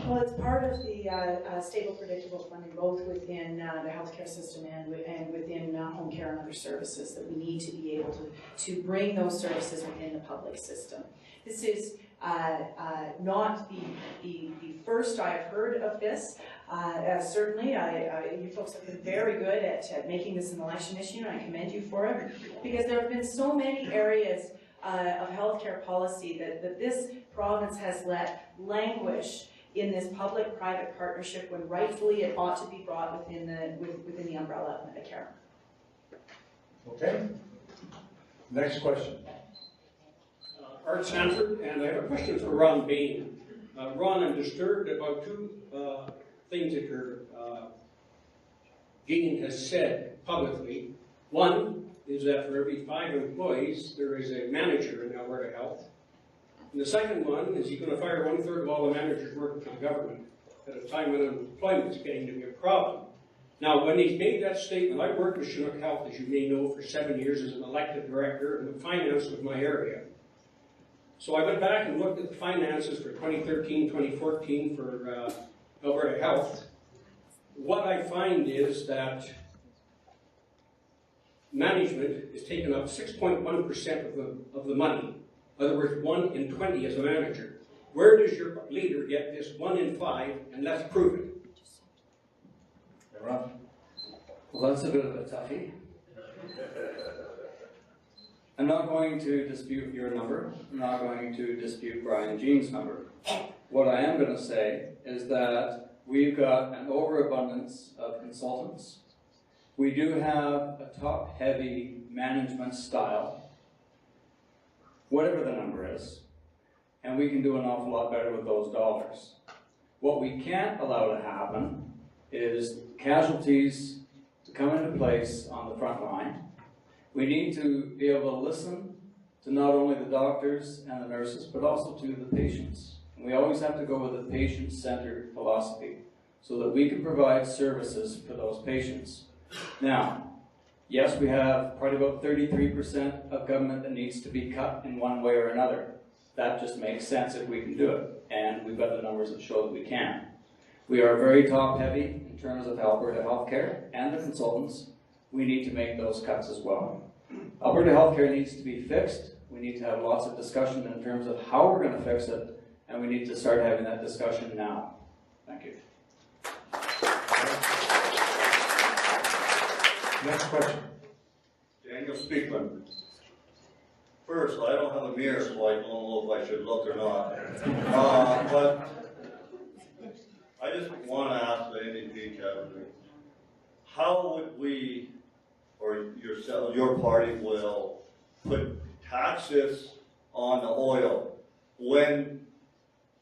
Well, it's part of the stable, predictable funding, both within the healthcare system and within home care and other services, that we need to be able to bring those services within the public system. This is not the first I have heard of this. Certainly, you folks have been very good at making this an election issue, and I commend you for it, because there have been so many areas of healthcare policy that this province has let languish in this public-private partnership when rightfully it ought to be brought within the umbrella of Medicare. Okay. Next question. Art Sanford, and I have a question for Ron Bain. Ron, I'm disturbed about two things that your dean has said publicly. One is that for every 5 employees, there is a manager in Alberta Health. And the second one is he's going to fire 1/3 of all the managers working for the government at a time when unemployment is getting to be a problem. Now, when he made that statement, I worked with Chinook Health, as you may know, for 7 years as an elected director, and the finance was my area. So I went back and looked at the finances for 2013, 2014 for Alberta Health. What I find is that management is taking up 6.1% of the money. In other words, 1 in 20 as a manager. Where does your leader get this 1 in 5, and let's prove it? Well, that's a bit of a toughie. I'm not going to dispute your number. I'm not going to dispute Brian Jean's number. What I am going to say is that we've got an overabundance of consultants. We do have a top-heavy management style, whatever the number is, and we can do an awful lot better with those dollars. What we can't allow to happen is casualties to come into place on the front line. We need to be able to listen to not only the doctors and the nurses, but also to the patients. And we always have to go with a patient-centered philosophy so that we can provide services for those patients. Now, yes, we have probably about 33% of government that needs to be cut in one way or another. That just makes sense if we can do it, and we've got the numbers that show that we can. We are very top-heavy in terms of Alberta Healthcare and the consultants. We need to make those cuts as well. Alberta Healthcare needs to be fixed. We need to have lots of discussion in terms of how we're going to fix it, and we need to start having that discussion now. Thank you. Next question. Daniel Speakman. First, I don't have a mirror, so I don't know if I should look or not. But I just want to ask the NDP cabinet, how would we, or yourself, your party will put taxes on the oil when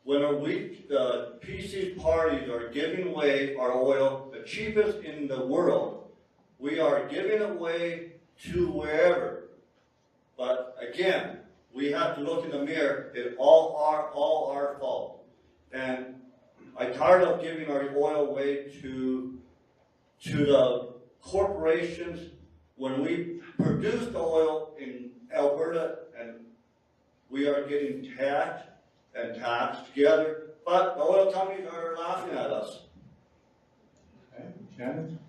the PC parties are giving away our oil, the cheapest in the world? We are giving it away to wherever. But again, we have to look in the mirror. It's all our fault. And I'm tired of giving our oil away to the corporations when we produce the oil in Alberta, and we are getting taxed and taxed together, but the oil companies are laughing at us. Okay, Shannon?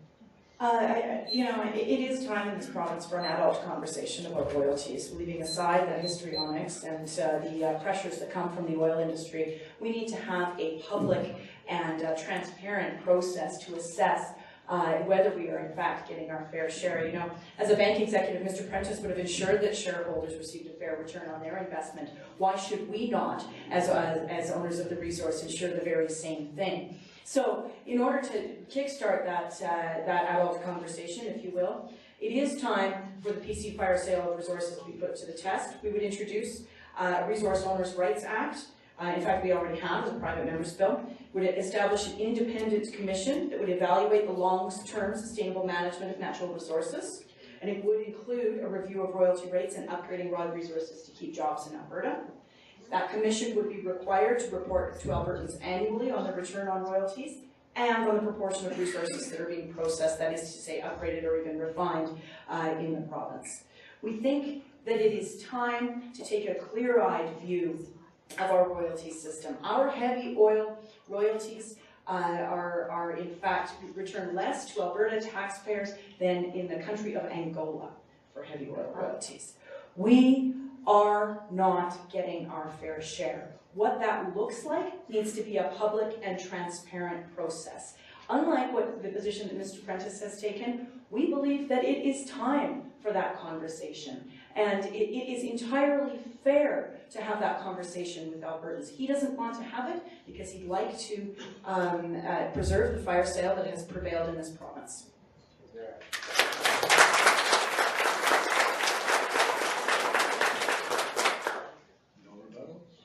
It is time in this province for an adult conversation about royalties, leaving aside the histrionics and the pressures that come from the oil industry. We need to have a public and transparent process to assess whether we are in fact getting our fair share. You know, as a bank executive, Mr. Prentice would have ensured that shareholders received a fair return on their investment. Why should we not, as owners of the resource, ensure the very same thing? So, in order to kickstart that adult conversation, if you will, it is time for the PC fire sale of resources to be put to the test. We would introduce a Resource Owners' Rights Act. In fact, we already have as a private member's bill. Would establish an independent commission that would evaluate the long-term sustainable management of natural resources. And it would include a review of royalty rates and upgrading raw resources to keep jobs in Alberta. That commission would be required to report to Albertans annually on the return on royalties and on the proportion of resources that are being processed, that is to say upgraded or even refined in the province. We think that it is time to take a clear-eyed view of our royalty system. Our heavy oil royalties are in fact return less to Alberta taxpayers than in the country of Angola for heavy oil royalties. We are not getting our fair share. What that looks like needs to be a public and transparent process. Unlike what the position that Mr. Prentice has taken, we believe that it is time for that conversation. And it is entirely fair to have that conversation with Albertans. He doesn't want to have it because he'd like to preserve the fire sale that has prevailed in this province.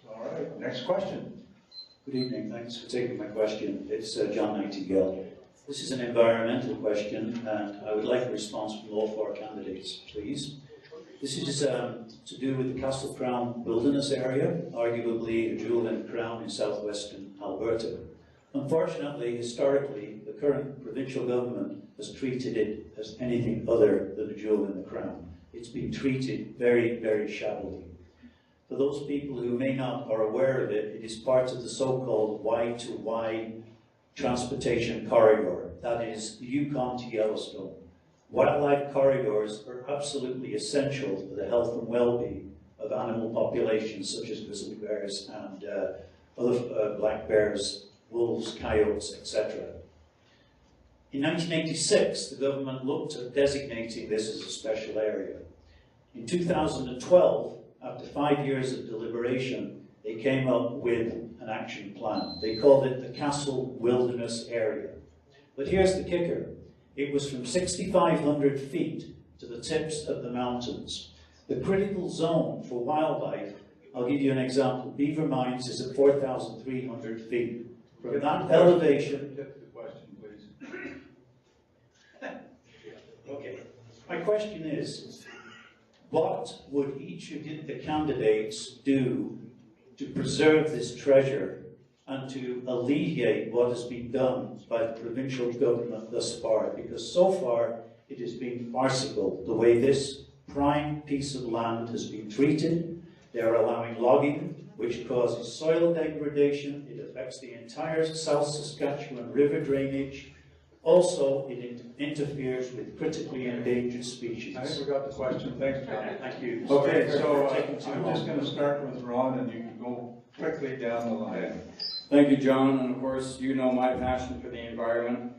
All right, next question. Good evening, thanks for taking my question. It's John Nightingale. This is an environmental question, and I would like a response from all four candidates, please. This is to do with the Castle Crown wilderness area, arguably a jewel in the crown in southwestern Alberta. Unfortunately, historically, the current provincial government has treated it as anything other than a jewel in the crown. It's been treated very, very shabbily. For those people who may not are aware of it, it is part of the so-called Y-to-Y transportation corridor. That is Yukon to Yellowstone. Wildlife corridors are absolutely essential to the health and well-being of animal populations such as grizzly bears and other black bears, wolves, coyotes, etc. In 1986, the government looked at designating this as a special area. In 2012, after 5 years of deliberation, they came up with an action plan. They called it the Castle Wilderness Area. But here's the kicker. It was from 6,500 feet to the tips of the mountains. The critical zone for wildlife, I'll give you an example. Beaver Mines is at 4,300 feet. From that elevation... Get to the question, please. Okay. My question is, what would each of the candidates do to preserve this treasure and to alleviate what has been done by the provincial government thus far? Because so far it has been farcical the way this prime piece of land has been treated. They are allowing logging, which causes soil degradation. It affects the entire South Saskatchewan river drainage. Also, it interferes with critically endangered species. I think we got the question. Thanks, John. Thank you. Okay, so I'm just going to start with Ron, and you can go quickly down the line. Thank you, John, and of course, you know my passion for the environment.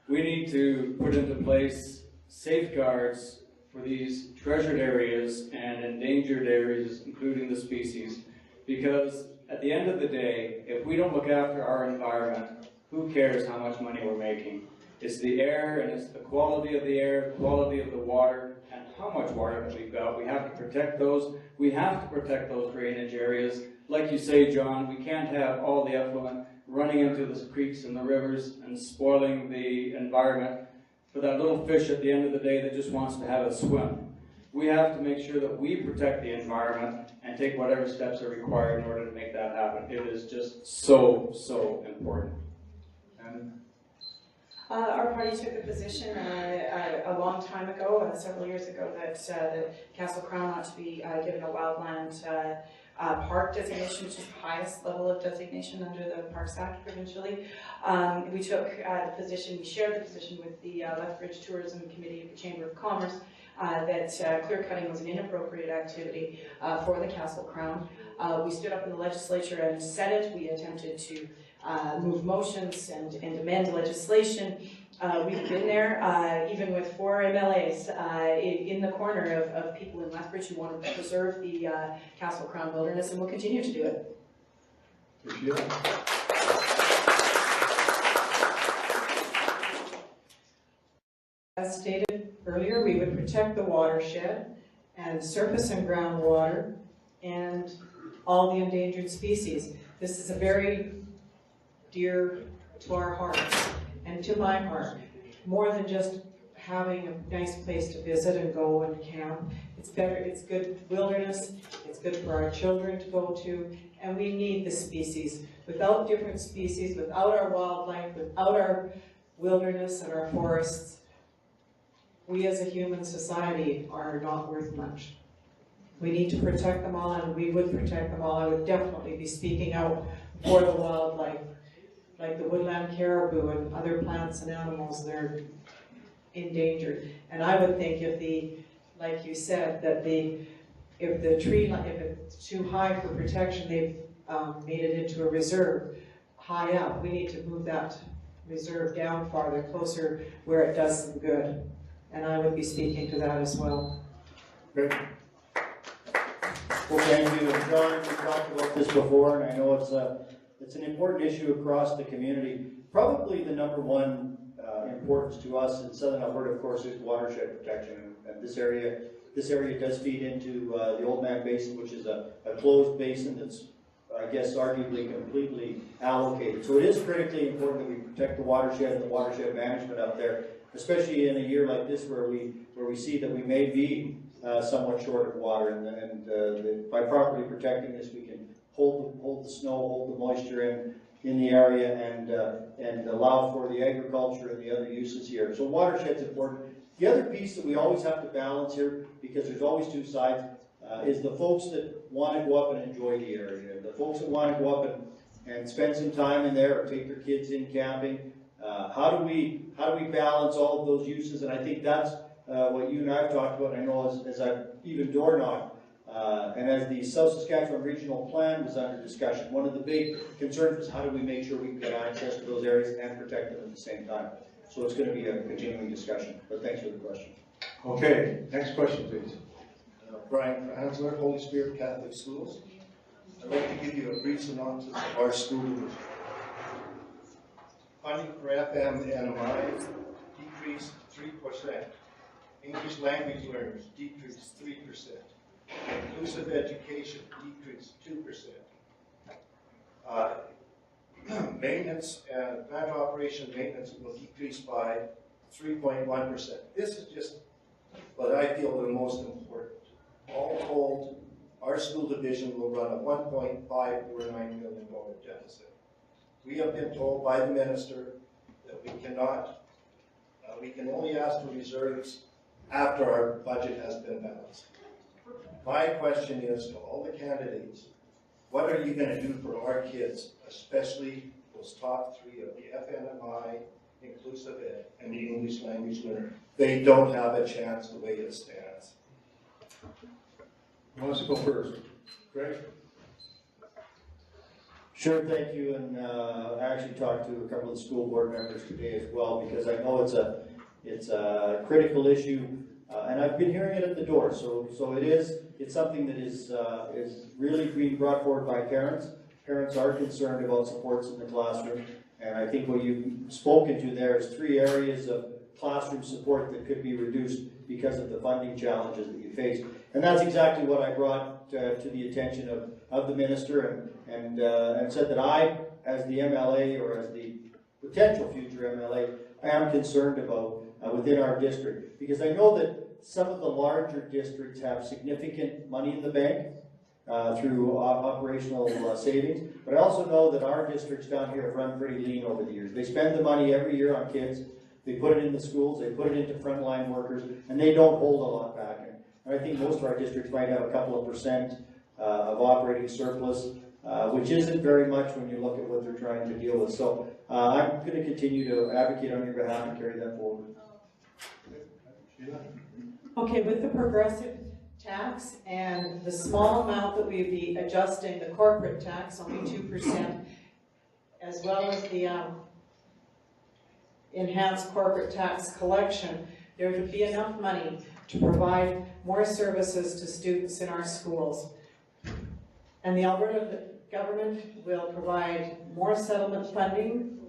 We need to put into place safeguards for these treasured areas and endangered areas, including the species, because at the end of the day, if we don't look after our environment, who cares how much money we're making? It's the air, and it's the quality of the air, quality of the water, and how much water that we've got. We have to protect those. We have to protect those drainage areas. Like you say, John, we can't have all the effluent running into the creeks and the rivers and spoiling the environment for that little fish at the end of the day that just wants to have a swim. We have to make sure that we protect the environment and take whatever steps are required in order to make that happen. It is just so, so important. And Our party took the position a long time ago, several years ago, that the Castle Crown ought to be given a wildland park designation, which is the highest level of designation under the Parks Act provincially. We took the position, we shared the position with the Lethbridge Tourism Committee of the Chamber of Commerce that clear cutting was an inappropriate activity for the Castle Crown. We stood up in the legislature and said it. We attempted to move motions and amend legislation. We've been there, even with 4 MLAs in the corner of people in Lethbridge who want to preserve the Castle Crown wilderness, and we'll continue to do it. Appreciate it. As stated earlier, we would protect the watershed and surface and groundwater and all the endangered species. This is a very dear to our hearts and to my heart, more than just having a nice place to visit and go and camp. It's better, it's good wilderness, it's good for our children to go to, and we need the species. Without different species, without our wildlife, without our wilderness and our forests, we as a human society are not worth much. We need to protect them all, and we would protect them all. I would definitely be speaking out for the wildlife, like the woodland caribou and other plants and animals that are endangered. And I would think if like you said, that the if the tree, if it's too high for protection, they've made it into a reserve high up. We need to move that reserve down farther, closer where it does some good. And I would be speaking to that as well. Great. Well, thank you. And John, we talked about this before, and I know it's an important issue across the community. Probably the number one importance to us in Southern Alberta, of course, is watershed protection. And this area does feed into the Old Man Basin, which is a closed basin that's, I guess, arguably completely allocated. So it is critically important that we protect the watershed and the watershed management up there, especially in a year like this where we see that we may be somewhat short of water, and by properly protecting this, we can hold the snow, hold the moisture in the area, and allow for the agriculture and the other uses here. So watershed's important. The other piece that we always have to balance here, because there's always two sides, is the folks that want to go up and enjoy the area, the folks that want to go up and spend some time in there or take their kids in camping. How do we balance all of those uses? And I think that's what you and I have talked about. And I know as I've even door knocked, and as the South Saskatchewan Regional Plan was under discussion, one of the big concerns was how do we make sure we can get access to those areas and protect them at the same time. So it's going to be a continuing discussion. But thanks for the question. Okay, next question, please. Brian Hansler, Holy Spirit Catholic Schools. I'd like to give you a brief synopsis of our school division. Funding for FM and NMI decreased 3%. English language learners decreased 3%. Inclusive education decreased 2%. Maintenance and plant operation maintenance will decrease by 3.1%. This is just what I feel are the most important. All told, our school division will run a $1.549 million deficit. We have been told by the minister that we cannot, we can only ask for reserves after our budget has been balanced. My question is to all the candidates, what are you going to do for our kids, especially those top three of the FNMI, inclusive ed, and the English language learner? They don't have a chance the way it stands. Who wants to go first? Greg? Sure, thank you. And I actually talked to a couple of the school board members today as well, because I know it's a critical issue, and I've been hearing it at the door. So it's something that is really being brought forward by parents. Parents are concerned about supports in the classroom, and I think what you've spoken to there is 3 areas of classroom support that could be reduced because of the funding challenges that you face. And that's exactly what I brought to the attention of the minister, and said that I, as the MLA, or as the potential future MLA, I am concerned about within our district, because I know that some of the larger districts have significant money in the bank through operational savings, but I also know that our districts down here have run pretty lean over the years. They spend the money every year on kids, they put it in the schools, they put it into frontline workers, and they don't hold a lot back. And I think most of our districts might have a couple of % of operating surplus, which isn't very much when you look at what they're trying to deal with. So I'm going to continue to advocate on your behalf and carry that forward. Okay, with the progressive tax and the small amount that we'd be adjusting the corporate tax, only 2%, as well as the enhanced corporate tax collection, there would be enough money to provide more services to students in our schools. And the Alberta government will provide more settlement funding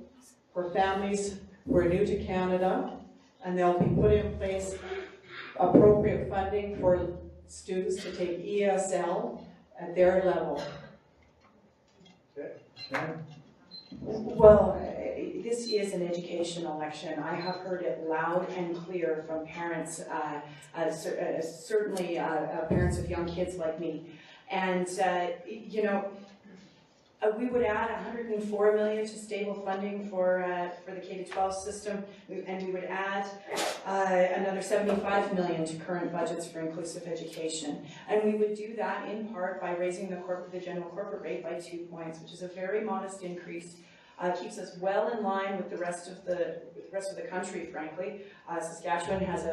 for families who are new to Canada, and they'll be put in place appropriate funding for students to take ESL at their level. Well, this is an education election. I have heard it loud and clear from parents, certainly parents of young kids like me. And, you know, we would add $104 million to stable funding for the K-12 system, and we would add another $75 million to current budgets for inclusive education. And we would do that in part by raising the general corporate rate by 2 points, which is a very modest increase keeps us well in line with the rest of the country, frankly. Saskatchewan has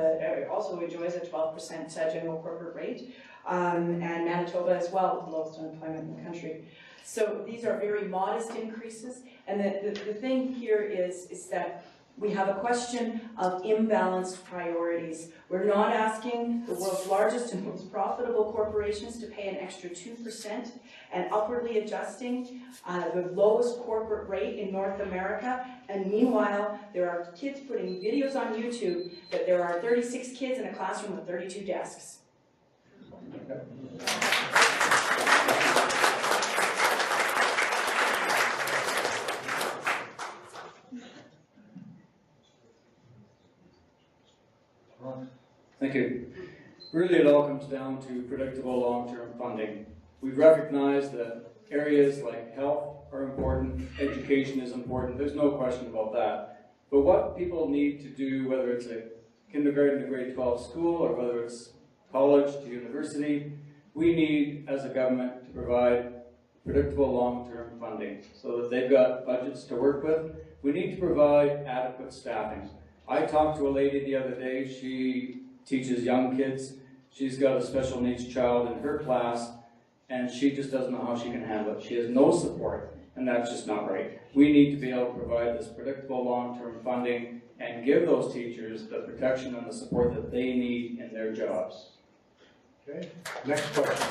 also enjoys a 12% general corporate rate, and Manitoba as well, with the lowest unemployment in the country. So these are very modest increases, and the thing here is that we have a question of imbalanced priorities. We're not asking the world's largest and most profitable corporations to pay an extra 2% and upwardly adjusting the lowest corporate rate in North America. And meanwhile, there are kids putting videos on YouTube that there are 36 kids in a classroom with 32 desks. Thank you. Really, it all comes down to predictable long-term funding. We recognize that areas like health are important, education is important, there's no question about that. But what people need to do, whether it's a kindergarten to grade 12 school or whether it's college to university, we need, as a government, to provide predictable long-term funding so that they've got budgets to work with. We need to provide adequate staffing. I talked to a lady the other day, she teaches young kids. She's got a special needs child in her class, and she just doesn't know how she can handle it. She has no support, and that's just not right. We need to be able to provide this predictable long-term funding and give those teachers the protection and the support that they need in their jobs. Okay, next question.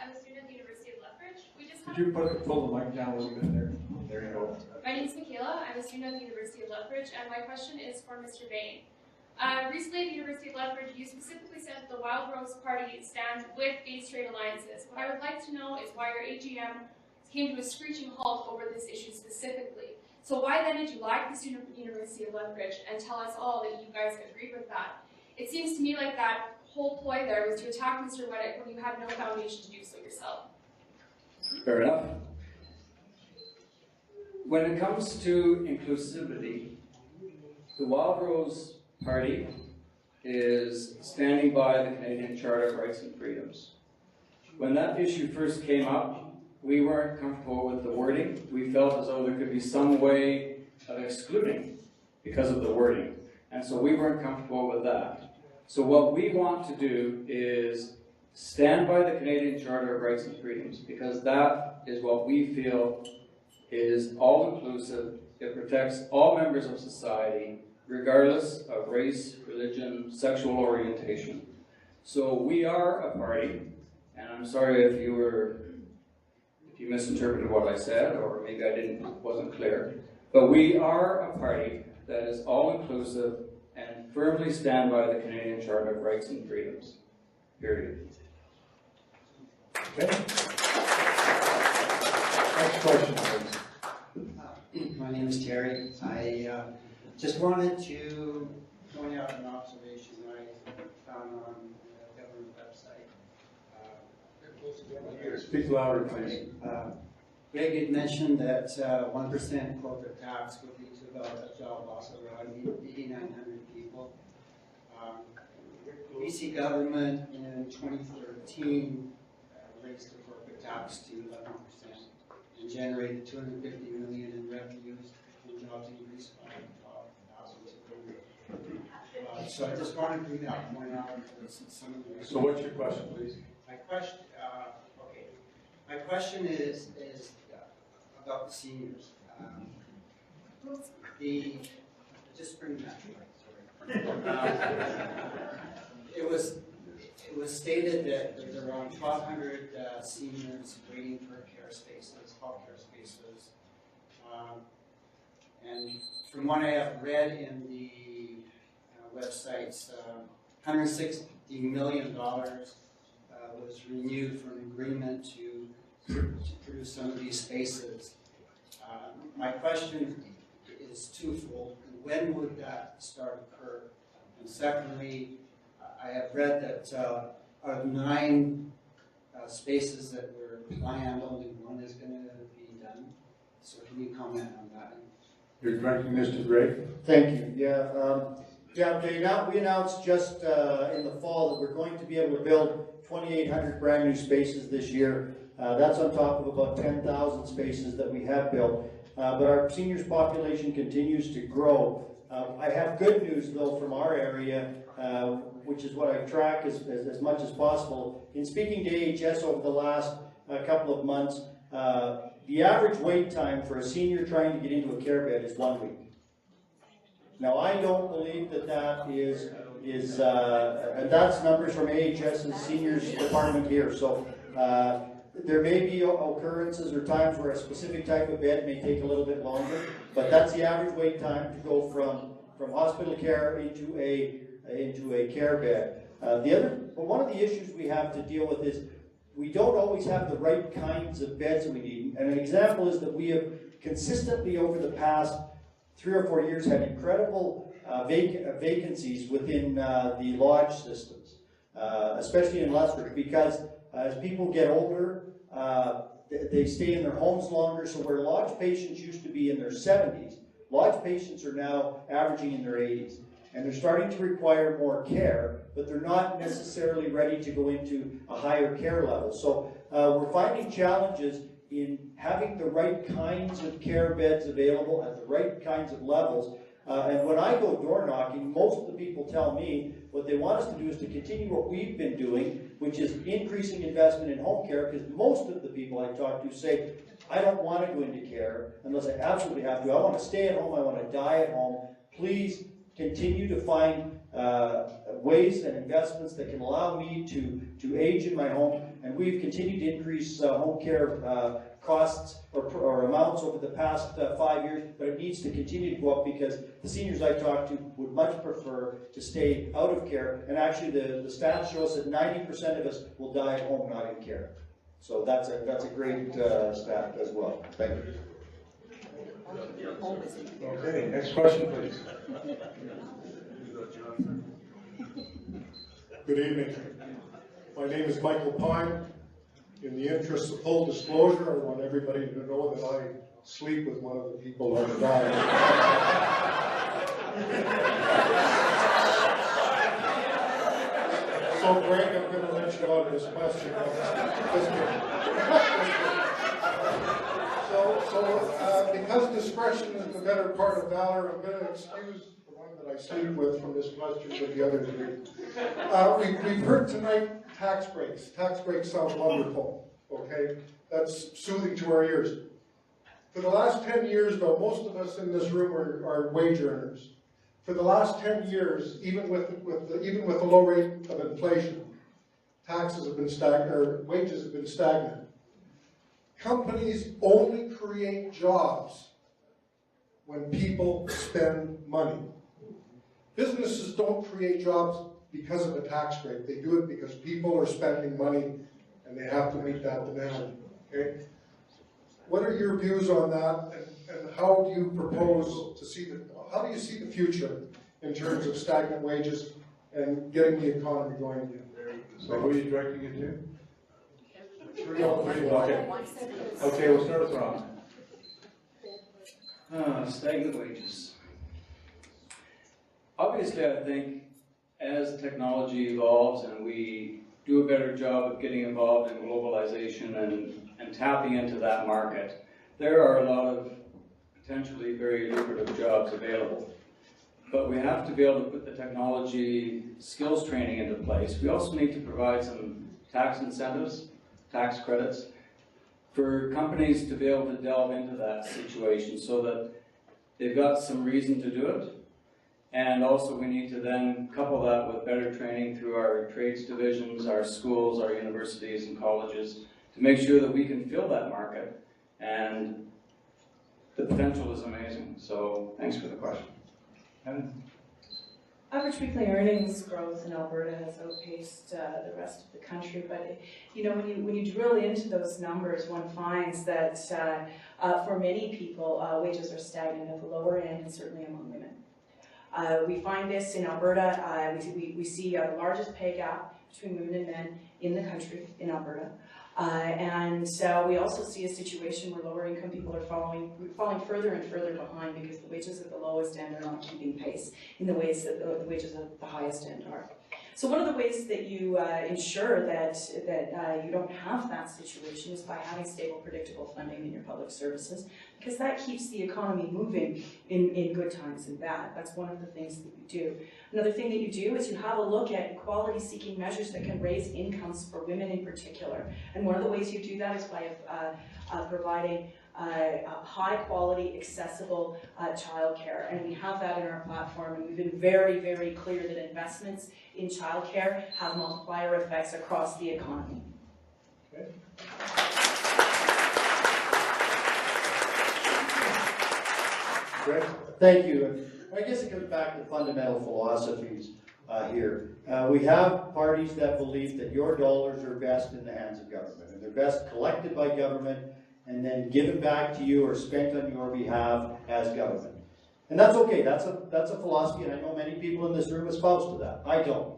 I'm a student at the University of Lethbridge. Could you pull the mic down a little bit there? There you go. My name is Michaela. I'm a student at the University of Lethbridge, and my question is for Mr. Bain. Recently at the University of Lethbridge, you specifically said that the Wild Rose Party stands with gay straight alliances. What I would like to know is why your AGM came to a screeching halt over this issue specifically. So why then did you lie to the student at the University of Lethbridge and tell us all that you guys agreed with that? It seems to me like that whole ploy there was to attack Mr. Weddick when you had no foundation to do so yourself. Fair enough. When it comes to inclusivity, the Wild Rose Party is standing by the Canadian Charter of Rights and Freedoms. When that issue first came up, we weren't comfortable with the wording. We felt as though there could be some way of excluding because of the wording. And so we weren't comfortable with that. So what we want to do is stand by the Canadian Charter of Rights and Freedoms, because that is what we feel is all-inclusive. It protects all members of society, regardless of race, religion, sexual orientation. So we are a party, and I'm sorry if you misinterpreted what I said, or maybe I wasn't clear, but we are a party that is all-inclusive and firmly stand by the Canadian Charter of Rights and Freedoms. Period. Okay. Next question, please. My name is Terry. I just wanted to point out an observation I found on the government website. Speak louder, please. Greg had mentioned that 1% corporate tax would lead to about a job loss of around 8,900 people. The BC government in 2013 raised the corporate tax to 11% and generated $250 million in revenues, and jobs increased by 12,200. So I just wanted to bring that point out. Some of the So what's your question, please? My question is about the seniors. Just bring that to light, it was stated that there are around 1,200 seniors waiting for care spaces, health care spaces. And from what I have read in the websites, $160 million was renewed for an agreement to produce some of these spaces. My question is twofold. When would that start occur? And secondly, I have read that out of 9 spaces that were planned, only 1 is going to be done. So can you comment on that? You're directing Mr. Gray? Thank you. We announced just in the fall that we're going to be able to build 2,800 brand new spaces this year. That's on top of about 10,000 spaces that we have built. But our seniors population continues to grow. I have good news though from our area, which is what I track as much as possible. In speaking to AHS over the last couple of months, the average wait time for a senior trying to get into a care bed is 1 week. Now I don't believe that is and that's numbers from AHS's seniors department here. So there may be occurrences or times where a specific type of bed may take a little bit longer, but that's the average wait time to go from hospital care into a care bed. One of the issues we have to deal with is we don't always have the right kinds of beds that we need. And an example is that we have consistently over the past 3 or 4 years had incredible vacancies within the lodge systems, especially in Lethbridge, because as people get older, they stay in their homes longer. So where lodge patients used to be in their 70s, lodge patients are now averaging in their 80s. And they're starting to require more care, but they're not necessarily ready to go into a higher care level. So we're finding challenges in having the right kinds of care beds available at the right kinds of levels. And when I go door knocking, most of the people tell me what they want us to do is to continue what we've been doing, which is increasing investment in home care, because most of the people I talk to say, I don't want to go into care unless I absolutely have to. I want to stay at home. I want to die at home. Please continue to find ways and investments that can allow me to age in my home. And we've continued to increase home care costs or amounts over the past 5 years, but it needs to continue to go up because the seniors I talk to would much prefer to stay out of care. And actually the stats show us that 90% of us will die at home, not in care. So that's a great stat as well. Thank you. Okay, next question, please. Good evening. My name is Michael Pine. In the interest of full disclosure, I want everybody to know that I sleep with one of the people on the diet. So Greg, I'm going to let you out of this question. So because discretion is the better part of valor, I'm going to excuse the one that I sleep with from this question with the other three. We've heard tonight tax breaks. Tax breaks sound wonderful, okay? That's soothing to our ears. For the last 10 years, though, most of us in this room are wage earners. For the last 10 years, even with the low rate of inflation, taxes have been stagnant, or wages have been stagnant. Companies only create jobs when people spend money. Businesses don't create jobs because of a tax break. They do it because people are spending money and they have to meet that demand. Okay? What are your views on that, and how do you propose to see how do you see the future in terms of stagnant wages and getting the economy going again? So who are you directing it to? Okay, we'll start with Ron. Stagnant wages. Obviously, I think as technology evolves and we do a better job of getting involved in globalization and tapping into that market, there are a lot of potentially very lucrative jobs available. But we have to be able to put the technology skills training into place. We also need to provide some tax incentives, tax credits, for companies to be able to delve into that situation so that they've got some reason to do it. And also we need to then couple that with better training through our trades divisions, our schools, our universities and colleges to make sure that we can fill that market. And the potential is amazing. So thanks for the question. Average weekly earnings growth in Alberta has outpaced the rest of the country, but you know, when you drill into those numbers, one finds that for many people, wages are stagnant at the lower end and certainly among women. We find this in Alberta. We see the largest pay gap between women and men in the country in Alberta. And we also see a situation where lower income people are falling further and further behind because the wages at the lowest end are not keeping pace in the ways that the wages at the highest end are. So one of the ways that you ensure that you don't have that situation is by having stable, predictable funding in your public services, because that keeps the economy moving in good times and bad. That's one of the things that you do. Another thing that you do is you have a look at equality-seeking measures that can raise incomes for women in particular. And one of the ways you do that is by providing high-quality, accessible childcare. And we have that in our platform, and we've been very, very clear that investments in childcare have multiplier effects across the economy. Okay. Greg? Thank you. I guess it comes back to fundamental philosophies here. We have parties that believe that your dollars are best in the hands of government, and they're best collected by government and then given back to you or spent on your behalf as government. And that's okay. That's a philosophy, and I know many people in this room espouse to that. I don't.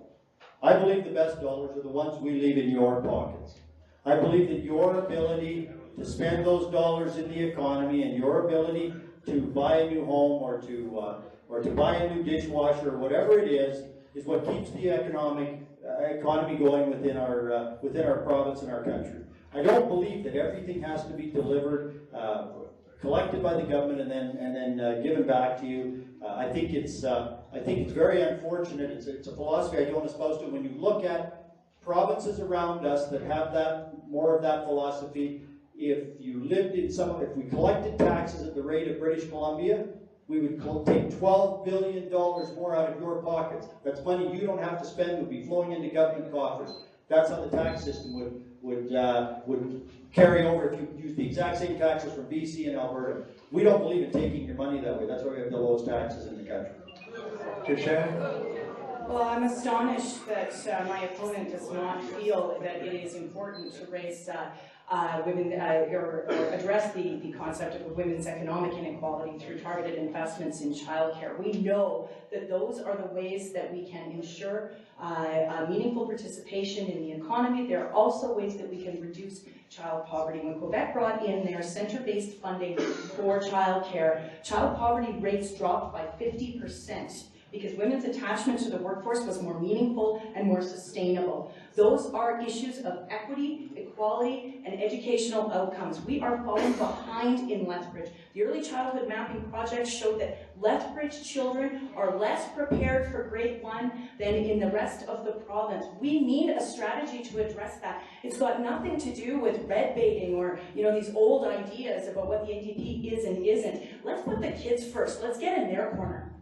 I believe the best dollars are the ones we leave in your pockets. I believe that your ability to spend those dollars in the economy and your ability to buy a new home or to buy a new dishwasher or whatever it is what keeps the economy going within our province and our country. I don't believe that everything has to be delivered, collected by the government and then given back to you. I think it's very unfortunate. It's a philosophy I don't espouse to. When you look at provinces around us that have more of that philosophy, if we collected taxes at the rate of British Columbia, we would take $12 billion more out of your pockets. That's money you don't have to spend. It would be flowing into government coffers. That's how the tax system would carry over if you use the exact same taxes from BC and Alberta. We don't believe in taking your money that way. That's why we have the lowest taxes in the country. Well, I'm astonished that my opponent does not feel that it is important to raise women or address the concept of women's economic inequality through targeted investments in childcare. We know that those are the ways that we can ensure meaningful participation in the economy. There are also ways that we can reduce child poverty. When Quebec brought in their center-based funding for childcare, child poverty rates dropped by 50%. Because women's attachment to the workforce was more meaningful and more sustainable. Those are issues of equity, equality, and educational outcomes. We are falling behind in Lethbridge. The early childhood mapping project showed that Lethbridge children are less prepared for grade 1 than in the rest of the province. We need a strategy to address that. It's got nothing to do with red baiting or these old ideas about what the NDP is and isn't. Let's put the kids first. Let's get in their corner.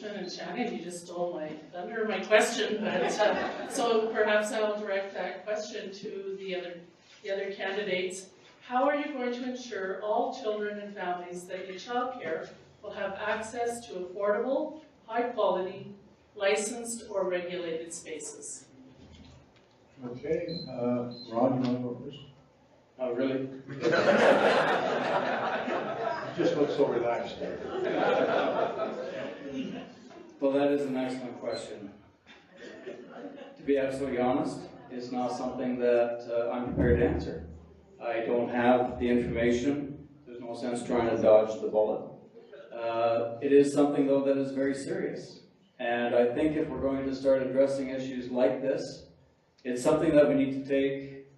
And Shannon, you just stole my thunder, my question, but so perhaps I'll direct that question to the other candidates. How are you going to ensure all children and families that your childcare will have access to affordable, high-quality, licensed or regulated spaces? Okay, Ron, you want to go first? Oh, really? Just look so relaxed there. Well, that is an excellent question. To be absolutely honest, it's not something that I'm prepared to answer. I don't have the information. There's no sense trying to dodge the bullet. It is something, though, that is very serious. And I think if we're going to start addressing issues like this, it's something that we need to take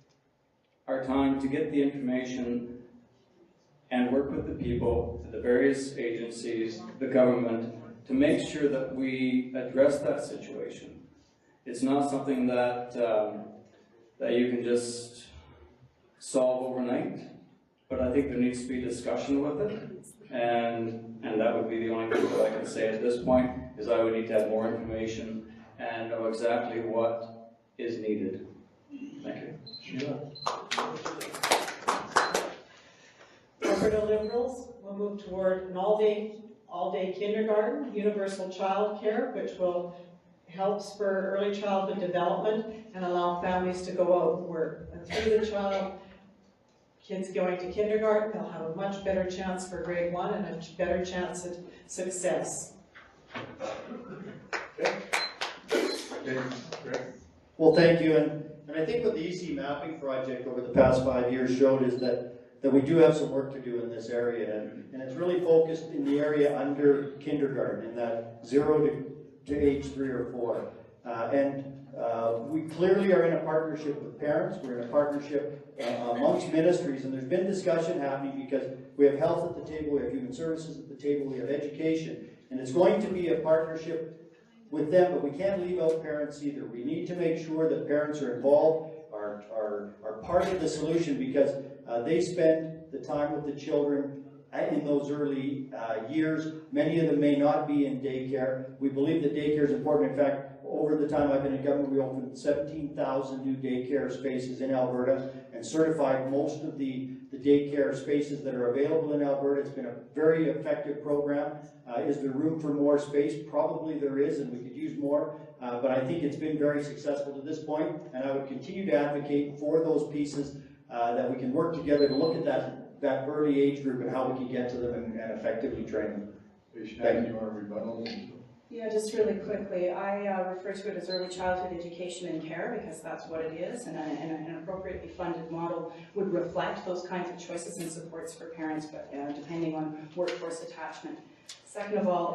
our time to get the information and work with the people, the various agencies, the government, to make sure that we address that situation. It's not something that that you can just solve overnight, but I think there needs to be discussion with it, and that would be the only thing that I can say at this point, is I would need to have more information and know exactly what is needed. Thank you. Sure. Alberta Liberals will move toward an all-day kindergarten, universal child care, which will help spur early childhood development and allow families to go out and work. And through the kids going to kindergarten, they'll have a much better chance for grade 1 and a better chance at success. Well, thank you. And And I think what the EC mapping project over the past 5 years showed is that we do have some work to do in this area, and it's really focused in the area under kindergarten, in that 0 to age 3 or 4. We clearly are in a partnership with parents, we're in a partnership amongst ministries, and there's been discussion happening because we have health at the table, we have human services at the table, we have education, and it's going to be a partnership with them, but we can't leave out parents either. We need to make sure that parents are involved, are part of the solution, because they spend the time with the children in those early years. Many of them may not be in daycare. We believe that daycare is important. In fact, over the time I've been in government, we opened 17,000 new daycare spaces in Alberta and certified most of the daycare spaces that are available in Alberta. It's been a very effective program. Is there room for more space? Probably there is, and we could use more, but I think it's been very successful to this point, and I would continue to advocate for those pieces that we can work together to look at that early age group and how we can get to them and effectively train them. Thank you. Rebuttal. Yeah, just really quickly, I refer to it as early childhood education and care because that's what it is, and an appropriately funded model would reflect those kinds of choices and supports for parents, but depending on workforce attachment. Second of all,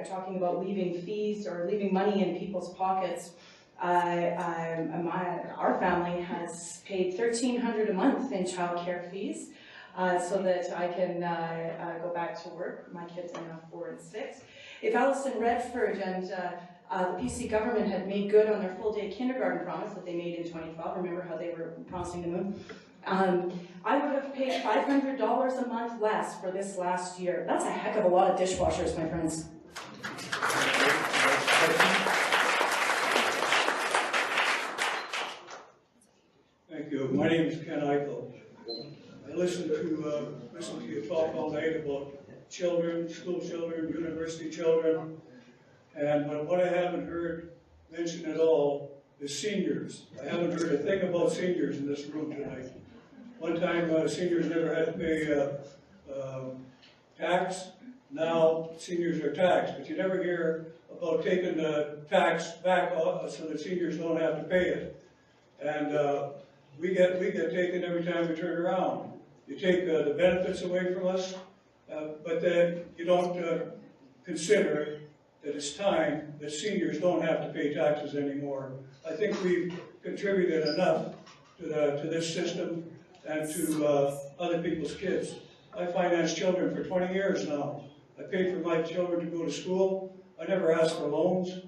talking about leaving fees or leaving money in people's pockets, our family has paid $1,300 a month in childcare fees so that I can go back to work. My kids are now 4 and 6. If Alison Redford and the PC government had made good on their full-day kindergarten promise that they made in 2012, remember how they were promising the moon? I would have paid $500 a month less for this last year. That's a heck of a lot of dishwashers, my friends. Thank you. My name is Ken Eichel. I listened to you talk all night about children, school children, university children, and what I haven't heard mentioned at all is seniors. I haven't heard a thing about seniors in this room tonight. One time seniors never had to pay tax. Now seniors are taxed, but you never hear about taking the tax back off so that seniors don't have to pay it. And we get taken every time we turn around. You take the benefits away from us, but then you don't consider that it's time that seniors don't have to pay taxes anymore. I think we've contributed enough to this system and to other people's kids. I financed children for 20 years now. I paid for my children to go to school. I never asked for loans.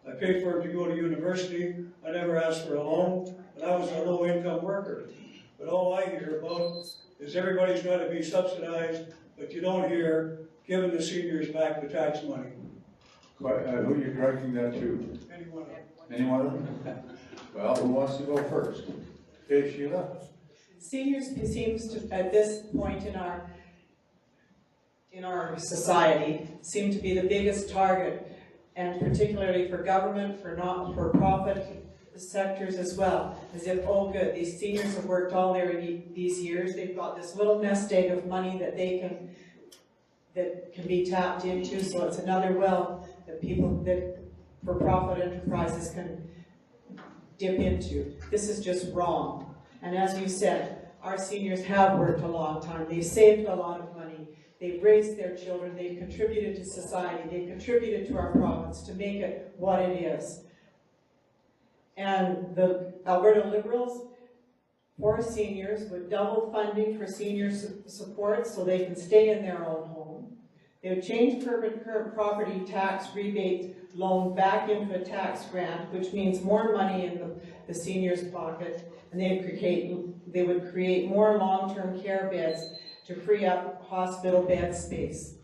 I paid for them to go to university. I never asked for a loan, but I was a low-income worker. But all I hear about is everybody's got to be subsidized, but you don't hear giving the seniors back the tax money. Who are you directing that to? Anyone of them. Anyone of them? Well, who wants to go first? Okay, Sheila? Seniors seems to, at this point in our society, seem to be the biggest target, and particularly for government, for not-for-profit sectors as well. As if, oh good, these seniors have worked all these years, they've got this little nest egg of money that can be tapped into, so it's another well that for-profit enterprises can dip into. This is just wrong. And as you said, our seniors have worked a long time. They've saved a lot of money. They've raised their children. They've contributed to society. They've contributed to our province to make it what it is. And the Alberta Liberals, for seniors, would double funding for senior support so they can stay in their own home. They would change current property tax rebate loan back into a tax grant, which means more money in the seniors' pocket, and they would create more long-term care beds to free up hospital bed space.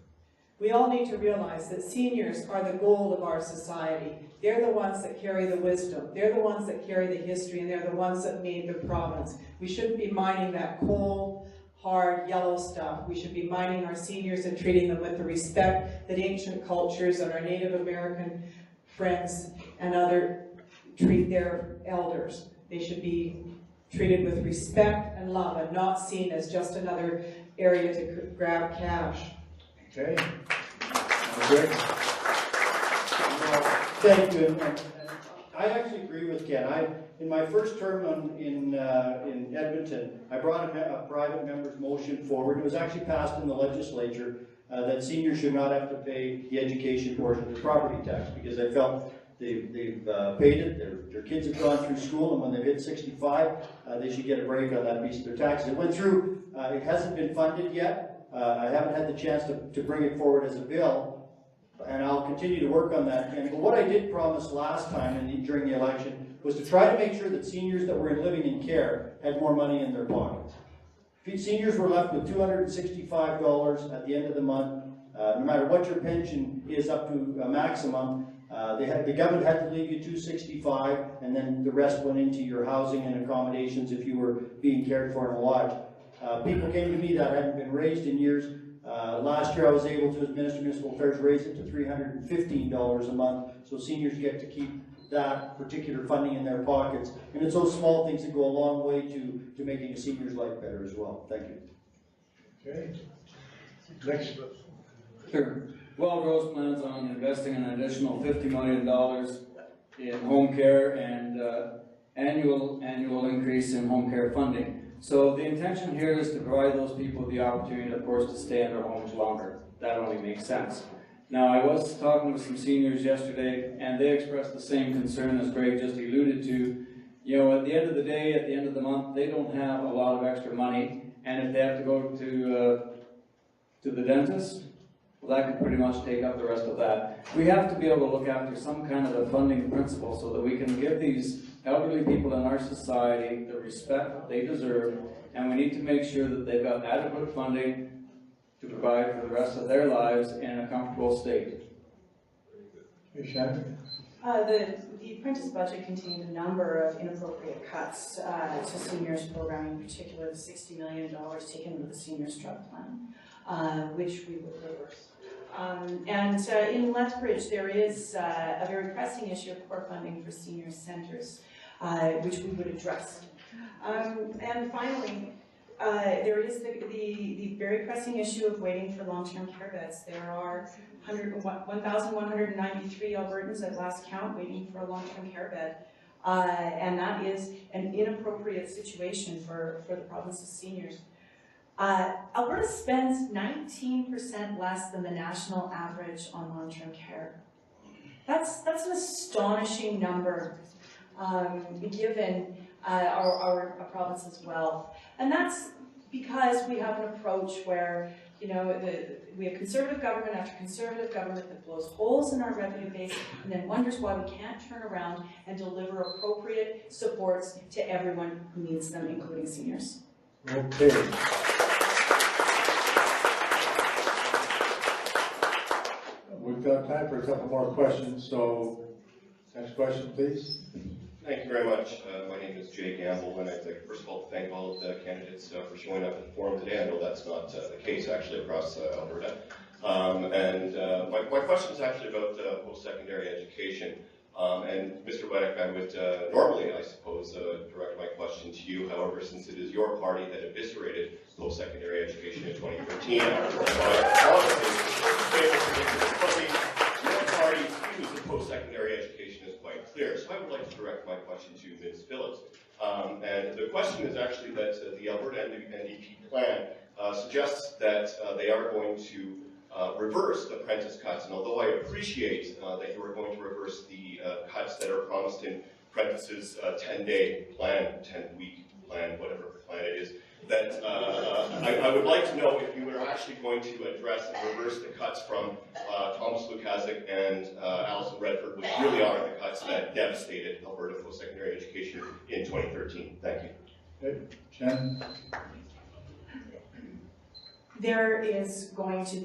We all need to realize that seniors are the gold of our society. They're the ones that carry the wisdom. They're the ones that carry the history, and they're the ones that made the province. We shouldn't be mining that cold, hard, yellow stuff. We should be mining our seniors and treating them with the respect that ancient cultures and our Native American friends and other treat their elders. They should be treated with respect and love and not seen as just another area to grab cash. Okay. Great. Thank you. I actually agree with Ken. In my first term in Edmonton, I brought a private member's motion forward. It was actually passed in the legislature that seniors should not have to pay the education portion of the property tax, because I felt they've paid it, their kids have gone through school, and when they've hit 65, they should get a break on that piece of their taxes. It went through, it hasn't been funded yet. I haven't had the chance to bring it forward as a bill, and I'll continue to work on that. And what I did promise last time during the election was to try to make sure that seniors that were living in care had more money in their pockets. Seniors were left with $265 at the end of the month. No matter what your pension is up to a maximum, the government had to leave you $265, and then the rest went into your housing and accommodations if you were being cared for in a lodge. People came to me that hadn't been raised in years. Last year I was able to, as Minister of Municipal Affairs, raise it to $315 a month, so seniors get to keep that particular funding in their pockets. And it's those small things that go a long way to making a senior's life better as well. Thank you. Okay. Next. Sure. Well, Rose plans on investing an additional $50 million in home care and annual increase in home care funding. So the intention here is to provide those people the opportunity, of course, to stay in their homes longer. That only makes sense. Now, I was talking with some seniors yesterday, and they expressed the same concern as Greg just alluded to. You know, at the end of the day, at the end of the month, they don't have a lot of extra money, and if they have to go to the dentist, well, that could pretty much take up the rest of that. We have to be able to look after some kind of a funding principle so that we can give these elderly people in our society the respect that they deserve, and we need to make sure that they've got adequate funding to provide for the rest of their lives in a comfortable state. The apprentice budget contained a number of inappropriate cuts to seniors programming, in particular the $60 million taken with the Seniors Drug Plan, which we would reverse. In Lethbridge, there is a very pressing issue of core funding for senior centres, which we would address. And finally, there is the very pressing issue of waiting for long-term care beds. There are 1,193 Albertans at last count waiting for a long-term care bed. And that is an inappropriate situation for the province's seniors. Alberta spends 19% less than the national average on long-term care. That's an astonishing number, given our province's wealth. And that's because we have an approach where, you know, we have conservative government after conservative government that blows holes in our revenue base and then wonders why we can't turn around and deliver appropriate supports to everyone who needs them, including seniors. Okay. We've got time for a couple more questions, so next question, please. Thank you very much. My name is Jay Gamble, and I'd like, first of all, to thank all of the candidates for showing up at the forum today. I know that's not the case, actually, across Alberta. My question is actually about post-secondary education. And Mr. Weddick, I would normally, I suppose, direct my question to you. However, since it is your party that eviscerated post-secondary education in 2013, your party's views of post-secondary education is quite clear. So I would like to direct my question to Ms. Phillips. And the question is actually that the Alberta NDP plan suggests that they are going to reverse the apprentice cuts. And although I appreciate that you are going to reverse the cuts that are promised in Prentice's 10-day plan, 10-week plan, whatever plan it is, that I would like to know if you are actually going to address and reverse the cuts from Thomas Lukasik and Alison Redford, which really are the cuts that devastated Alberta post-secondary education in 2013. Thank you. Okay. Shannon? There is going to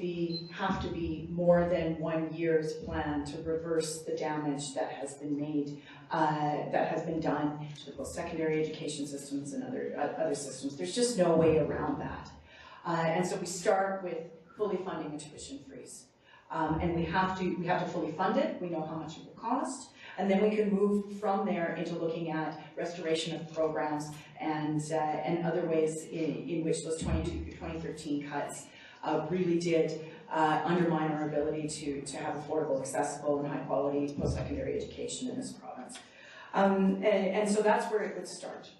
have to be more than 1 year's plan to reverse the damage that has been made, that has been done to the post-secondary education systems and other systems. There's just no way around that. And so we start with fully funding a tuition freeze. And we have to fully fund it. We know how much it will cost. And then we can move from there into looking at restoration of programs and other ways in which those 2013 cuts really did undermine our ability to have affordable, accessible, and high-quality post-secondary education in this province. And so that's where it would start.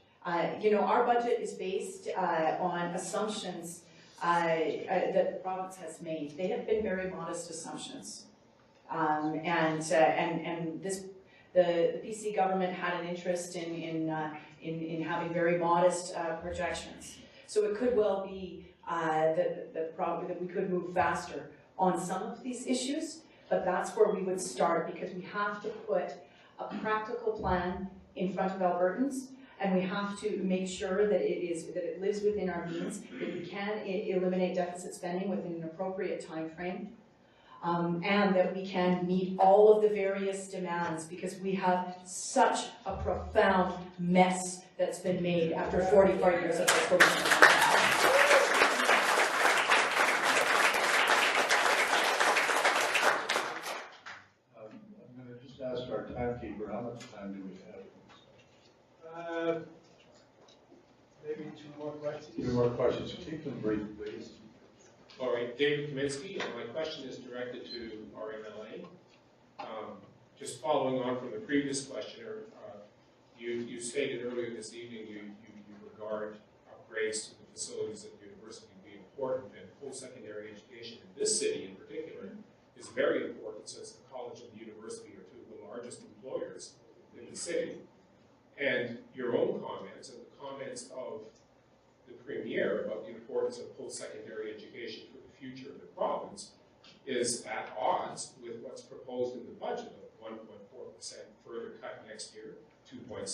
You know, our budget is based on assumptions that the province has made. They have been very modest assumptions. And the PC government had an interest in having very modest projections. So it could well be that we could move faster on some of these issues, but that's where we would start, because we have to put a practical plan in front of Albertans, and we have to make sure that it lives within our means, that we can eliminate deficit spending within an appropriate time frame, and that we can meet all of the various demands, because we have such a profound mess that's been made after 45 years of fiscal responsibility. I'm going to just ask our timekeeper, how much time do we have? Maybe 2 more questions. 2 more questions. Keep them brief, please. All right, David Kaminsky, and my question is directed to our MLA. Just following on from the previous questioner, you stated earlier this evening you regard upgrades to the facilities at the university to be important, and post-secondary education in this city in particular is very important, since the college and the university are 2 of the largest employers in the city. And your own comments and the comments of the Premier about the importance of post-secondary education for the future of the province is at odds with what's proposed in the budget of 1.4% further cut next year, 2.7%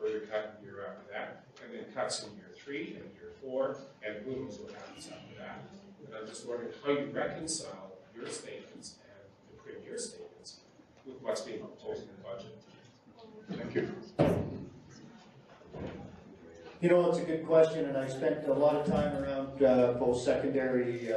further cut in the year after that, and then cuts in year 3 and year 4, and who knows what happens after that. And I'm just wondering how you reconcile your statements and the Premier's statements with what's being proposed in the budget. Thank you. You know, it's a good question, and I spent a lot of time around post-secondary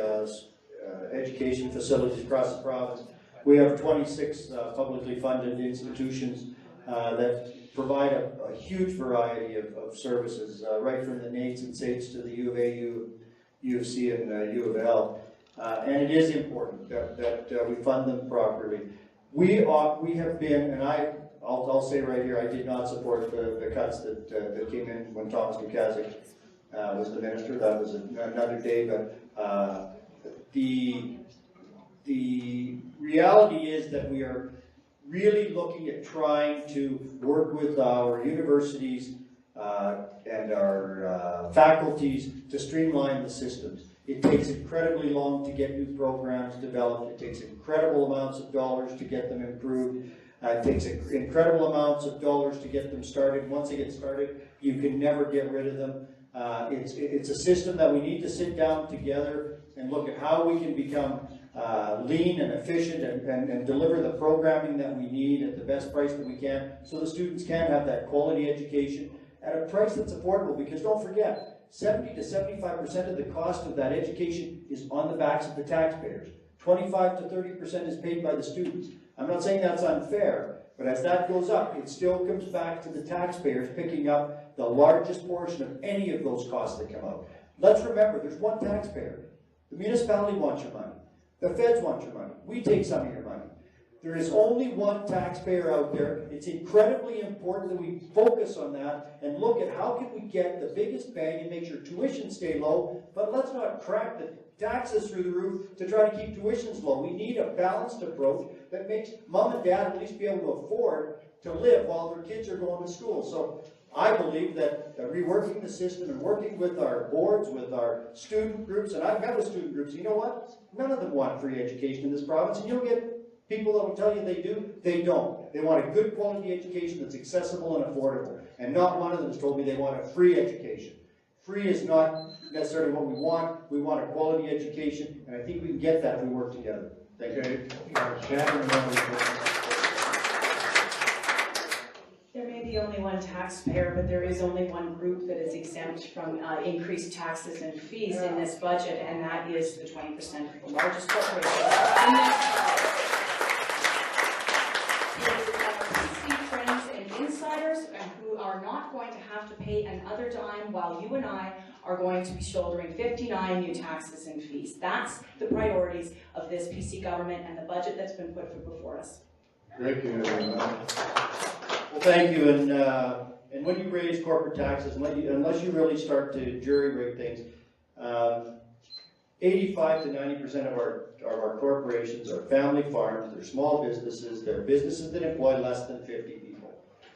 education facilities across the province. We have 26 publicly funded institutions that provide a huge variety of services, right from the NAITS and SACPA to the U of A, U of C, and U of L. And it is important that we fund them properly. We have been, and I'll say right here, I did not support the cuts that came in when Thomas Dukazik was the minister. That was another day, but the reality is that we are really looking at trying to work with our universities and our faculties to streamline the systems. It takes incredibly long to get new programs developed. It takes incredible amounts of dollars to get them improved. It takes incredible amounts of dollars to get them started. Once they get started, you can never get rid of them. It's a system that we need to sit down together and look at how we can become lean and efficient and deliver the programming that we need at the best price that we can, so the students can have that quality education at a price that's affordable. Because don't forget, 70 to 75% of the cost of that education is on the backs of the taxpayers. 25 to 30% is paid by the students. I'm not saying that's unfair, but as that goes up, it still comes back to the taxpayers picking up the largest portion of any of those costs that come out. Let's remember, there's one taxpayer. The municipality wants your money. The feds want your money. We take some of your money. There is only one taxpayer out there. It's incredibly important that we focus on that and look at how can we get the biggest bang and make sure tuition stay low, but let's not crack the taxes through the roof to try to keep tuitions low. We need a balanced approach that makes mom and dad at least be able to afford to live while their kids are going to school. So I believe that reworking the system and working with our boards, with our student groups, and I've met with student groups, you know what? None of them want free education in this province, and you'll get people that will tell you they do. They don't. They want a good quality education that's accessible and affordable. And not one of them has told me they want a free education. Free is not necessarily what we want. We want a quality education, and I think we can get that if we work together. Thank you. Shannon, There may be only one taxpayer, but there is only one group that is exempt from increased taxes and fees in this budget, and that is the 20% of the largest corporations. Friends and insiders who are not going to have to pay another dime, while you and I are going to be shouldering 59 new taxes and fees. That's the priorities of this PC government and the budget that's been put before us. Great. thank you, and when you raise corporate taxes, unless you really start to jury-rig things, 85 to 90% of our corporations are family farms, they're small businesses, they're businesses that employ less than 50 people.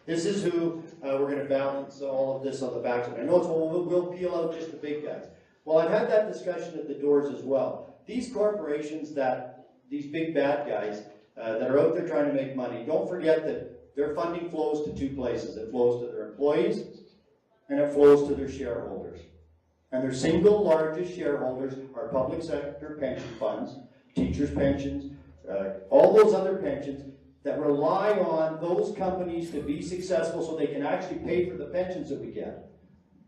This is who we're going to balance all of this on the back of. I know it's we'll peel out just the big guys. Well, I've had that discussion at the doors as well. These corporations these big bad guys that are out there trying to make money, don't forget that their funding flows to two places. It flows to their employees and it flows to their shareholders. And their single largest shareholders are public sector pension funds, teachers' pensions, all those other pensions that rely on those companies to be successful so they can actually pay for the pensions that we get.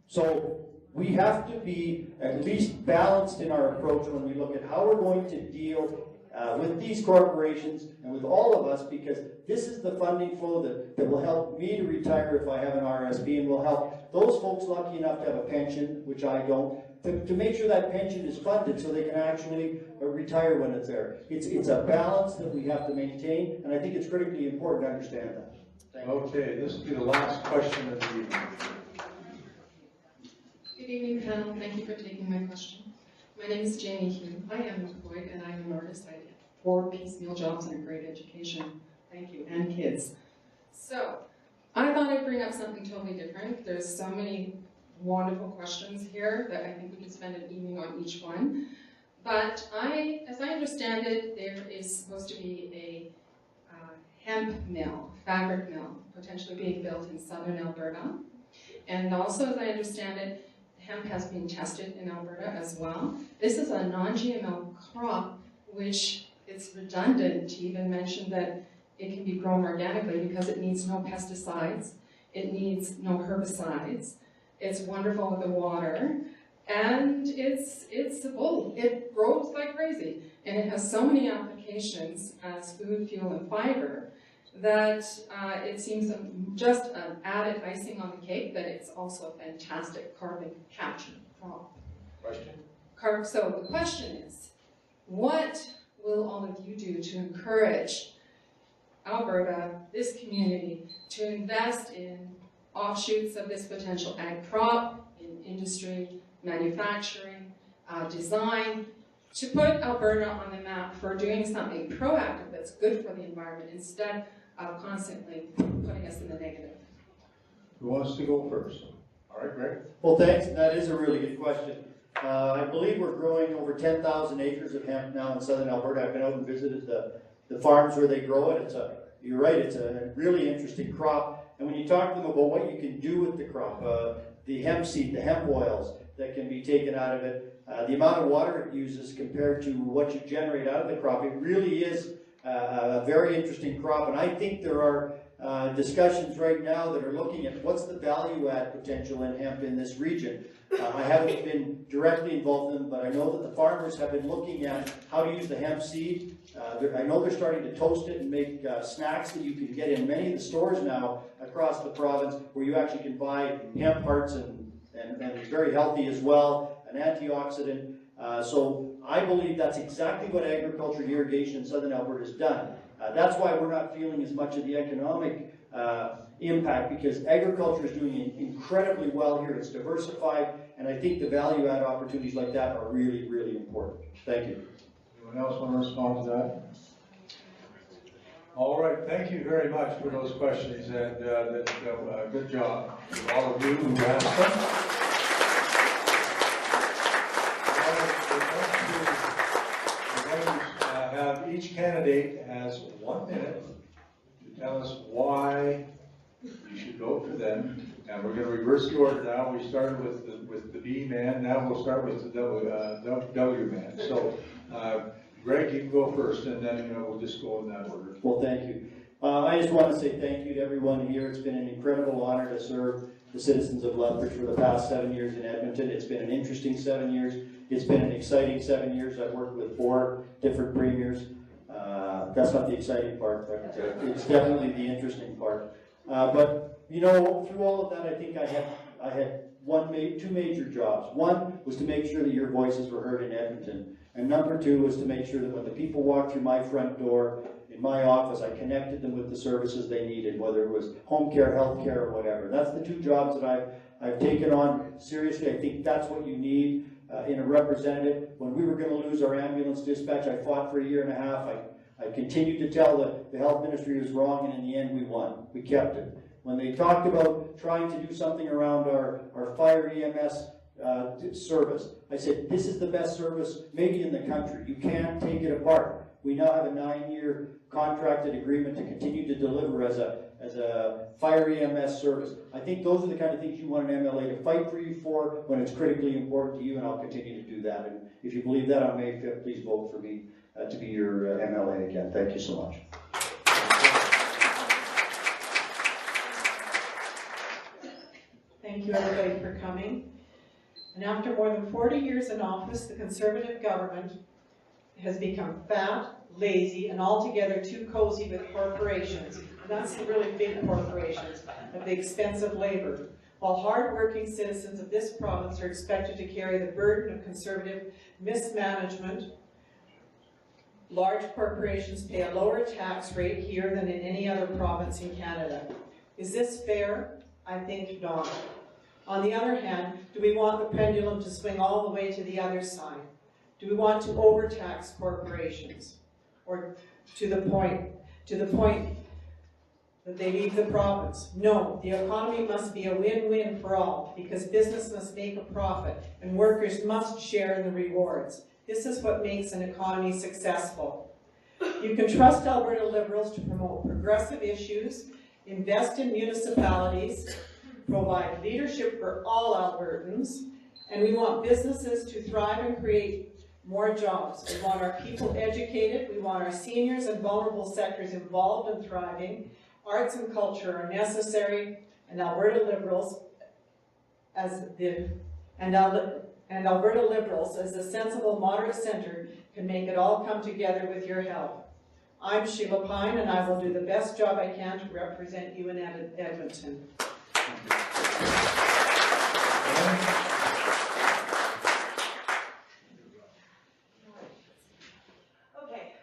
So we have to be at least balanced in our approach when we look at how we're going to deal with these corporations and with all of us, because this is the funding flow that will help me to retire if I have an RSP, and will help those folks lucky enough to have a pension, which I don't, to make sure that pension is funded so they can actually retire when it's there. It's a balance that we have to maintain, and I think it's critically important to understand that. Thank you. Okay, this will be the last question of the evening. Good evening, panel. Thank you for taking my question. My name is Jamie Hume. I am employed and I'm an artist. I did 4 piecemeal jobs and a great education. Thank you, and kids. So, I thought I'd bring up something totally different. There's so many wonderful questions here that I think we could spend an evening on each one. But as I understand it, there is supposed to be a hemp mill, fabric mill, potentially being built in southern Alberta. And also, as I understand it, hemp has been tested in Alberta as well. This is a non-GMO crop, which it's redundant to even mention that it can be grown organically because it needs no pesticides, it needs no herbicides, it's wonderful with the water, and it's a bull. It grows like crazy, and it has so many applications as food, fuel, and fiber that it seems just an added icing on the cake that it's also a fantastic carbon capture crop. Question? So the question is, what will all of you do to encourage Alberta, this community, to invest in offshoots of this potential ag crop, in industry, manufacturing, design, to put Alberta on the map for doing something proactive that's good for the environment instead of constantly putting us in the negative? Who wants to go first? All right, Greg. Well, thanks. That is a really good question. I believe we're growing over 10,000 acres of hemp now in southern Alberta. I've been out and visited the farms where they grow it. You're right, it's a really interesting crop. And when you talk to them about what you can do with the crop, the hemp seed, the hemp oils that can be taken out of it, the amount of water it uses compared to what you generate out of the crop, it really is a very interesting crop. And I think there are discussions right now that are looking at what's the value add potential in hemp in this region. I haven't been directly involved in them, but I know that the farmers have been looking at how to use the hemp seed. I know they're starting to toast it and make snacks that you can get in many of the stores now across the province, where you actually can buy hemp hearts and it's very healthy as well, an antioxidant. So I believe that's exactly what agriculture and irrigation in southern Alberta has done. That's why we're not feeling as much of the economic impact, because agriculture is doing incredibly well here. It's diversified, and I think the value add opportunities like that are really, really important. Thank you. Anyone else want to respond to that? All right, thank you very much for those questions, and good job to all of you who asked them. Each candidate has 1 minute to tell us why you should vote for them. And we're going to reverse the order now. We started with the B man, now we'll start with the W man. So, Greg, you can go first, and then we'll just go in that order. Well, thank you. I just want to say thank you to everyone here. It's been an incredible honor to serve the citizens of Lethbridge for the past 7 years in Edmonton. It's been an interesting 7 years. It's been an exciting 7 years. I've worked with 4 different premiers. That's not the exciting part, but it's definitely the interesting part. But through all of that, I think I had 2 major jobs. One was to make sure that your voices were heard in Edmonton, and number 2 was to make sure that when the people walk through my front door in my office, I connected them with the services they needed, whether it was home care, health care, or whatever. That's the 2 jobs that I've taken on seriously. I think that's what you need in a representative. When we were going to lose our ambulance dispatch, I fought for a year and a half. I continued to tell the health ministry was wrong, and in the end we won. We kept it. When they talked about trying to do something around our fire EMS service, I said, this is the best service maybe in the country. You can't take it apart. We now have a 9-year contracted agreement to continue to deliver as a fire EMS service. I think those are the kind of things you want an MLA to fight for you for when it's critically important to you, and I'll continue to do that. And if you believe that on May 5th, please vote for me to be your MLA again. Thank you so much. Thank you everybody for coming. And after more than 40 years in office, the Conservative government has become fat, lazy, and altogether too cozy with corporations. And that's the really big corporations at the expense of labor. While hard-working citizens of this province are expected to carry the burden of Conservative mismanagement, large corporations pay a lower tax rate here than in any other province in Canada. Is this fair? I think not. On the other hand, do we want the pendulum to swing all the way to the other side? Do we want to overtax corporations? Or to the point that they leave the province? No, the economy must be a win-win for all, because business must make a profit and workers must share in the rewards. This is what makes an economy successful. You can trust Alberta Liberals to promote progressive issues, invest in municipalities, provide leadership for all Albertans, and we want businesses to thrive and create more jobs. We want our people educated, we want our seniors and vulnerable sectors involved and thriving. Arts and culture are necessary, and Alberta Liberals as a sensible moderate centre can make it all come together with your help. I'm Sheila Pine, and I will do the best job I can to represent you in Edmonton. Okay,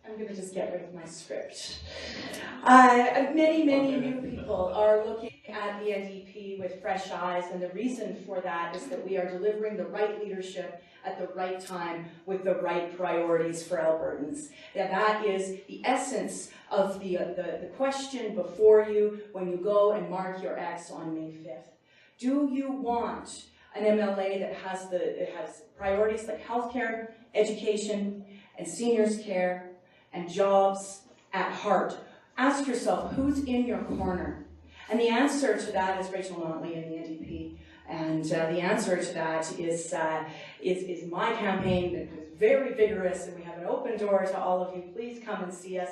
I'm going to just get rid of my script. Many new people are looking at the NDP with fresh eyes, and the reason for that is that we are delivering the right leadership at the right time with the right priorities for Albertans. That is the essence of the question before you when you go and mark your X on May 5th. Do you want an MLA that has priorities like healthcare, education, and seniors care, and jobs at heart? Ask yourself, who's in your corner? And the answer to that is Rachel Notley in the NDP. And the answer to that is my campaign that was very vigorous, and we have an open door to all of you. Please come and see us.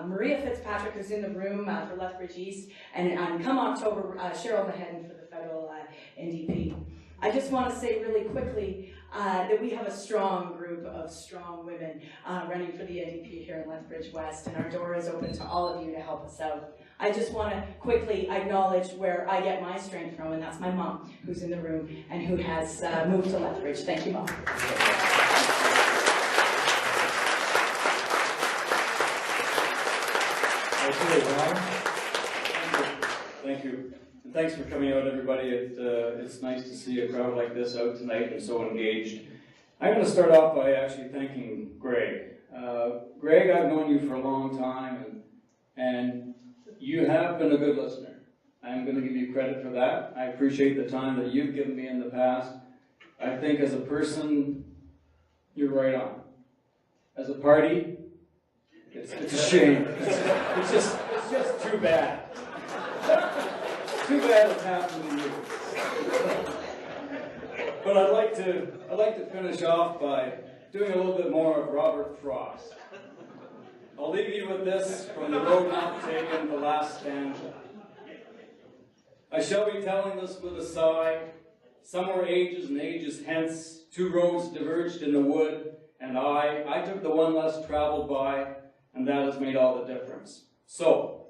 Maria Fitzpatrick is in the room for Lethbridge East, and come October, Cheryl Maheden for the federal NDP. I just want to say really quickly that we have a strong group of strong women running for the NDP here in Lethbridge-West, and our door is open to all of you to help us out. I just want to quickly acknowledge where I get my strength from, and that's my mom, who's in the room and who has moved to Lethbridge. Thank you, Mom. Thank you. And thanks for coming out, everybody. It's nice to see a crowd like this out tonight and so engaged. I'm going to start off by actually thanking Greg. Greg, I've known you for a long time, and you have been a good listener. I'm going to give you credit for that. I appreciate the time that you've given me in the past. I think as a person, you're right on. As a party, it's a shame. It's just too bad. Too bad it's happened to you. But I'd like to finish off by doing a little bit more of Robert Frost. I'll leave you with this from The Road Not Taken, the last stanza. I shall be telling this with a sigh. Somewhere ages and ages hence, 2 roads diverged in the wood, and I took the one less traveled by, and that has made all the difference. So,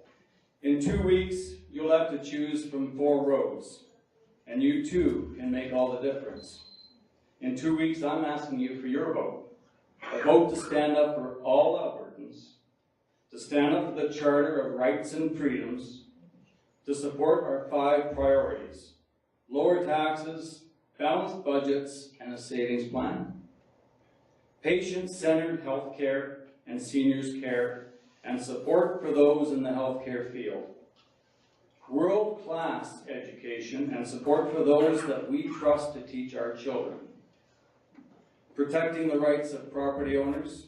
in 2 weeks, you'll have to choose from 4 roads, and you too can make all the difference. In 2 weeks, I'm asking you for your vote. a vote to stand up for all Albertans, to stand up for the Charter of Rights and Freedoms, to support our 5 priorities: lower taxes, balanced budgets, and a savings plan, patient-centered healthcare and seniors care, and support for those in the healthcare field, world-class education and support for those that we trust to teach our children, protecting the rights of property owners,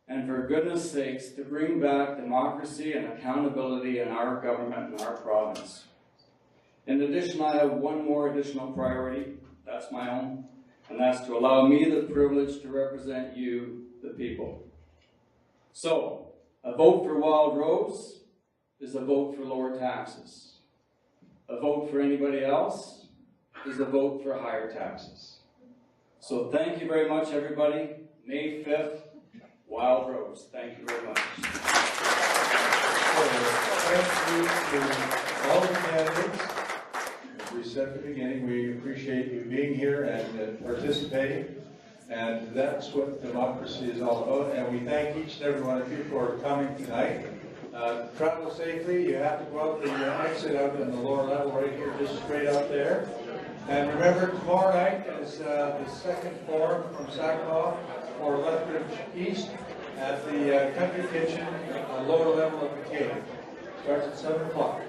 and for goodness sakes, to bring back democracy and accountability in our government and our province. In addition, I have one more additional priority, that's my own, and that's to allow me the privilege to represent you, the people. So, a vote for Wild Rose is a vote for lower taxes. A vote for anybody else is a vote for higher taxes. So thank you very much, everybody. May 5th, Wild Rose. Thank you very much. Thank you to all the candidates. As we said at the beginning, we appreciate you being here and participating. And that's what democracy is all about. And we thank each and every one of you for coming tonight. Travel safely. You have to go out the exit out in the lower level right here, just straight out there. And remember, tomorrow night is the second forum from SACPA for Lethbridge East at the Country Kitchen, lower level of the cave. Starts at 7 o'clock.